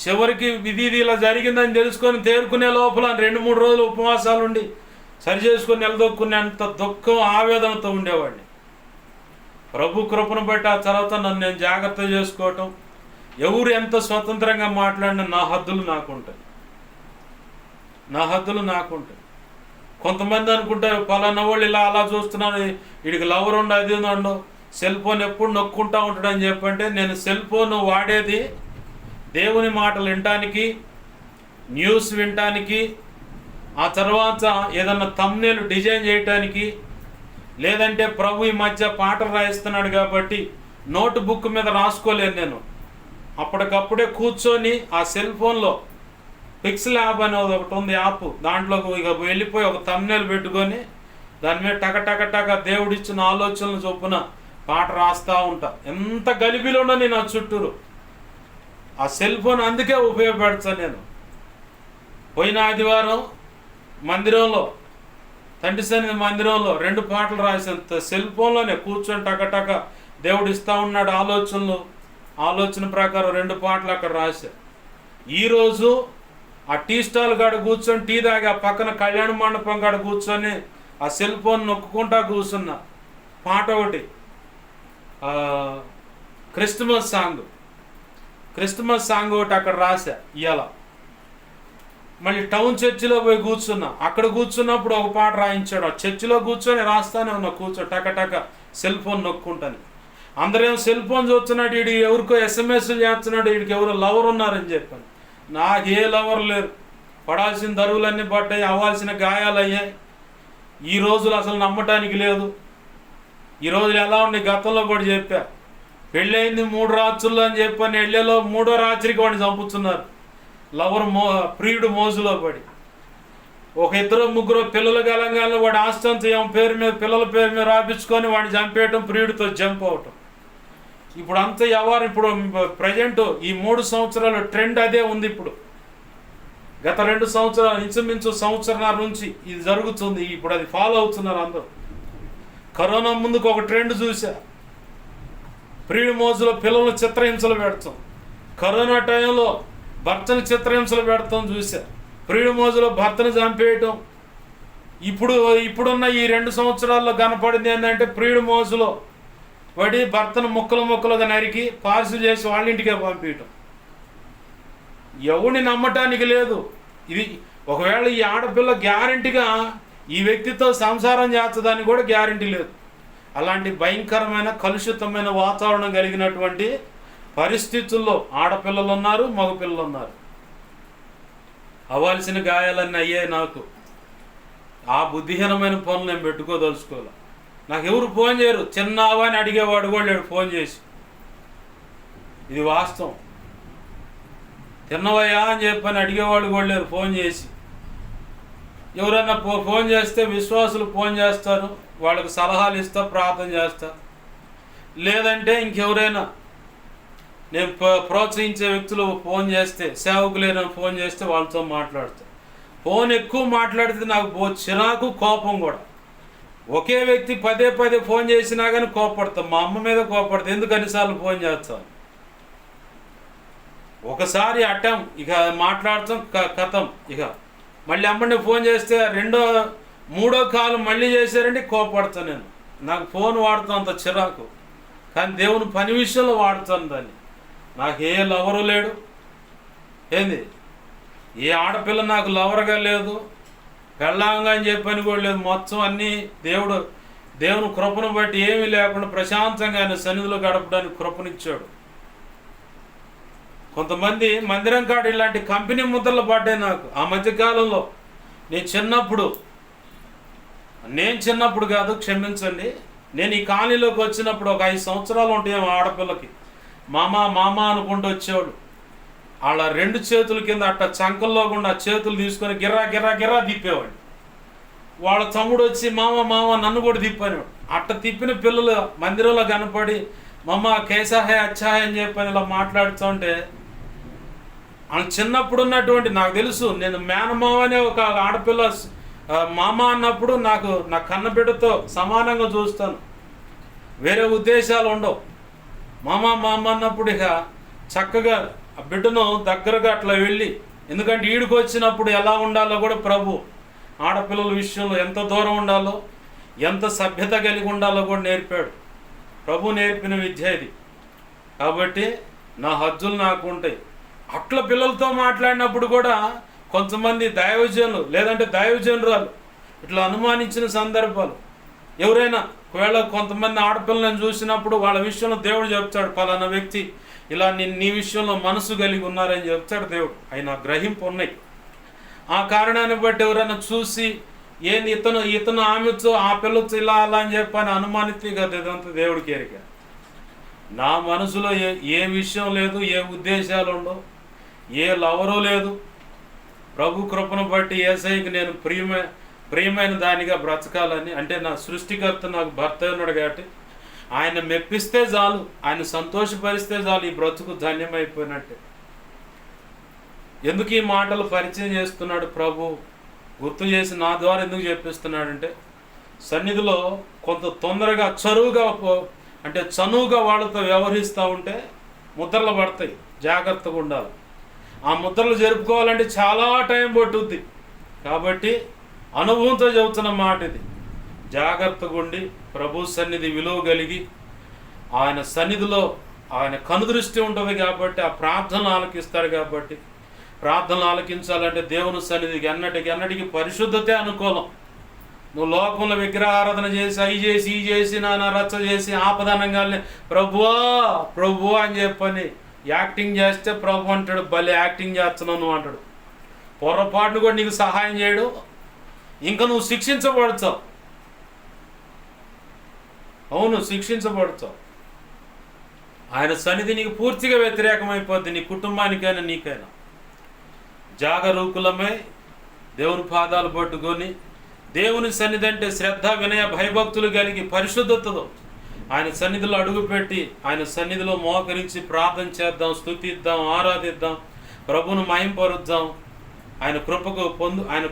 చివరికి ఇది ఇలా జరిగిందని తెలుసుకొని తేరుకునే లోపల 2-3 రోజులు ఉపవాసాలు ఉండి సరి చేసుకొని నిలదొక్కునేంత దుఃఖం, ఆవేదనతో ఉండేవాడిని. ప్రభు కృపను బట్టి ఆ తర్వాత నన్ను నేను జాగ్రత్త చేసుకోవటం, ఎవరు ఎంత స్వతంత్రంగా మాట్లాడినా నా హద్దులు నాకుంటాయి. కొంతమంది అనుకుంటారు పలానా వాళ్ళు ఇలా అలా చూస్తున్నారు, వీడికి లవర్ ఉండు, అది ఉండు, సెల్ ఫోన్ ఎప్పుడు నొక్కుంటా ఉంటాడని చెప్పంటే, నేను సెల్ ఫోన్ వాడేది దేవుని మాటలు వినటానికి, న్యూస్ వినటానికి, ఆ తర్వాత ఏదన్నా థంబ్నెయిల్ డిజైన్ చేయటానికి, లేదంటే ప్రభు ఈ మధ్య పాటలు రాయిస్తున్నాడు కాబట్టి నోట్ బుక్ మీద రాసుకోలేను నేను. అప్పటికప్పుడే కూర్చొని ఆ సెల్ ఫోన్లో పిక్సెల్ యాప్ అని ఒకటి ఉంది యాప్, దాంట్లో ఇక వెళ్ళిపోయి ఒక థంబ్నెయిల్ పెట్టుకొని దాని మీద టక దేవుడిచ్చిన ఆలోచనలు చొప్పున పాట రాస్తూ ఉంటా. ఎంత గలిబిలోనో నేను ఆ చుట్టూరు ఆ సెల్ ఫోన్ అందుకే ఉపయోగపడతాను నేను. పోయిన ఆదివారం మందిరంలో, తండ్రి సన్నిధి మందిరంలో 2 పాటలు రాసాను సెల్ ఫోన్లోనే కూర్చొని టక దేవుడు ఇస్తూ ఉన్నాడు ఆలోచన ప్రకారం 2 పాటలు అక్కడ రాశారు. ఈరోజు ఆ టీ స్టాల్ కాడ కూర్చొని టీ తాగి ఆ పక్కన కళ్యాణ మండపం కాడ కూర్చొని ఆ సెల్ ఫోన్ నొక్కుంటా కూర్చున్నా. పాట ఒకటి క్రిస్మస్ సాంగ్ ఒకటి అక్కడ రాశా. ఇవాళ మళ్ళీ టౌన్ చర్చిలో పోయి కూర్చున్నా. అక్కడ కూర్చున్నప్పుడు ఒక పాట రాయించాడు. ఆ చర్చిలో కూర్చొని రాస్తానే ఉన్నా, టక సెల్ ఫోన్ నొక్కుంటాను. అందరేమో సెల్ ఫోన్ చూస్తున్నాడు, వీడికి ఎవరికో ఎస్ఎంఎస్లు చేస్తున్నాడు, వీడికి ఎవరో లవర్ ఉన్నారని చెప్పాను. నాకు ఏ లవర్ లేరు. పడాల్సిన దరువులన్నీ పడ్డాయి, అవ్వాల్సిన గాయాలు అయ్యాయి. ఈ రోజులు అసలు నమ్మటానికి లేదు. ఈ రోజులు ఎలా ఉన్నాయి గతంలో కూడా చెప్పా. పెళ్ళయింది 3 రాత్రుల్లో అని చెప్పని వెళ్ళేలో 3వ రాత్రికి వాడిని చంపుతున్నారు. లవర్ ప్రియుడు మోజులో పడి. ఒక 2-3 పిల్లలు గలంగానే వాడి ఆస్తంతా పేరు మీద, పిల్లల పేరు మీద రాపించుకొని వాడిని చంపేయటం, ప్రియుడితో జంప్ అవటం. ఇప్పుడు అంతా ఎవరు ఇప్పుడు ప్రజెంట్ ఈ 3 సంవత్సరాల ట్రెండ్ అదే ఉంది. ఇప్పుడు గత 2 సంవత్సరాలు, ఇంచుమించు సంవత్సరాల నుంచి ఇది జరుగుతుంది. ఇప్పుడు అది ఫాలో అవుతున్నారు అందరూ. కరోనా ముందుకు ఒక ట్రెండ్ చూసా, ప్రియుడి మోజులో పిల్లలను చిత్రహింసలు పెడతాం. కరోనా టైంలో భర్తను చిత్రహింసలు పెడతాం చూసా. ప్రియుడి మోజులో భర్తను చంపేయటం. ఇప్పుడున్న ఈ 2 సంవత్సరాల్లో కనపడింది ఏంటంటే, ప్రియుడి మోజులో వాడి భర్తను ముక్కలుగా నరికి పార్సిల్ చేసి వాళ్ళ ఇంటికే పంపించటం. ఎవరిని నమ్మటానికి లేదు. ఇది ఒకవేళ ఈ ఆడపిల్ల గ్యారంటీగా ఈ వ్యక్తితో సంసారం చేస్తుందని కూడా గ్యారంటీ లేదు. అలాంటి భయంకరమైన కలుషితమైన వాతావరణం కలిగినటువంటి పరిస్థితుల్లో ఆడపిల్లలు ఉన్నారు, మగపిల్లలు ఉన్నారు. అవ్వాల్సిన గాయాలన్నీ అయ్యాయి నాకు. ఆ బుద్ధిహీనమైన పనులు నేను పెట్టుకోదలుచుకోవాలి. నాకు ఎవరు ఫోన్ చేయరు. చిన్నావా అని అడిగేవాడు కూడా లేడు ఫోన్ చేసి. ఇది వాస్తవం. తిన్నవయ్యా అని చెప్పని అడిగేవాడు కూడా లేరు ఫోన్ చేసి. ఎవరైనా ఫోన్ చేస్తే విశ్వాసులు ఫోన్ చేస్తారు, వాళ్ళకి సలహాలు ఇస్తా, ప్రార్థన చేస్తా. లేదంటే ఇంకెవరైనా నేను ప్రోత్సహించే వ్యక్తులు ఫోన్ చేస్తే, సేవకులైనా ఫోన్ చేస్తే వాళ్ళతో మాట్లాడతా. ఫోన్ ఎక్కువ మాట్లాడితే నాకు చిరాకు, కోపం కూడా. ఒకే వ్యక్తి పదే ఫోన్ చేసినా కానీ కోపడతాం. మా అమ్మ మీద కోపడతాం, ఎందుకు అన్నిసార్లు ఫోన్ చేస్తాను. ఒకసారి అట్టం, ఇక మాట్లాడతాం, కథం. ఇక మళ్ళీ అమ్మని ఫోన్ చేస్తే 2వ-3వ కాలు మళ్ళీ చేశారంటే కోపడతాను నేను. నాకు ఫోన్ వాడుతాను అంత చిరాకు. కానీ దేవుని పని విషయంలో వాడుతాను దాన్ని. నాకు ఏ లవరు లేడు. ఏంది, ఏ ఆడపిల్ల నాకు లవర్గా లేదు, పెళ్ళాంగా అని చెప్పని కూడా లేదు. మొత్తం అన్నీ దేవుని కృపను బట్టి ఏమీ లేకుండా ప్రశాంతంగా ఆయన సన్నిధిలో గడపడానికి కృపనిచ్చాడు. కొంతమంది మందిరం కాడ ఇలాంటి కంపెనీ ముద్రలు పడ్డాయి నాకు ఆ మధ్యకాలంలో. నేను చిన్నప్పుడు కాదు, క్షమించండి, నేను ఈ కాలనీలోకి వచ్చినప్పుడు ఒక 5 సంవత్సరాలు ఉంటాయి ఆడపిల్లకి. మామ అనుకుంటూ వచ్చేవాడు. వాళ్ళ 2 చేతుల కింద అట్ట చంకల్లో గుండా చేతులు తీసుకొని గిర్రా తిప్పేవాడు. వాళ్ళ తమ్ముడు వచ్చి మామ నన్ను కూడా తిప్పాను. అట్ట తిప్పిన పిల్లలు మందిరంలో కనపడి మమ్మ కేసా హే అచ్చా హే అని చెప్పని ఇలా మాట్లాడుతుంటే, చిన్నప్పుడు ఉన్నటువంటి నాకు తెలుసు, నేను మేనమామ అనే ఒక ఆడపిల్ల మామ అన్నప్పుడు నాకు నా కన్నబిడ్డతో సమానంగా చూస్తాను, వేరే ఉద్దేశాలు ఉండవు. మామ అన్నప్పుడు ఇక చక్కగా ఆ బిడ్డను దగ్గరగా అట్లా వెళ్ళి, ఎందుకంటే ఈడికి వచ్చినప్పుడు ఎలా ఉండాలో కూడా ప్రభు ఆడపిల్లల విషయంలో ఎంత దూరం ఉండాలో, ఎంత సభ్యత కలిగి ఉండాలో కూడా నేర్పాడు. ప్రభు నేర్పిన విద్య ఇది. కాబట్టి నా హద్దులు నాకు ఉంటాయి. అట్లా పిల్లలతో మాట్లాడినప్పుడు కూడా కొంతమంది దైవజనులు లేదంటే దైవజనురాలు ఇట్లా అనుమానించిన సందర్భాలు. ఎవరైనా ఒకవేళ కొంతమంది ఆడపిల్లలను చూసినప్పుడు వాళ్ళ విషయంలో దేవుడు చెప్తాడు, పలానా వ్యక్తి ఇలా నీ విషయంలో మనసు కలిగి ఉన్నారని చెప్తాడు దేవుడు. ఆయన గ్రహింపు ఉన్నాయి. ఆ కారణాన్ని బట్టి ఎవరైనా చూసి ఏంది ఇతను ఆమెతో ఆ పిల్లతో ఇలా అలా అని చెప్పని అనుమానితే కదా, ఇదంతా దేవుడికి ఎరిక. నా మనసులో ఏ విషయం లేదు, ఏ ఉద్దేశాలు ఉండవు, ఏ లవరు లేదు. ప్రభు కృపను బట్టి యేసయ్యకి నేను ప్రియమైన దానిగా బ్రతకాలని, అంటే నా సృష్టికర్త నాకు భర్త ఉన్నాడు కాబట్టి ఆయన మెప్పిస్తే చాలు, ఆయన సంతోషపరిస్తే చాలు, ఈ బ్రతుకు ధన్యమైపోయినట్టే. ఎందుకు ఈ మాటలు పరిచయం చేస్తున్నాడు ప్రభు, గుర్తు చేసి నా ద్వారా ఎందుకు చెప్పిస్తున్నాడంటే, సన్నిధిలో కొంత తొందరగా చనువుగా వాళ్ళతో వ్యవహరిస్తూ ఉంటే ముద్రలు పడతాయి. జాగ్రత్తగా ఉండాలి. ఆ ముద్రలు జరుపుకోవాలంటే చాలా టైం పట్టుద్ది. కాబట్టి అనుభవంతో చెబుతున్న మాట ఇది. జాగ్రత్తగా ఉండి ప్రభు సన్నిధి విలువ కలిగి, ఆయన సన్నిధిలో ఆయన కనుదృష్టి ఉంటుంది కాబట్టి, ఆ ప్రార్థనలు ఆలకిస్తాడు కాబట్టి, ప్రార్థనలు ఆలకించాలంటే దేవుని సన్నిధికి ఎన్నటికి పరిశుద్ధతే అనుకూలం. నువ్వు లోకంలో విగ్రహారాధన చేసి అవి చేసి ఈ చేసి నాన్న రచ్చ చేసి ఆపదానంగానే ప్రభువా అని చెప్పని యాక్టింగ్ చేస్తే ప్రభు అంటాడు, భలే యాక్టింగ్ చేస్తున్నావు నువ్వు అంటాడు. పొరపాటును కూడా నీకు సహాయం చేయడు, ఇంకా నువ్వు శిక్షించబడతావు. అవును, శిక్షించబడతావు. ఆయన సన్నిధి నీకు పూర్తిగా వ్యతిరేకమైపోద్ది, నీ కుటుంబానికైనా నీకైనా. జాగరూకులమై దేవుని పాదాలు పట్టుకొని, దేవుని సన్నిధి అంటే శ్రద్ధ వినయ భయభక్తులు కలిగి పరిశుద్ధతతో ఆయన సన్నిధిలో అడుగుపెట్టి ఆయన సన్నిధిలో మోకరించి ప్రార్థన చేద్దాం, స్తుతిద్దాం, ఆరాధిద్దాం, ప్రభును మహింపరుద్దాం. ఆయన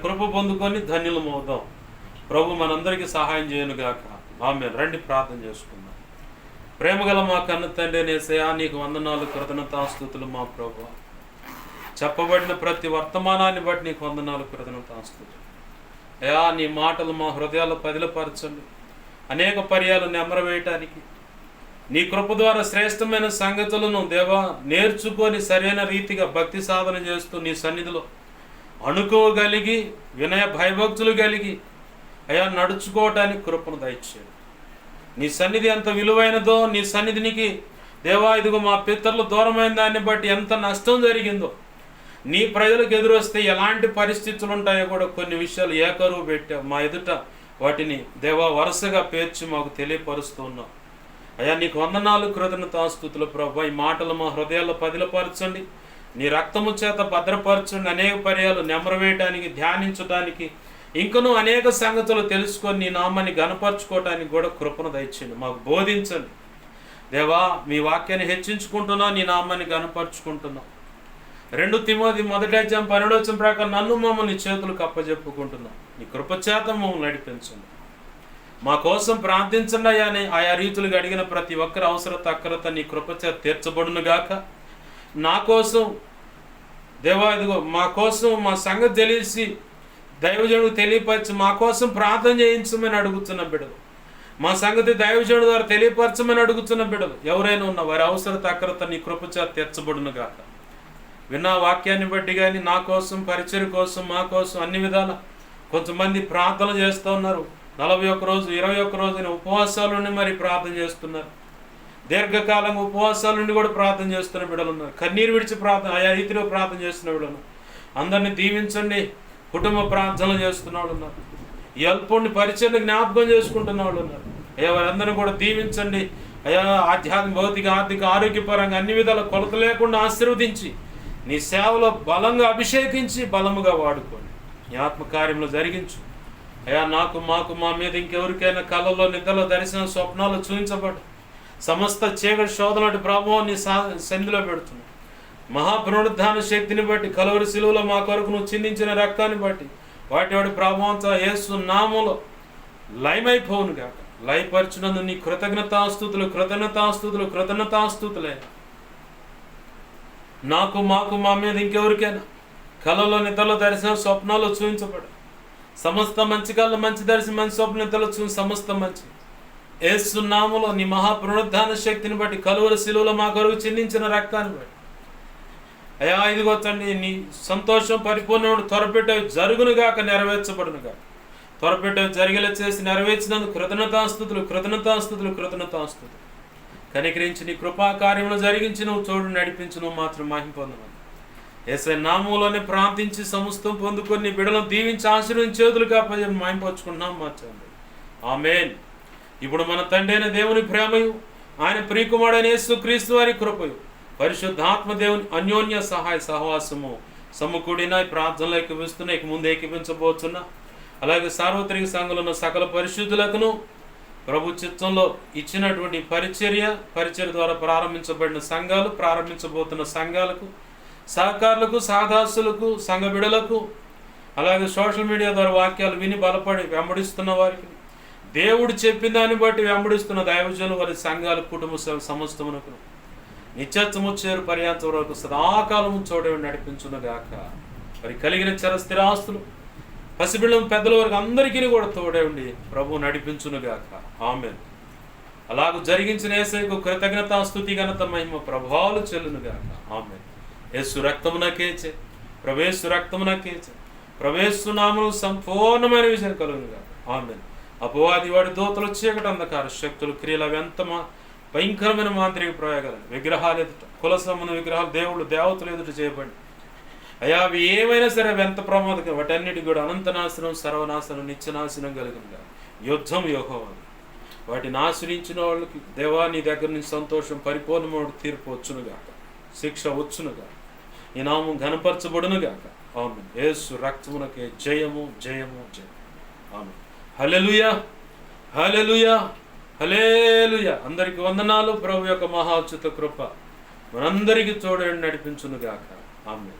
కృప పొందుకొని ధన్యులమవుదాం. ప్రభు మనందరికీ సహాయం చేయనుగాక. ఆమేన్. రండి ప్రార్థన చేసుకుందాం. ప్రేమగల మా కన్న తండ్రి యేసయ్యా, నీకు వందనాలు, కృతజ్ఞతాస్తుతులు మా ప్రభు. చెప్పబడిన ప్రతి వర్తమానాన్ని బట్టి నీకు వందనాలు, కృతజ్ఞతాస్తుతులు. అయ్యా, నీ మాటలు మా హృదయాల్లో పదిలపరచండి. అనేక పర్యాలు నెమరవేయటానికి నీ కృప ద్వారా శ్రేష్టమైన సంగతులను దేవా నేర్చుకొని సరైన రీతిగా భక్తి సాధన చేస్తూ నీ సన్నిధిలో అణుకోగలిగి వినయ భయభక్తులు కలిగి అయ్యా నడుచుకోవటానికి కృపను దయచేయండి. నీ సన్నిధి ఎంత విలువైనదో, నీ సన్నిధినికి దేవా ఇదిగో మా పితరులు దూరమైన దాన్ని బట్టి ఎంత నష్టం జరిగిందో, నీ ప్రజలకు ఎదురొస్తే ఎలాంటి పరిస్థితులు ఉంటాయో కూడా కొన్ని విషయాలు ఏకరువు పెట్టావు మా ఎదుట. వాటిని దేవా వరుసగా పేర్చి మాకు తెలియపరుస్తూ ఉన్నావు. అయ్యా, నీకు వందనాలు, కృతజ్ఞతాస్తుతులు ప్రభు. ఈ మాటలు మా హృదయాల్లో పదిలపరచండి, నీ రక్తము చేత భద్రపరచండి. అనేక పర్యాలు నెమరవేయటానికి, ధ్యానించడానికి, ఇంకనూ అనేక సంగతులు తెలుసుకొని నీ నామాన్ని గణపరచుకోవటానికి కూడా కృపను దయచేయండి. మాకు బోధించండి దేవా. మీ వాక్యాన్ని హెచ్చించుకుంటున్నాం, నీ నామాన్ని గణపరచుకుంటున్నాం. 2 తిమోతి 1:12 ప్రకారం నన్ను మమ్మల్ని చేతులకు అప్పచెప్పుకుంటున్నాం. నీ కృపచేత మమ్మల్ని నడిపించండి. మా కోసం ప్రార్థించండి అయ్యా. ఆయా రీతులుగా అడిగిన ప్రతి ఒక్కరి అవసరత అక్కరత నీ కృపచేత తీర్చబడును గాక. నా కోసం దేవా ఇదిగో మా కోసం మా సంగతి తెలిసి దైవజనుడికి తెలియపరిచి మా కోసం ప్రార్థన చేయించమని అడుగుతున్న బిడ్డలు, మా సంగతి దైవజనుడి ద్వారా తెలియపరచమని అడుగుతున్న బిడ్డలు ఎవరైనా ఉన్న వారి అవసరత అక్కరత నీ కృపచేత తీర్చబడును గాక. విన్న వాక్యాన్ని బట్టి కానీ నా కోసం, పరిచయం కోసం, మా కోసం అన్ని విధాల కొంతమంది ప్రార్థన చేస్తూ ఉన్నారు. 41 రోజు 21 రోజున ఉపవాసాలు ఉండి మరి ప్రార్థన చేస్తున్నారు. దీర్ఘకాలం ఉపవాసాల నుండి కూడా ప్రార్థన చేస్తున్న బిడ్డలు ఉన్నారు. కన్నీరు విడిచి ప్రార్థన ఆయా రీతిలో ప్రార్థన చేస్తున్న బిడ్డలు ఉన్నారు. అందరినీ దీవించండి. కుటుంబ ప్రార్థనలు చేస్తున్న వాళ్ళు ఉన్నారు. ఈ అల్పుణ్ణి పరిచయం జ్ఞాపకం చేసుకుంటున్న వాళ్ళు ఉన్నారు. అయ్యా వారందరినీ కూడా దీవించండి. అయ్యా ఆధ్యాత్మిక, భౌతిక, ఆర్థిక, ఆరోగ్యపరంగా అన్ని విధాల కొలత లేకుండా ఆశీర్వదించి నీ సేవలో బలంగా అభిషేకించి బలముగా వాడుకోండి. నీ ఆత్మకార్యంలో జరిగించు. అయ్యా నాకు, మాకు, మా మీద ఇంకెవరికైనా కళల్లో, నిద్రలో, దర్శనం, స్వప్నాలు చూపించబడు సమస్త చీకటి శోధనటి ప్రభావం నీ సంధిలో పెడుతున్నావు. మహాపునరుద్ధాన శక్తిని బట్టి, కలువరి శిలువలో మా కొరకు నువ్వు చిందించిన రక్తాన్ని బట్టి వాటి ప్రభావంతో యేసు నామములో లయమైపోవును గాక. లయపరచునందు నీ కృతజ్ఞతాస్తుతులు, కృతజ్ఞతాస్తుతులు, కృతజ్ఞతాస్తుతులే. నాకు, మాకు, మా మీద ఇంకెవరికైనా కళలో, నిద్రలో, దర్శనం, స్వప్నాలు చూపించబడు సమస్త మంచి కళ, మంచి దర్శనం, మంచి స్వప్న, నిద్రలో చూసి సమస్త మంచి యేసు నామములో నీ మహాపునరుద్ధాన శక్తిని బట్టి, కలువరి శిలువలో మా కొరకు చిందించిన రక్తాన్ని బట్టి అయ్యా ఇదిగో తండ్రి, నీ సంతోషం పరిపూర్ణముడు త్వరపెట్టేవి జరుగునుగాక, నెరవేర్చబడునుగాక. త్వరపెట్టేవి జరిగేలా చేసి నెరవేర్చినందుకు కృతజ్ఞతాస్తుతులు, కృతజ్ఞతాస్తుతులు, కృతజ్ఞతాస్తుతులు. కనికరించి నీ కృపాకార్యములు జరిగించి నువ్వు చోటు నడిపించి నువ్వు మాత్రం మహిమ పొందమని యేసయ్య నామములోనే ప్రార్థించి సమస్తం పొందుకొని నీ బిడ్డలను దీవించి ఆశీర్వదించి చేతులుగా మహిమపరుచుకుంటున్నాం మార్చండి. ఆమేన్. ఇప్పుడు మన తండ్రి అయిన దేవుని ప్రేమయు, ఆయన ప్రియకుమారుడైన యేసుక్రీస్తు వారి కృపయు, పరిశుద్ధాత్మ దేవుని అన్యోన్య సహాయ సహవాసము సమకూడిన ప్రార్థనలు ఏకీపిస్తున్నా, ఇక ముందు ఏకీపించబోతున్నా. అలాగే సార్వత్రిక సంఘంలో ఉన్న సకల పరిశుద్ధులకును ప్రభు చిత్తంలో ఇచ్చినటువంటి పరిచర్య ద్వారా ప్రారంభించబడిన సంఘాలు, ప్రారంభించబోతున్న సంఘాలకు, సహకారులకు, సాదాసులకు, సంఘ బిడలకు, అలాగే సోషల్ మీడియా ద్వారా వాక్యాలు విని బలపడి వెంబడిస్తున్న వారికి, దేవుడు చెప్పిన దాన్ని బట్టి వెంబడిస్తున్న దైవజనులు, వారి సంఘాల, కుటుంబ సమస్తమునకు నిత్యత్వము చేరు పర్యాంత వరకు సదాకాలము చూడవి నడిపించునుగాక. మరి కలిగిన స్థిరాస్తులు, పసిబిళ్ళం, పెద్దల వరకు అందరికీ కూడా తోడే ఉండి ప్రభు నడిపించునుగాక. ఆమేన్. అలాగూ జరిగించిన యేసయ్యకు కృతజ్ఞత, స్తుతి, ఘనత, మహిమ, ప్రభావాలు చెల్లునుగాక. ఆమేన్. యేసు రక్తమునకేచే, ప్రవేశు రక్తమునకేచే, ప్రవేశు నామము సంపూర్ణమైన విజయం కలుగునుగాక. ఆమేన్. అపవాది, వాడి దూతలు, చీకటి, అంధకార శక్తులు, క్రియలు, అవి ఎంత భయంకరమైన మాంత్రిక ప్రయోగాలు, విగ్రహాలు ఎదుట, కుల సంబంధ విగ్రహాలు, దేవుళ్ళు, దేవతలు ఎదుట చేయబడి అయ్యా అవి ఏమైనా సరే అవి ఎంత ప్రమాదకరం, వాటన్నిటికి కూడా అనంతనాశనం, సర్వనాశనం, నిత్యనాశనం కలిగిందిగా. యుద్ధం యెహోవాది. వాటిని ఆశ్రయించిన వాళ్ళకి దేవా నీ దగ్గర నుంచి సంతోషం, పరిపూర్ణమైన తీర్పు వచ్చునుగాక, శిక్ష వచ్చునుగాక, ఈ నామం ఘనపరచబడునుగాక. ఆమేన్. యేసు రక్తమునకే జయము, జయము, జయం. ఆమేన్. హల్లెలూయా, హల్లెలూయా, హల్లెలూయా. అందరికి వందనాలు. ప్రభు యొక్క మహోచిత కృప మనందరికీ తోడేండి నడిపించునుగాక. ఆమేన్.